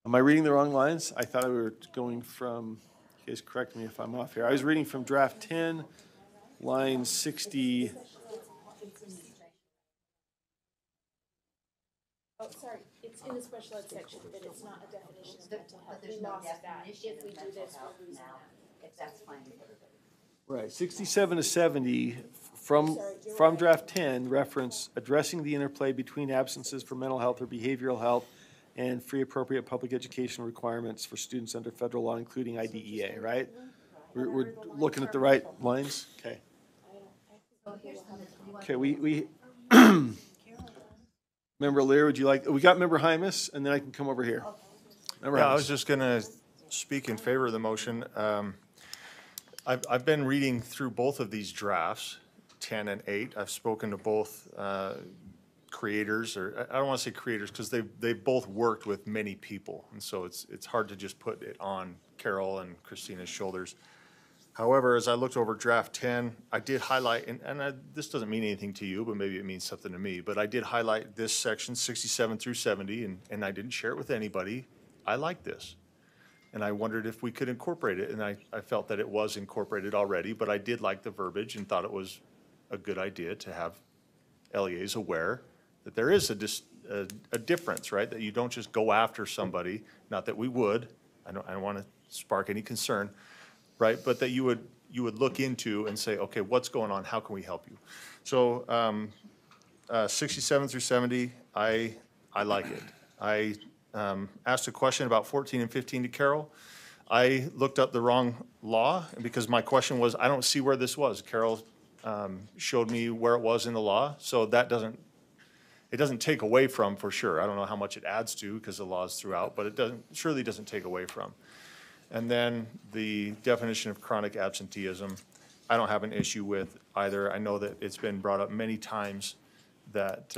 Am I reading the wrong lines? I thought we were going from, guys correct me if I'm off here. I was reading from draft 10, line 60. Oh, sorry, it's in the special ed section, but it's not a definition of mental health. We lost that. If we do this, we'll lose that. If that's fine. Right, 67 to 70 from draft 10 reference addressing the interplay between absences for mental health or behavioral health and free appropriate public education requirements for students under federal law, including IDEA, right? We're looking at the right lines? Okay. Okay, we Member Lear, would you like, we got Member Hymas, and then I can come over here. Member Yeah, I Hymas. was just going to speak in favor of the motion. I've been reading through both of these drafts, 10 and 8. I've spoken to both creators, or I don't want to say creators, because they've both worked with many people, and so it's hard to just put it on Carol and Christina's shoulders. However, as I looked over draft 10, I did highlight, this doesn't mean anything to you, but maybe it means something to me, but I did highlight this section, 67 through 70, and I didn't share it with anybody. I like this. And I wondered if we could incorporate it, and I felt that it was incorporated already, but I did like the verbiage and thought it was a good idea to have LEAs aware that there is a difference, right? That you don't just go after somebody, not that we would, I don't want to spark any concern, right? But that you would look into and say, okay, what's going on? How can we help you? So 67 through 70, I like it. I asked a question about 14 and 15 to Carol. I looked up the wrong law because my question was, I don't see where this was. Carol showed me where it was in the law, so that it doesn't take away from, for sure. I don't know how much it adds to because the law is throughout, but it surely doesn't take away from. And then the definition of chronic absenteeism, I don't have an issue with either. I know that it's been brought up many times that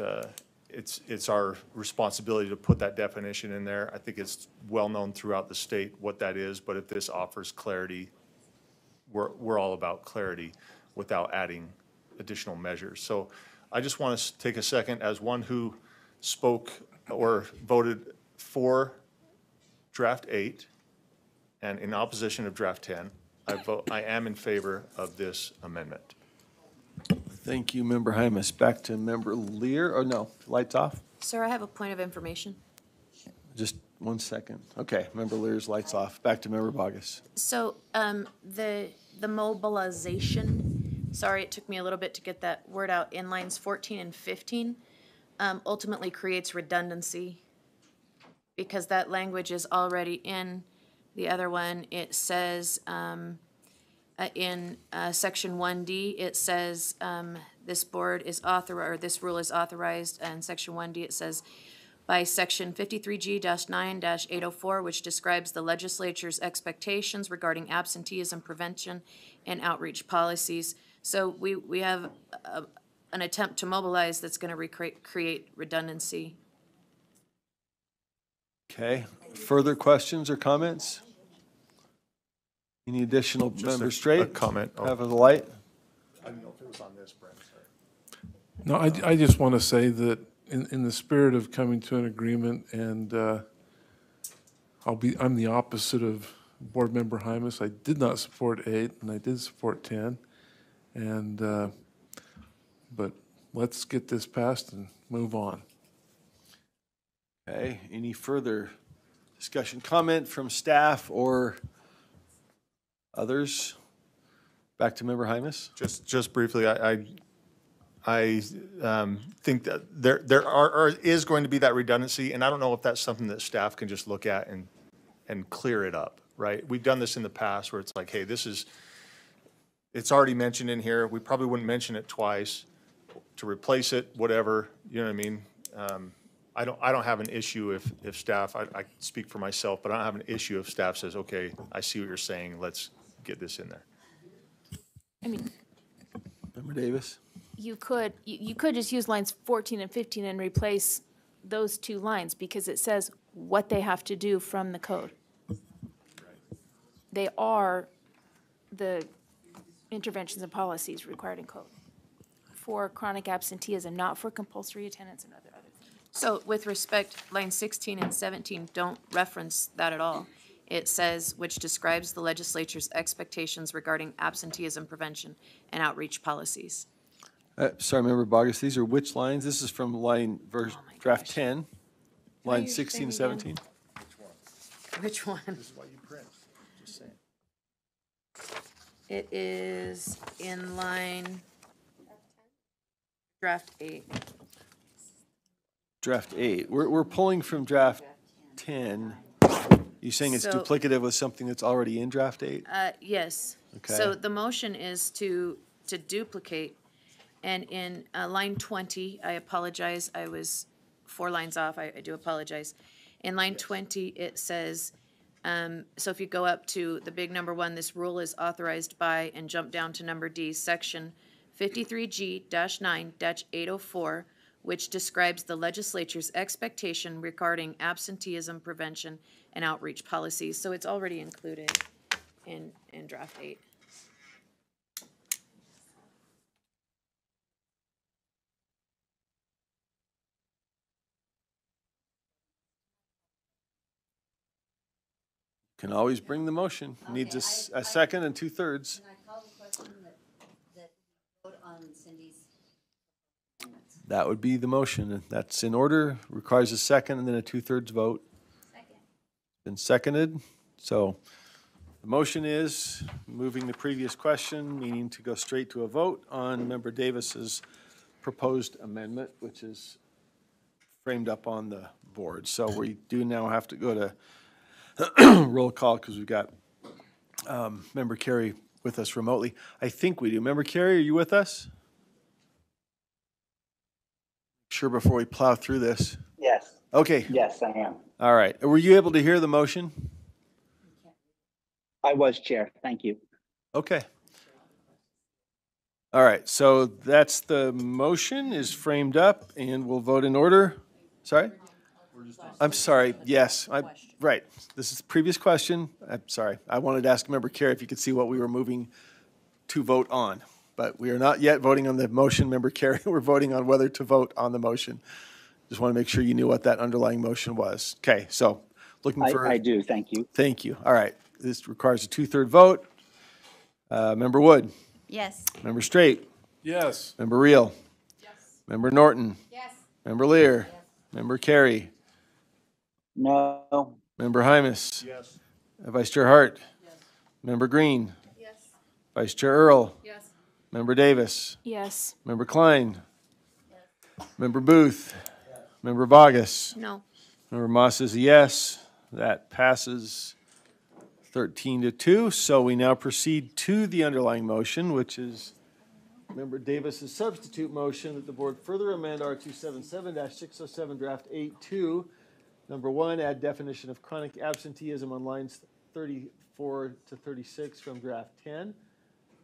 it's our responsibility to put that definition in there. I think it's well known throughout the state what that is, but if this offers clarity, we're all about clarity without adding additional measures. So I just want to take a second as one who spoke or voted for draft 8 and in opposition of draft 10, I am in favor of this amendment. Thank you, Member Hymas. Back to Member Lear. Oh, no, lights off? Sir, I have a point of information. Just 1 second. Okay, Member Lear's lights off. Back to Member Bogus. So the mobilization, sorry, it took me a little bit to get that word out, in lines 14 and 15, ultimately creates redundancy because that language is already in the other one. It says in section 1D, it says this board is authorized, or this rule is authorized, and section 1D it says by section 53G-9-804, which describes the legislature's expectations regarding absenteeism prevention and outreach policies. So we have an attempt to mobilize that's going to create redundancy. Okay, further questions or comments? Any additional, Member Straight? A comment. Have the light? I don't know if it was on this, Brent, sorry. No, I just want to say that in the spirit of coming to an agreement, and I'm the opposite of Board Member Hymas. I did not support 8, and I did support 10, and but let's get this passed and move on. Okay, any further discussion, comment from staff or others? Back to Member Hymas. Just briefly, I think that there is going to be that redundancy, and I don't know if that's something that staff can just look at and clear it up, right? We've done this in the past where it's like, hey, it's already mentioned in here. We probably wouldn't mention it twice to replace it, whatever, you know what I mean? I don't have an issue if staff, I speak for myself, but I don't have an issue if staff says, okay, I see what you're saying, let's get this in there. I mean, Member Davis? you could just use lines 14 and 15 and replace those two lines because it says what they have to do from the code. They are the interventions and policies required in code for chronic absenteeism, not for compulsory attendance and other things. So with respect, line 16 and 17 don't reference that at all. it says, which describes the legislature's expectations regarding absenteeism prevention and outreach policies. Sorry, Member Bogus, these are which lines? This is from draft 10, line use 16 to your thing again? 17. Which one? This is why you print, just saying. It is in line, draft 8. Draft 8. We're pulling from draft 10. You saying it's So- duplicative with something that's already in draft 8? Yes. Okay. So the motion is to duplicate, and in line 20, I apologize, I was 4 lines off, I do apologize. In line 20, it says, so if you go up to the big number 1, this rule is authorized by, and jump down to number D, section 53G-9-804, which describes the legislature's expectation regarding absenteeism prevention and outreach policies. So it's already included in draft 8. Can always bring the motion. Needs a second and 2/3. Can I call the question that vote on Cindy's? That would be the motion. That's in order, requires a second and then a 2/3 vote. Been seconded. So the motion is moving the previous question, meaning to go straight to a vote on Member Davis's proposed amendment, which is framed up on the board. So we do now have to go to roll call because we've got Member Carey with us remotely. I think we do. Member Carey, are you with us? Sure, before we plow through this. Yes. Okay. Yes, I am. All right. Were you able to hear the motion? I was, Chair. Thank you. Okay. All right. So that's the motion is framed up and we'll vote in order. Sorry? I'm sorry. Yes. Right. This is the previous question. I'm sorry. I wanted to ask Member Carey if you could see what we were moving to vote on. But we are not yet voting on the motion, Member Carey. We're voting on whether to vote on the motion. Just want to make sure you knew what that underlying motion was. Okay, so looking for. I do, thank you. Thank you. All right, this requires a 2/3 vote. Member Wood. Yes. Member Straight. Yes. Member Reel. Yes. Member Norton. Yes. Member Lear. Yes. Member Carey. No. Member Hymas. Yes. Vice Chair Hart. Yes. Member Green. Yes. Vice Chair Earl. Yes. Member Davis. Yes. Member Klein. Member Booth. Member Bogus. No. Member Moss is a yes. That passes 13-2. So we now proceed to the underlying motion, which is Member Davis's substitute motion that the board further amend R277-607 draft 8-2. Number 1, add definition of chronic absenteeism on lines 34 to 36 from draft 10.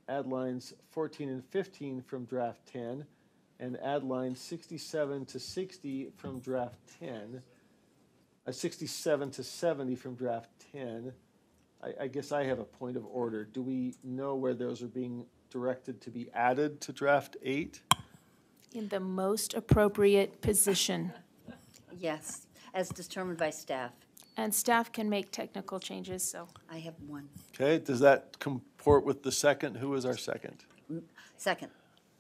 Add lines 14 and 15 from draft 10. And add lines 67 to 60 from draft 10. 67 to 70 from draft 10. I guess I have a point of order. Do we know where those are being directed to be added to draft 8? In the most appropriate position. Yes, as determined by staff. And staff can make technical changes, so. I have one. Okay, does that comport with the second? Who is our second? Second.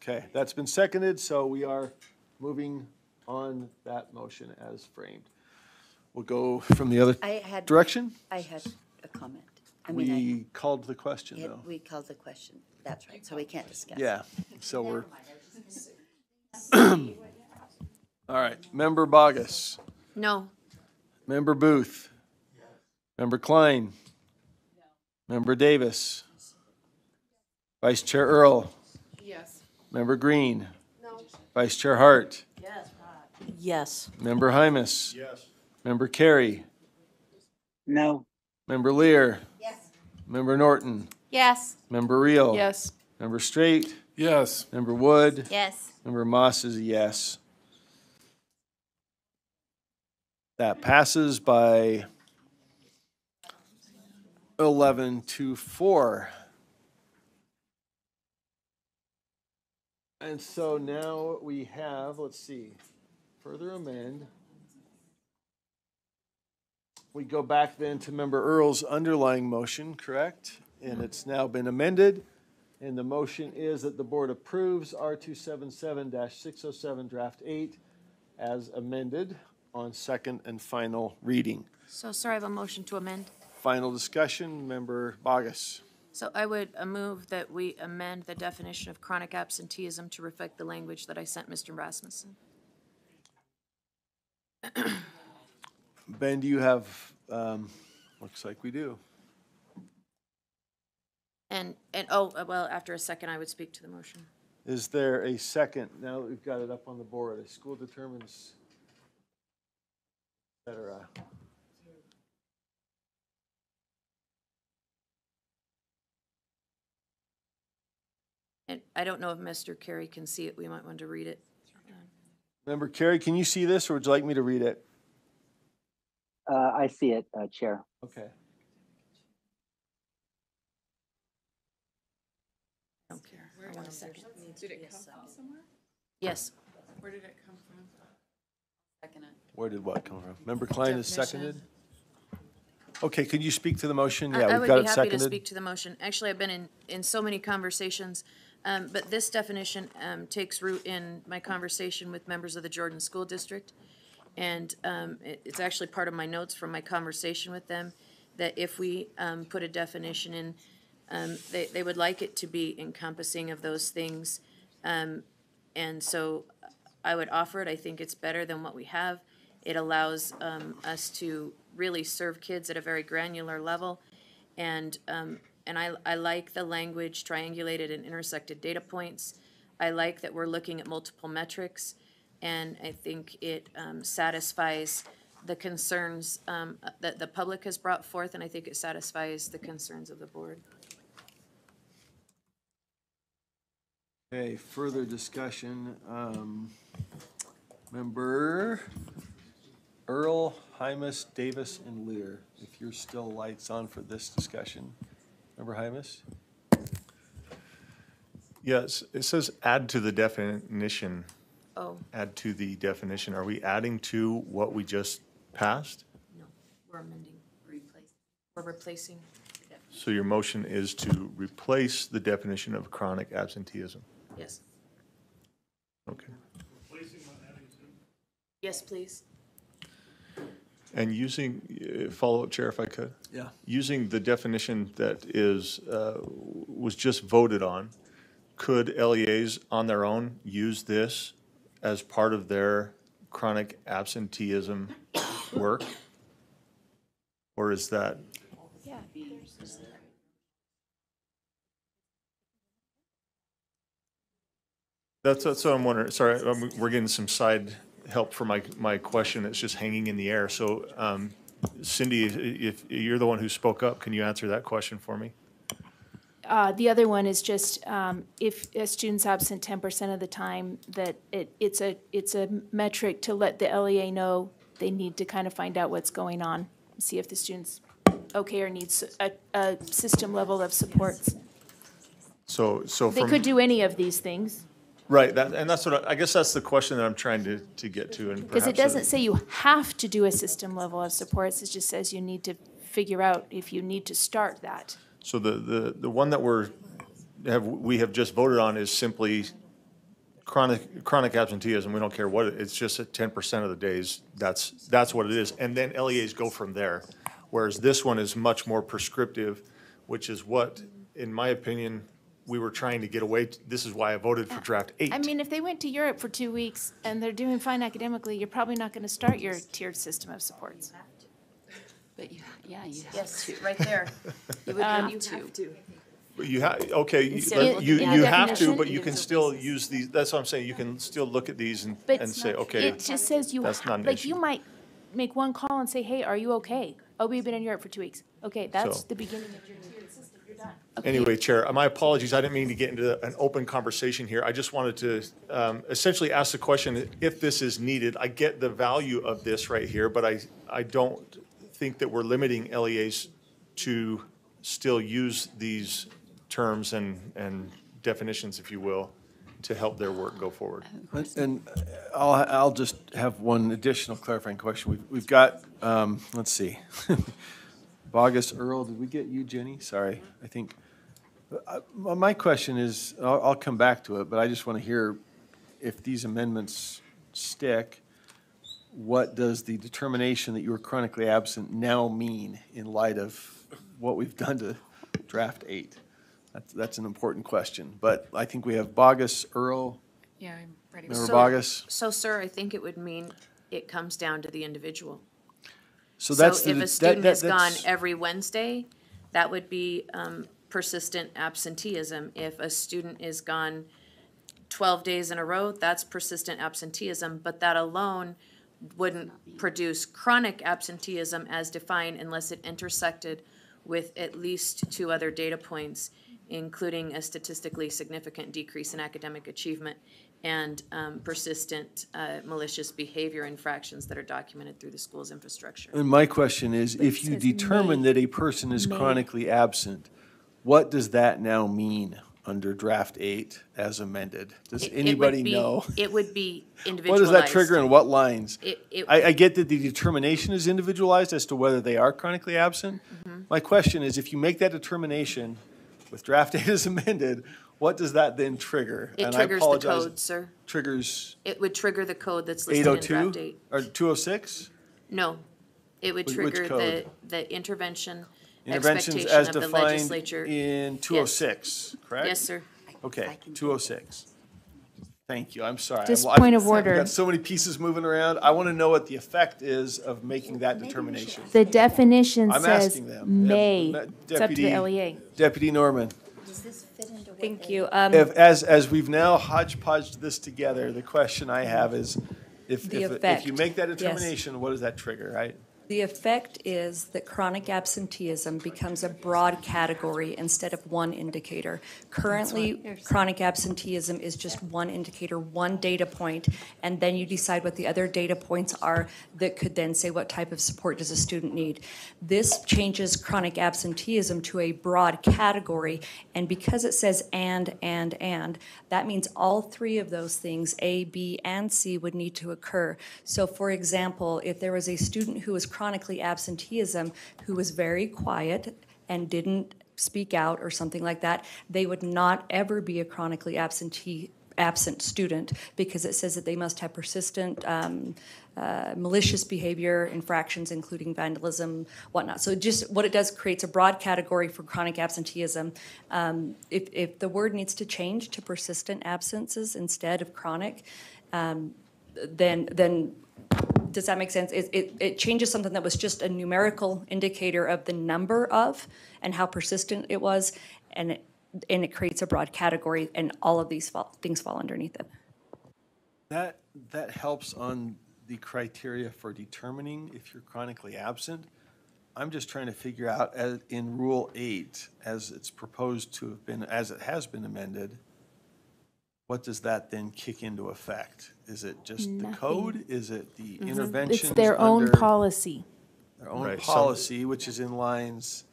Okay, that's been seconded, so we are moving on that motion as framed. We'll go from the other direction. I had a comment. We called the question, though. We called the question. That's right, so we can't discuss. Yeah, so we're. All right, Member Bogus. No. Member Booth. Member Klein. Member Davis. Vice Chair Earl. Yes. Member Green. No. Vice Chair Hart. Yes. Member Hymas. Yes. Member Carey. No. Member Lear. Yes. Member Norton. Yes. Member Reel. Yes. Member Straight. Yes. Member Wood. Yes. Member Moss is a yes. That passes by 11-4. And so now we have, let's see, further amend. We go back then to Member Earl's underlying motion, correct? And it's now been amended. And the motion is that the board approves R277-607 Draft 8 as amended on second and final reading. So sorry, I have a motion to amend. Final discussion, Member Bogus. So I would move that we amend the definition of chronic absenteeism to reflect the language that I sent Mr. Rasmussen. Ben, do you have, looks like we do. And, oh, well, after a second, I would speak to the motion. Is there a second? Now that we've got it up on the board, a school determines, et cetera. And I don't know if Mr. Carey can see it. We might want to read it. Member Carey, can you see this or would you like me to read it? I see it, Chair. Okay. I don't care. I want a second. Did it come from somewhere? Yes. Where did it come from? Second it. Where did what come from? Member Klein is Definition. seconded? Okay, could you speak to the motion? I Yeah, we've would got be it happy to seconded. speak to the motion. Actually, I've been in so many conversations, but this definition takes root in my conversation with members of the Jordan School District. And it's actually part of my notes from my conversation with them, that if we put a definition in, they would like it to be encompassing of those things. And so I would offer it. I think it's better than what we have. It allows us to really serve kids at a very granular level. And I like the language, triangulated and intersected data points. I like that we're looking at multiple metrics. And I think it satisfies the concerns that the public has brought forth, and I think it satisfies the concerns of the board. Okay, further discussion. Member Earl, Hymas, Davis, and Lear, if you're still lights on for this discussion. Member Hymas? Yes, it says add to the definition. Oh. Add to the definition. Are we adding to what we just passed? No, we're amending. We're replacing. So your motion is to replace the definition of chronic absenteeism? Yes. Okay. Yes, please. And using, follow-up, Chair, if I could? Yeah. Using the definition that is, was just voted on, could LEAs on their own use this as part of their chronic absenteeism work? Or is that? Yeah. That's what I'm wondering. Sorry, we're getting some side help for my question. It's just hanging in the air. So Cindy, if you're the one who spoke up, can you answer that question for me? The other one is just if a student's absent 10% of the time, that it's a metric to let the LEA know they need to kind of find out what's going on, see if the student's okay or needs a system level of supports. So They from, could do any of these things. right, and that's what I guess that's the question that I'm trying to get to, and Because it perhaps doesn't say you have to do a system level of supports, it just says you need to figure out if you need to start that. So the one that we have just voted on is simply chronic absenteeism. We don't care what it's just at 10% of the days. That's what it is, and then LEAs go from there. Whereas this one is much more prescriptive, which is what, in my opinion, we were trying to get away. This is why I voted for draft 8. I mean, if they went to Europe for 2 weeks and they're doing fine academically, you're probably not going to start your tiered system of supports. But you have Yes, to. right there. You would Um, have to. But you have, okay, Instead of you looking at have to, definition, but you can still use these, that's what I'm saying, you can still look at these and But say, okay, it just says you, that's not an like, issue. you might make one call and say, hey, are you okay? Oh, we've been in Europe for 2 weeks. Okay, that's So- the beginning of your tiered system, you're done. Anyway, Chair, my apologies, I didn't mean to get into an open conversation here. I just wanted to essentially ask the question, if this is needed. I get the value of this right here, but I don't think that we're limiting LEAs to still use these terms and definitions, if you will, to help their work go forward. And I'll just have one additional clarifying question. We've got, let's see, Bogus, Earl, did we get you, Jenny? Sorry, I think. My question is, I'll come back to it, but I just want to hear if these amendments stick, what does the determination that you were chronically absent now mean in light of what we've done to draft 8? That's an important question. But I think we have Bogus, Earl. Yeah, I'm ready. Member Bogus? So, sir, I think it would mean it comes down to the individual. So that's if a student is gone every Wednesday, that would be persistent absenteeism. If a student is gone 12 days in a row, that's persistent absenteeism, but that alone wouldn't produce chronic absenteeism as defined unless it intersected with at least 2 other data points, including a statistically significant decrease in academic achievement and persistent malicious behavior infractions that are documented through the school's infrastructure. And my question is, if you determine that a person is chronically absent, what does that now mean under draft 8 as amended? Does anybody know? It would be individualized. What does that trigger and what lines? It- I get that the determination is individualized as to whether they are chronically absent. My question is, if you make that determination with draft 8 as amended, what does that then trigger? It And I triggers the apologize, code, sir. Triggers It would trigger the code that's listed in draft 802 8. or 206? No, it would Which trigger code? the intervention Interventions expectation as of the defined legislature. in 206, correct? Yes, sir. Okay, 206. Thank you, I'm sorry. Just I've- point of I've order. got so many pieces moving around. I want to know what the effect is of making that determination. The definition I'm says asking them. may. Yeah, It's up to the Deputy- LEA. Deputy Norman, Thank you. as we've now hodgepodged this together, the question I have is, if The you effect, make that yes. determination, what does that trigger, right? The effect is that chronic absenteeism becomes a broad category instead of one indicator. Currently, chronic absenteeism is just one indicator, one data point, and then you decide what the other data points are that could then say what type of support does a student need. This changes chronic absenteeism to a broad category, and because it says and, that means all 3 of those things, A, B, and C, would need to occur. So for example, if there was a student who was chronically absenteeism, who was very quiet and didn't speak out or something like that, they would not ever be a chronically absent student, because it says that they must have persistent malicious behavior infractions, including vandalism, whatnot. So just what it does, creates a broad category for chronic absenteeism. If the word needs to change to persistent absences instead of chronic, then does that make sense? It changes something that was just a numerical indicator of the number of and how persistent it was, and it creates a broad category, and all of these things fall underneath it. That helps on the criteria for determining if you're chronically absent. I'm just trying to figure out, in Rule 8, as it's proposed to have been, as it has been amended, what does that then kick into effect? Is it just the code? Is it the interventions? It's their own under policy. Their own Right, policy, which is in lines,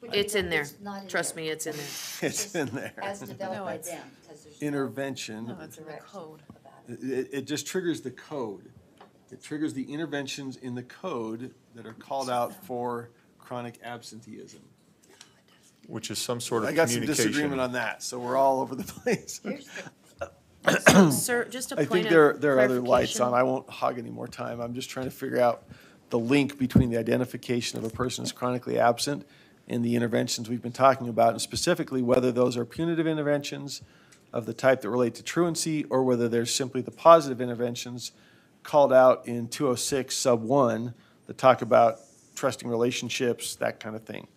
It's in there. Trust me, it's in there. it's in there. As developed by them. 'cause there's no- Intervention. No, it's in the code. It just triggers the code. It triggers the interventions in the code that are called out for chronic absenteeism. Which is some sort of I got some communication. disagreement on that, so we're all over the place. Sir, just a I point think of there are other lights clarification. on. I won't hog any more time. I'm just trying to figure out the link between the identification of a person as chronically absent and the interventions we've been talking about, and specifically whether those are punitive interventions of the type that relate to truancy, or whether there's simply the positive interventions called out in 206 sub 1 that talk about trusting relationships, that kind of thing.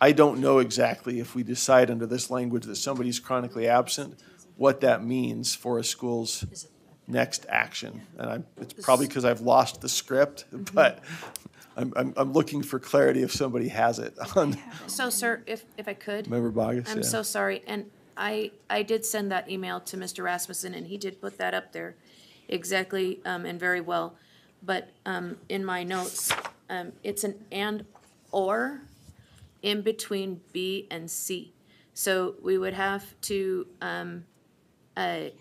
I don't know exactly, if we decide under this language that somebody's chronically absent, what that means for a school's next action. And it's probably because I've lost the script, but I'm looking for clarity if somebody has it on. So, sir, if I could. Member Bogus, I'm yeah. so sorry, and I did send that email to Mr. Rasmussen, and he did put that up there exactly, and very well. But in my notes, it's an and or in between B and C. So we would have to and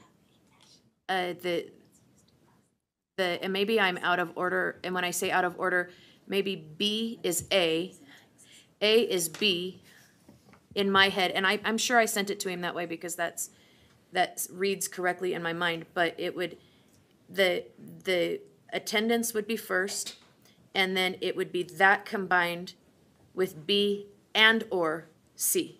maybe I'm out of order, and when I say out of order, maybe B is A is B in my head, and I'm sure I sent it to him that way because that reads correctly in my mind, but it would, the attendance would be first, and then it would be that combined with B and or C.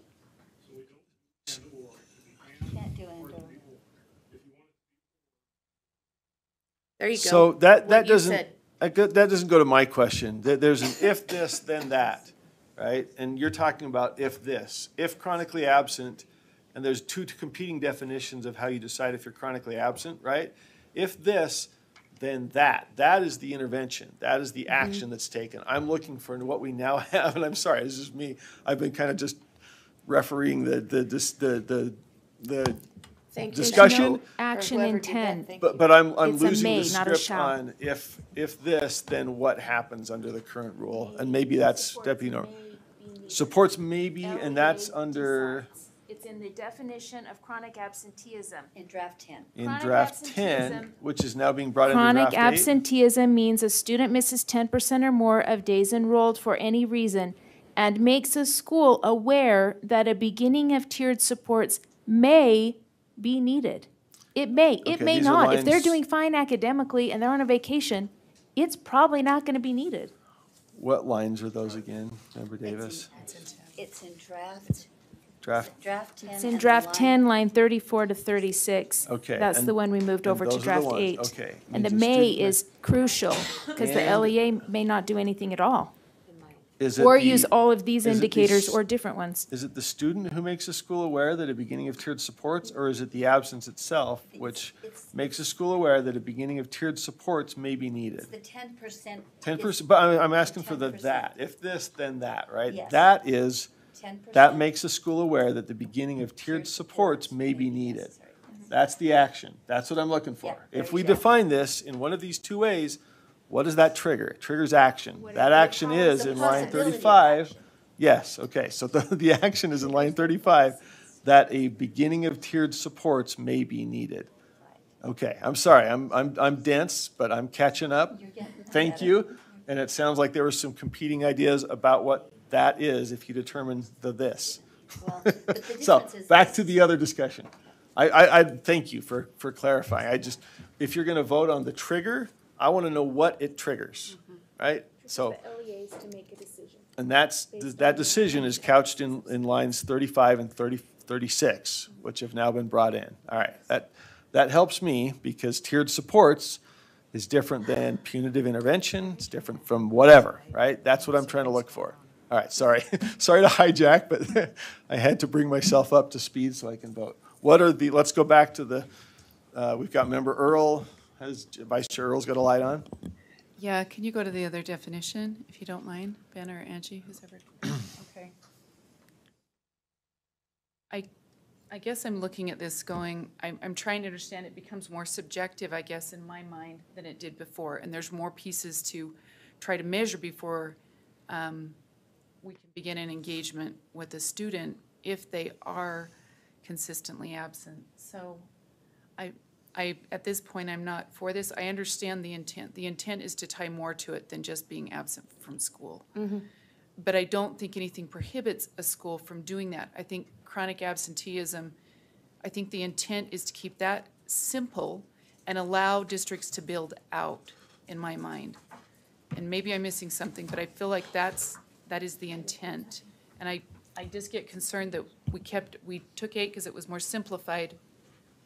There you go. So that What you doesn't, said. that doesn't go to my question. There's an if this, then that, right? And you're talking about if this, if chronically absent, and there's two competing definitions of how you decide if you're chronically absent, right? If this, then that. That is the intervention. That is the action that's taken. I'm looking for what we now have, and I'm sorry, this is me. I've been kind of just refereeing the Thank you. discussion. No action intent. But I'm It's a losing may, the not a script shall. on if this, then what happens under the current rule? And maybe that's Deputy Norman. Supports maybe, and that's under, It's in the definition of chronic absenteeism. In draft 10. in Chronic draft 10, absenteeism. which is now being brought into Chronic draft 8. absenteeism means a student misses 10% or more of days enrolled for any reason and makes a school aware that a beginning of tiered supports may be needed. It may Okay, may these are not. If they're lines- doing fine academically and they're on a vacation, it's probably not going to be needed. What lines are those again, Member Davis? It's in draft Draft, 10. It's in and draft line- 10, line 34 to 36. Okay, That's and- the one we moved and over to those are the draft ones, 8. okay. And the Means a may student- is crucial because the And- LEA may not do anything at all. is it Or the- use all of these is it the indicators s- or different ones. Is it the student who makes a school aware that a beginning of tiered supports, or is it the absence itself, which makes a school aware that a beginning of tiered supports may be needed? The 10%. 10%, but I'm asking for the that. If this, then that, right? Yes. That is, 10%. that makes a school aware that the beginning of tiered supports may be needed. That's the action. That's what I'm looking for. If we define this in one of these two ways, what does that trigger? It triggers action. That action is in line 35. Yes, okay, so the action is in line 35, that a beginning of tiered supports may be needed. Okay, I'm sorry, I'm dense, but I'm catching up. Thank you. And it sounds like there were some competing ideas about what that is if you determine the this. So, back to the other discussion. I thank you for clarifying. I just, if you're gonna vote on the trigger, I wanna know what it triggers, right? So, LEAs to make a decision. and that decision is couched in lines 35 and 36, which have now been brought in. All right, that helps me because tiered supports is different than punitive intervention, it's different from whatever, right? That's what I'm trying to look for. All right, sorry. Sorry to hijack, but I had to bring myself up to speed so I can vote. Let's go back to we've got Member Earl, Vice Chair Earl's got a light on. Yeah, can you go to the other definition, if you don't mind, Ben or Angie, who's ever? Okay. I guess I'm looking at this going, I'm trying to understand, it becomes more subjective, I guess, in my mind than it did before. And there's more pieces to try to measure before we can begin an engagement with a student if they are consistently absent. So at this point, I'm not for this. I understand the intent. The intent is to tie more to it than just being absent from school. But I don't think anything prohibits a school from doing that. I think chronic absenteeism, I think the intent is to keep that simple and allow districts to build out, in my mind. And maybe I'm missing something, but I feel like that is the intent. And I just get concerned that we took 8 because it was more simplified,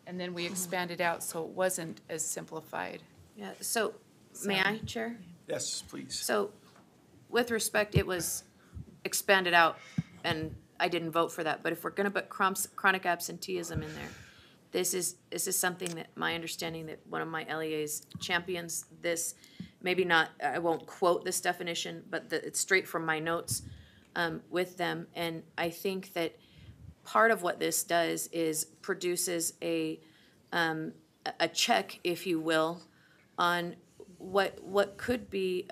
and then we expanded out so it wasn't as simplified. Yeah, so, may I, Chair? Yes, please. So, with respect, it was expanded out, and I didn't vote for that, but if we're gonna put chronic absenteeism in there, this is something that, my understanding that one of my LEAs champions this, maybe not, I won't quote this definition, but it's straight from my notes with them, and I think that part of what this does is produces a check, if you will, on what could be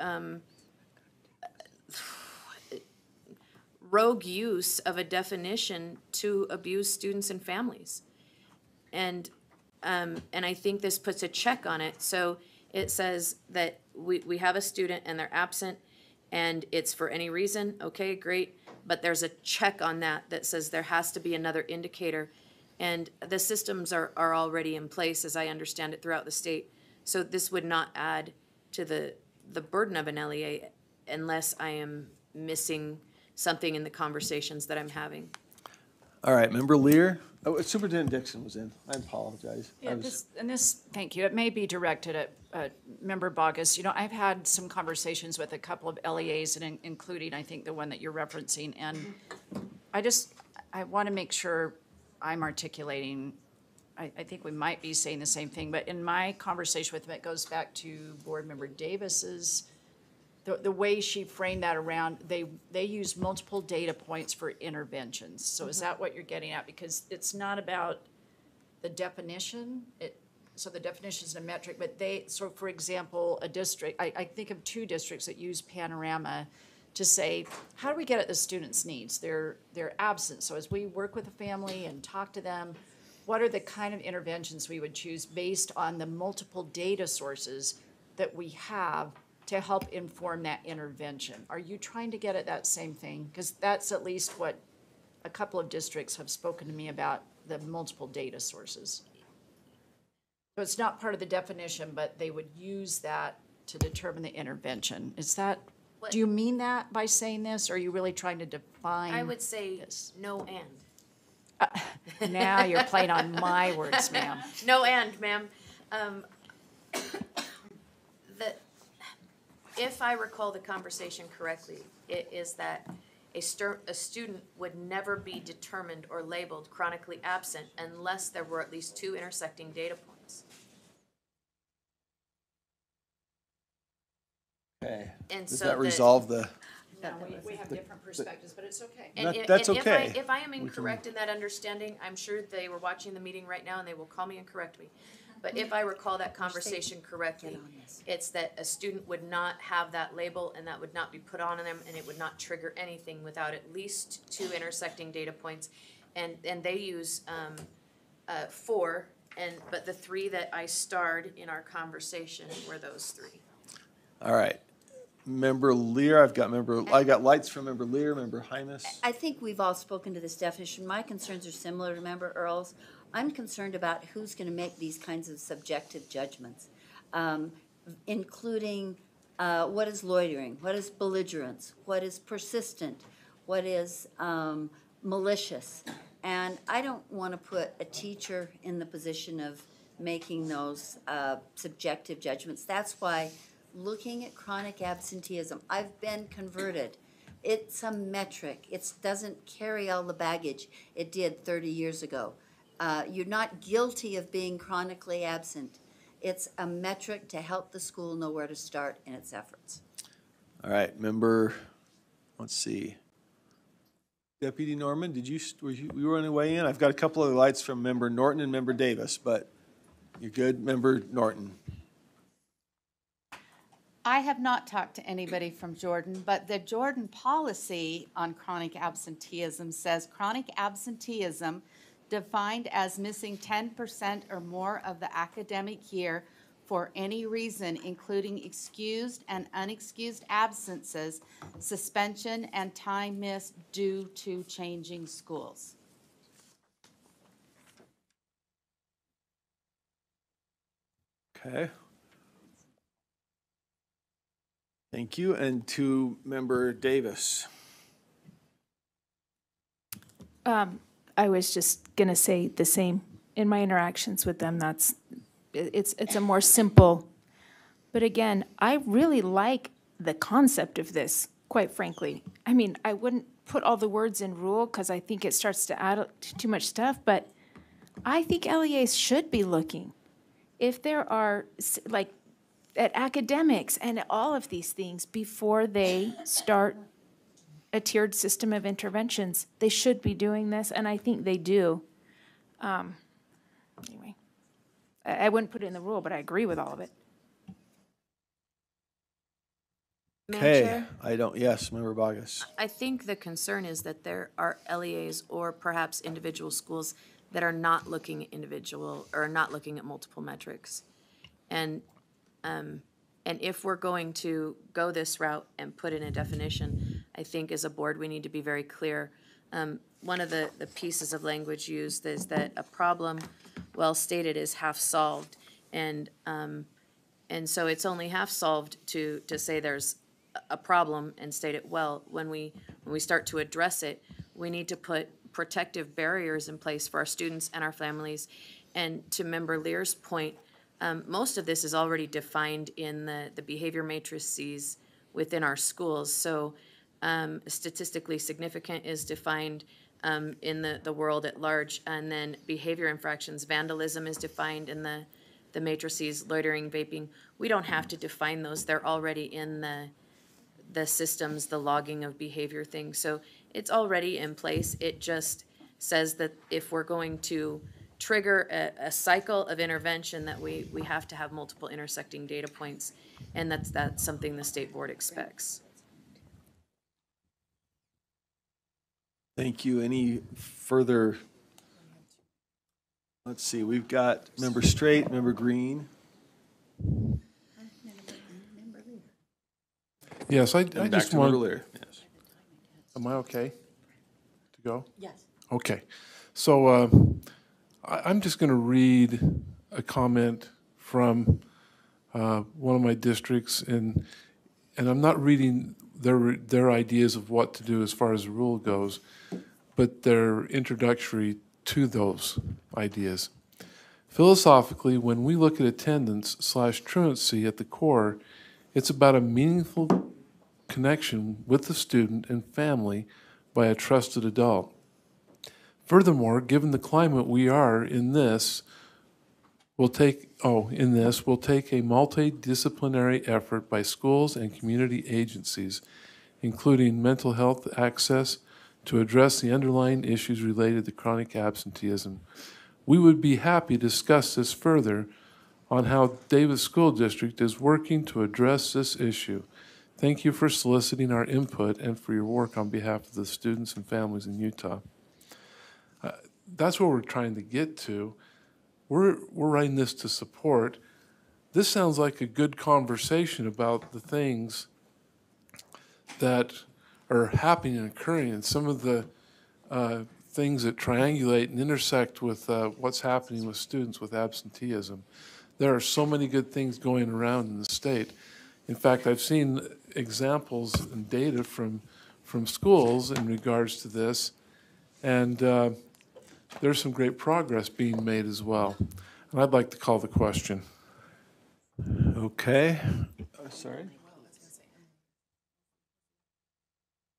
rogue use of a definition to abuse students and families. And And I think this puts a check on it. So it says that we have a student and they're absent and it's for any reason, okay, great. But there's a check on that says there has to be another indicator. And the systems are already in place, as I understand it, throughout the state. So this would not add to the burden of an LEA unless I am missing something in the conversations that I'm having. All right, Member Lear. Oh, Superintendent Dixon was in. I apologize. Yeah, thank you. It may be directed at Member Bogus. You know, I've had some conversations with a couple of LEAs, and including, I think, the one that you're referencing, and I want to make sure I'm articulating. I think we might be saying the same thing, but in my conversation with them, it goes back to Board Member Davis's. The way she framed that around, they use multiple data points for interventions. So is that what you're getting at? Because it's not about the definition. So the definition is a metric, but so for example, a district, I think of 2 districts that use Panorama to say, how do we get at the students' needs? They're absent. So as we work with a family and talk to them, what are the kind of interventions we would choose based on the multiple data sources that we have to help inform that intervention? Are you trying to get at that same thing? Because that's at least what a couple of districts have spoken to me about, the multiple data sources. So it's not part of the definition, but they would use that to determine the intervention. Is that, do you mean that by saying this, or are you really trying to define? I would say this? no and. Now you're playing on my words, ma'am. No and, ma'am. If I recall the conversation correctly, it is that a student would never be determined or labeled chronically absent unless there were at least 2 intersecting data points. Okay. And Does so that resolve the? No, we have different perspectives, but it's okay. That's okay. If I am incorrect in that understanding, I'm sure they were watching the meeting right now and they will call me and correct me. But if I recall that conversation correctly, it's that a student would not have that label and that would not be put on them and it would not trigger anything without at least 2 intersecting data points. And they use 4, but the 3 that I starred in our conversation were those 3. All right. Member Lear, I got lights from Member Lear, Member Hymas. I think we've all spoken to this definition. My concerns are similar to Member Earl's. I'm concerned about who's going to make these kinds of subjective judgments, including what is loitering, what is belligerence, what is persistent, what is malicious. And I don't want to put a teacher in the position of making those subjective judgments. That's why looking at chronic absenteeism, I've been converted. It's a metric. It doesn't carry all the baggage it did 30 years ago. You're not guilty of being chronically absent. It's a metric to help the school know where to start in its efforts. All right, Member, let's see. Deputy Norman, were you on the way in? I've got a couple of lights from Member Norton and Member Davis, but you're good, Member Norton. I have not talked to anybody from Jordan, but the Jordan policy on chronic absenteeism says chronic absenteeism defined as missing 10% or more of the academic year for any reason, including excused and unexcused absences, suspension, and time missed due to changing schools. Okay. Thank you. And to Member Davis. I was just going to say the same. In my interactions with them, it's a more simple. But again, I really like the concept of this, quite frankly. I mean, I wouldn't put all the words in rule because I think it starts to add too much stuff, but I think LEAs should be looking. If there are, like, at academics and all of these things before they start a tiered system of interventions. They should be doing this, and I think they do. Anyway, I wouldn't put it in the rule, but I agree with all of it. Okay, yes, Member Bogus. I think the concern is that there are LEAs or perhaps individual schools that are not looking at individual or not looking at multiple metrics. And if we're going to go this route and put in a definition, I think as a board, we need to be very clear. One of the pieces of language used is that a problem well stated is half solved. And so it's only half solved to say there's a problem and state it well. When we start to address it, we need to put protective barriers in place for our students and our families. And to Member Lear's point, most of this is already defined in the behavior matrices within our schools. So statistically significant is defined in the world at large, and then behavior infractions, vandalism is defined in the matrices, loitering, vaping. We don't have to define those. They're already in the systems, the logging of behavior things. So it's already in place. It just says that if we're going to trigger a cycle of intervention, that we have to have multiple intersecting data points, and that's something the state board expects. Thank you. Any further? Let's see, we've got Member Straight, Member Green. Yes, I And back just to Member want. Lear. Yes. Am I okay to go? Yes. Okay. So I'm just going to read a comment from one of my districts, and I'm not reading their ideas of what to do as far as the rule goes, but they're introductory to those ideas. Philosophically, when we look at attendance/truancy at the core, it's about a meaningful connection with the student and family by a trusted adult. Furthermore, given the climate we are in this, we'll take a multidisciplinary effort by schools and community agencies, including mental health access, to address the underlying issues related to chronic absenteeism. We would be happy to discuss this further on how Davis School District is working to address this issue. Thank you for soliciting our input and for your work on behalf of the students and families in Utah. That's what we're trying to get to. We're writing this to support. This sounds like a good conversation about the things that are happening and occurring, and some of the things that triangulate and intersect with what's happening with students with absenteeism. There are so many good things going around in the state. In fact, I've seen examples and data from schools in regards to this, and there's some great progress being made as well. And I'd like to call the question. Okay. Sorry.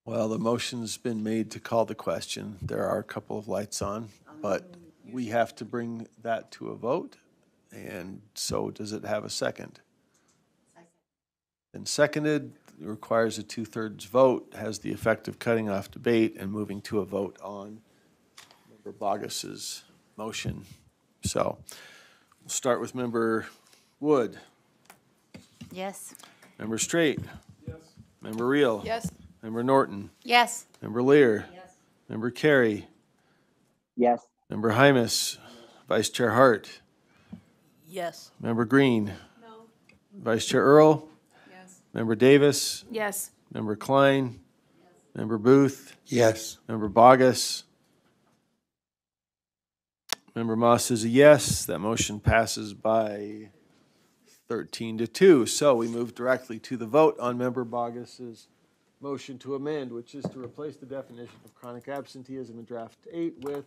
Well, the motion's been made to call the question. There are a couple of lights on, but we have to bring that to a vote. And so does it have a second? And seconded, requires a 2/3 vote, has the effect of cutting off debate and moving to a vote on Member Bogus's motion. So we'll start with Member Wood. Yes. Member Straight. Yes. Member Reel. Yes. Member Norton. Yes. Member Lear. Yes. Member Carey. Yes. Member Hymas. Vice Chair Hart. Yes. Member Green. No. Vice Chair Earl. Yes. Member Davis. Yes. Member Klein. Yes. Member Booth. Yes. Member Bogus. Member Moss is a yes. That motion passes by 13-2. So we move directly to the vote on Member Bogus's motion to amend, which is to replace the definition of chronic absenteeism in draft 8 with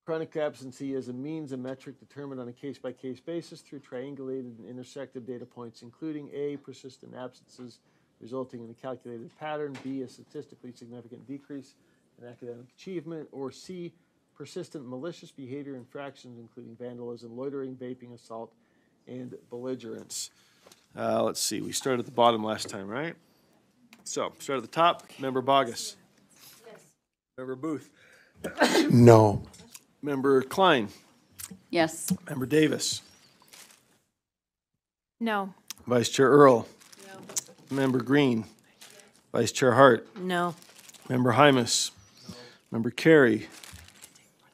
chronic absenteeism means a metric determined on a case-by-case basis through triangulated and intersected data points, including A, persistent absences resulting in a calculated pattern, B, a statistically significant decrease in academic achievement, or C, persistent malicious behavior infractions, including vandalism, loitering, vaping, assault, and belligerence. Let's see, we started at the bottom last time, right? So, start at the top. Member Bogus. Yes. Member Booth. No. Member Klein. Yes. Member Davis. No. Vice Chair Earl. No. Member Green. Vice Chair Hart. No. Member Hymas. No. Member Carey.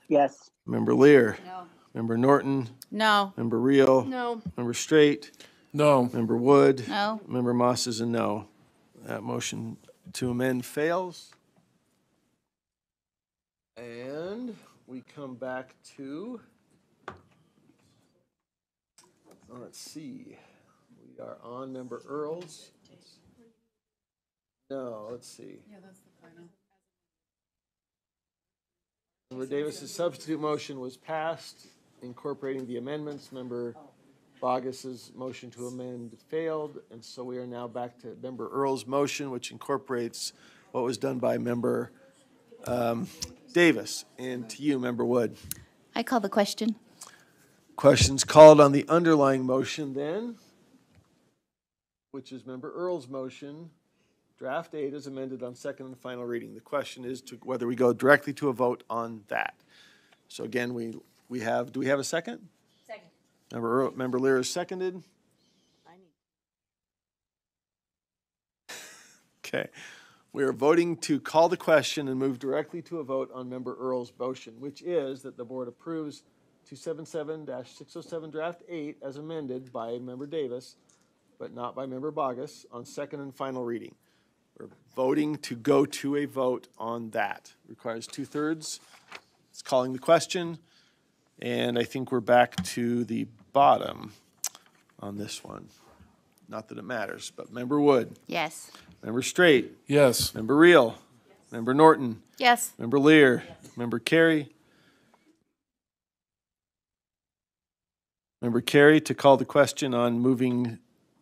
Yes. Member Lear. No. Member Norton. No. Member Reel. No. Member Straight. No. Member Wood. No. Member Moss is a no. That motion to amend fails. And we come back to, let's see, we are on Member Earls. No, let's see. Yeah, that's the final. Member Davis's substitute motion was passed, incorporating the amendments. Member Bogus's motion to amend failed, and so we are now back to Member Earl's motion, which incorporates what was done by Member Davis. And to you, Member Wood. I call the question. Questions called on the underlying motion then, which is Member Earl's motion. Draft 8 is amended on second and final reading. The question is to whether we go directly to a vote on that. So again, we have, do we have a second? Second. Member Lear is seconded. Okay. We are voting to call the question and move directly to a vote on Member Earl's motion, which is that the board approves 277-607 Draft 8 as amended by Member Davis, but not by Member Bogus on second and final reading. We're voting to go to a vote on that. Requires 2/3. It's calling the question. And I think we're back to the bottom on this one. Not that it matters, but Member Wood. Yes. Member Straight. Yes. Member Reel. Member Norton. Yes. Member Lear. Member Carey. Member Carey to call the question on moving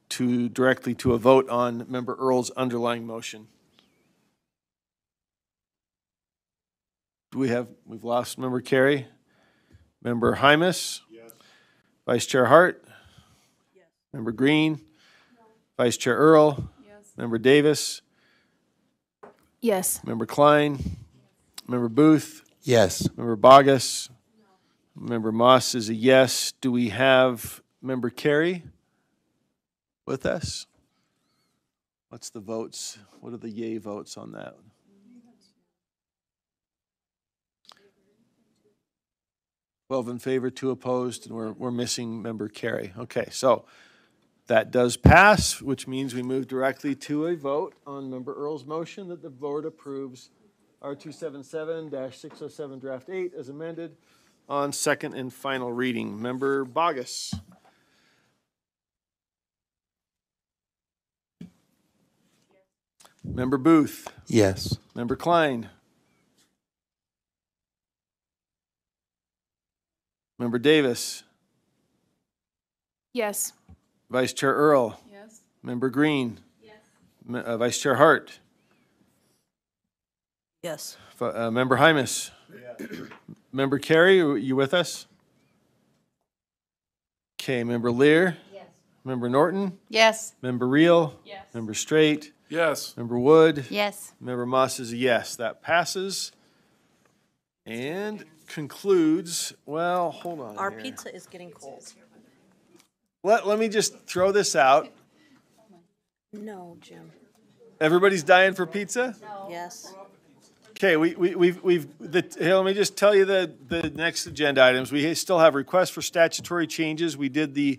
to directly to a vote on Member Earl's underlying motion. We've lost Member Carey. Member Hymas? Yes. Vice Chair Hart? Yes. Member Green? No. Vice Chair Earl? Yes. Member Davis? Yes. Member Klein? Yes. Member Booth? Yes. Member Bogus? No. Member Moss is a yes. Do we have Member Carey with us? What's the votes? What are the yay votes on that? Twelve in favor, 2 opposed, and we're missing Member Carey. Okay, so that does pass, which means we move directly to a vote on Member Earl's motion that the board approves R277-607 Draft 8 as amended on second and final reading. Member Bogus. Member Booth. Yes. Member Klein. Member Davis. Yes. Vice Chair Earl. Yes. Member Green. Yes. Vice Chair Hart. Yes. Member Hymas. Yes. Member Carey, are you with us? Okay, Member Lear. Yes. Member Norton. Yes. Member Reel. Yes. Member Straight. Yes. Member Wood. Yes. Member Moss is a yes. That passes. And concludes, well, hold on Our here. pizza is getting cold. Let me just throw this out. No, Jim. Everybody's dying for pizza? Yes. Okay, here, let me just tell you the next agenda items. We still have requests for statutory changes. We did the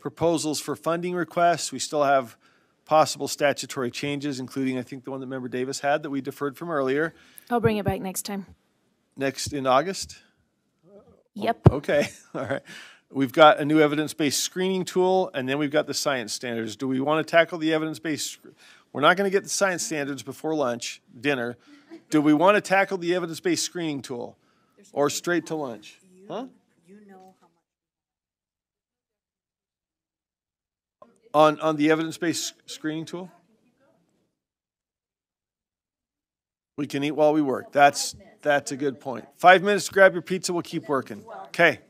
proposals for funding requests. We still have possible statutory changes, including, I think, the one that Member Davis had that we deferred from earlier. I'll bring it back next time. Next in August? Yep. Okay, all right. We've got a new evidence-based screening tool, and then we've got the science standards. Do we want to tackle the evidence-based? We're not going to get the science standards before lunch, dinner. Do we want to tackle the evidence-based screening tool or straight to lunch? Huh? You know how much. On the evidence-based screening tool? We can eat while we work. That's a good point. 5 minutes to grab your pizza, we'll keep working. Okay.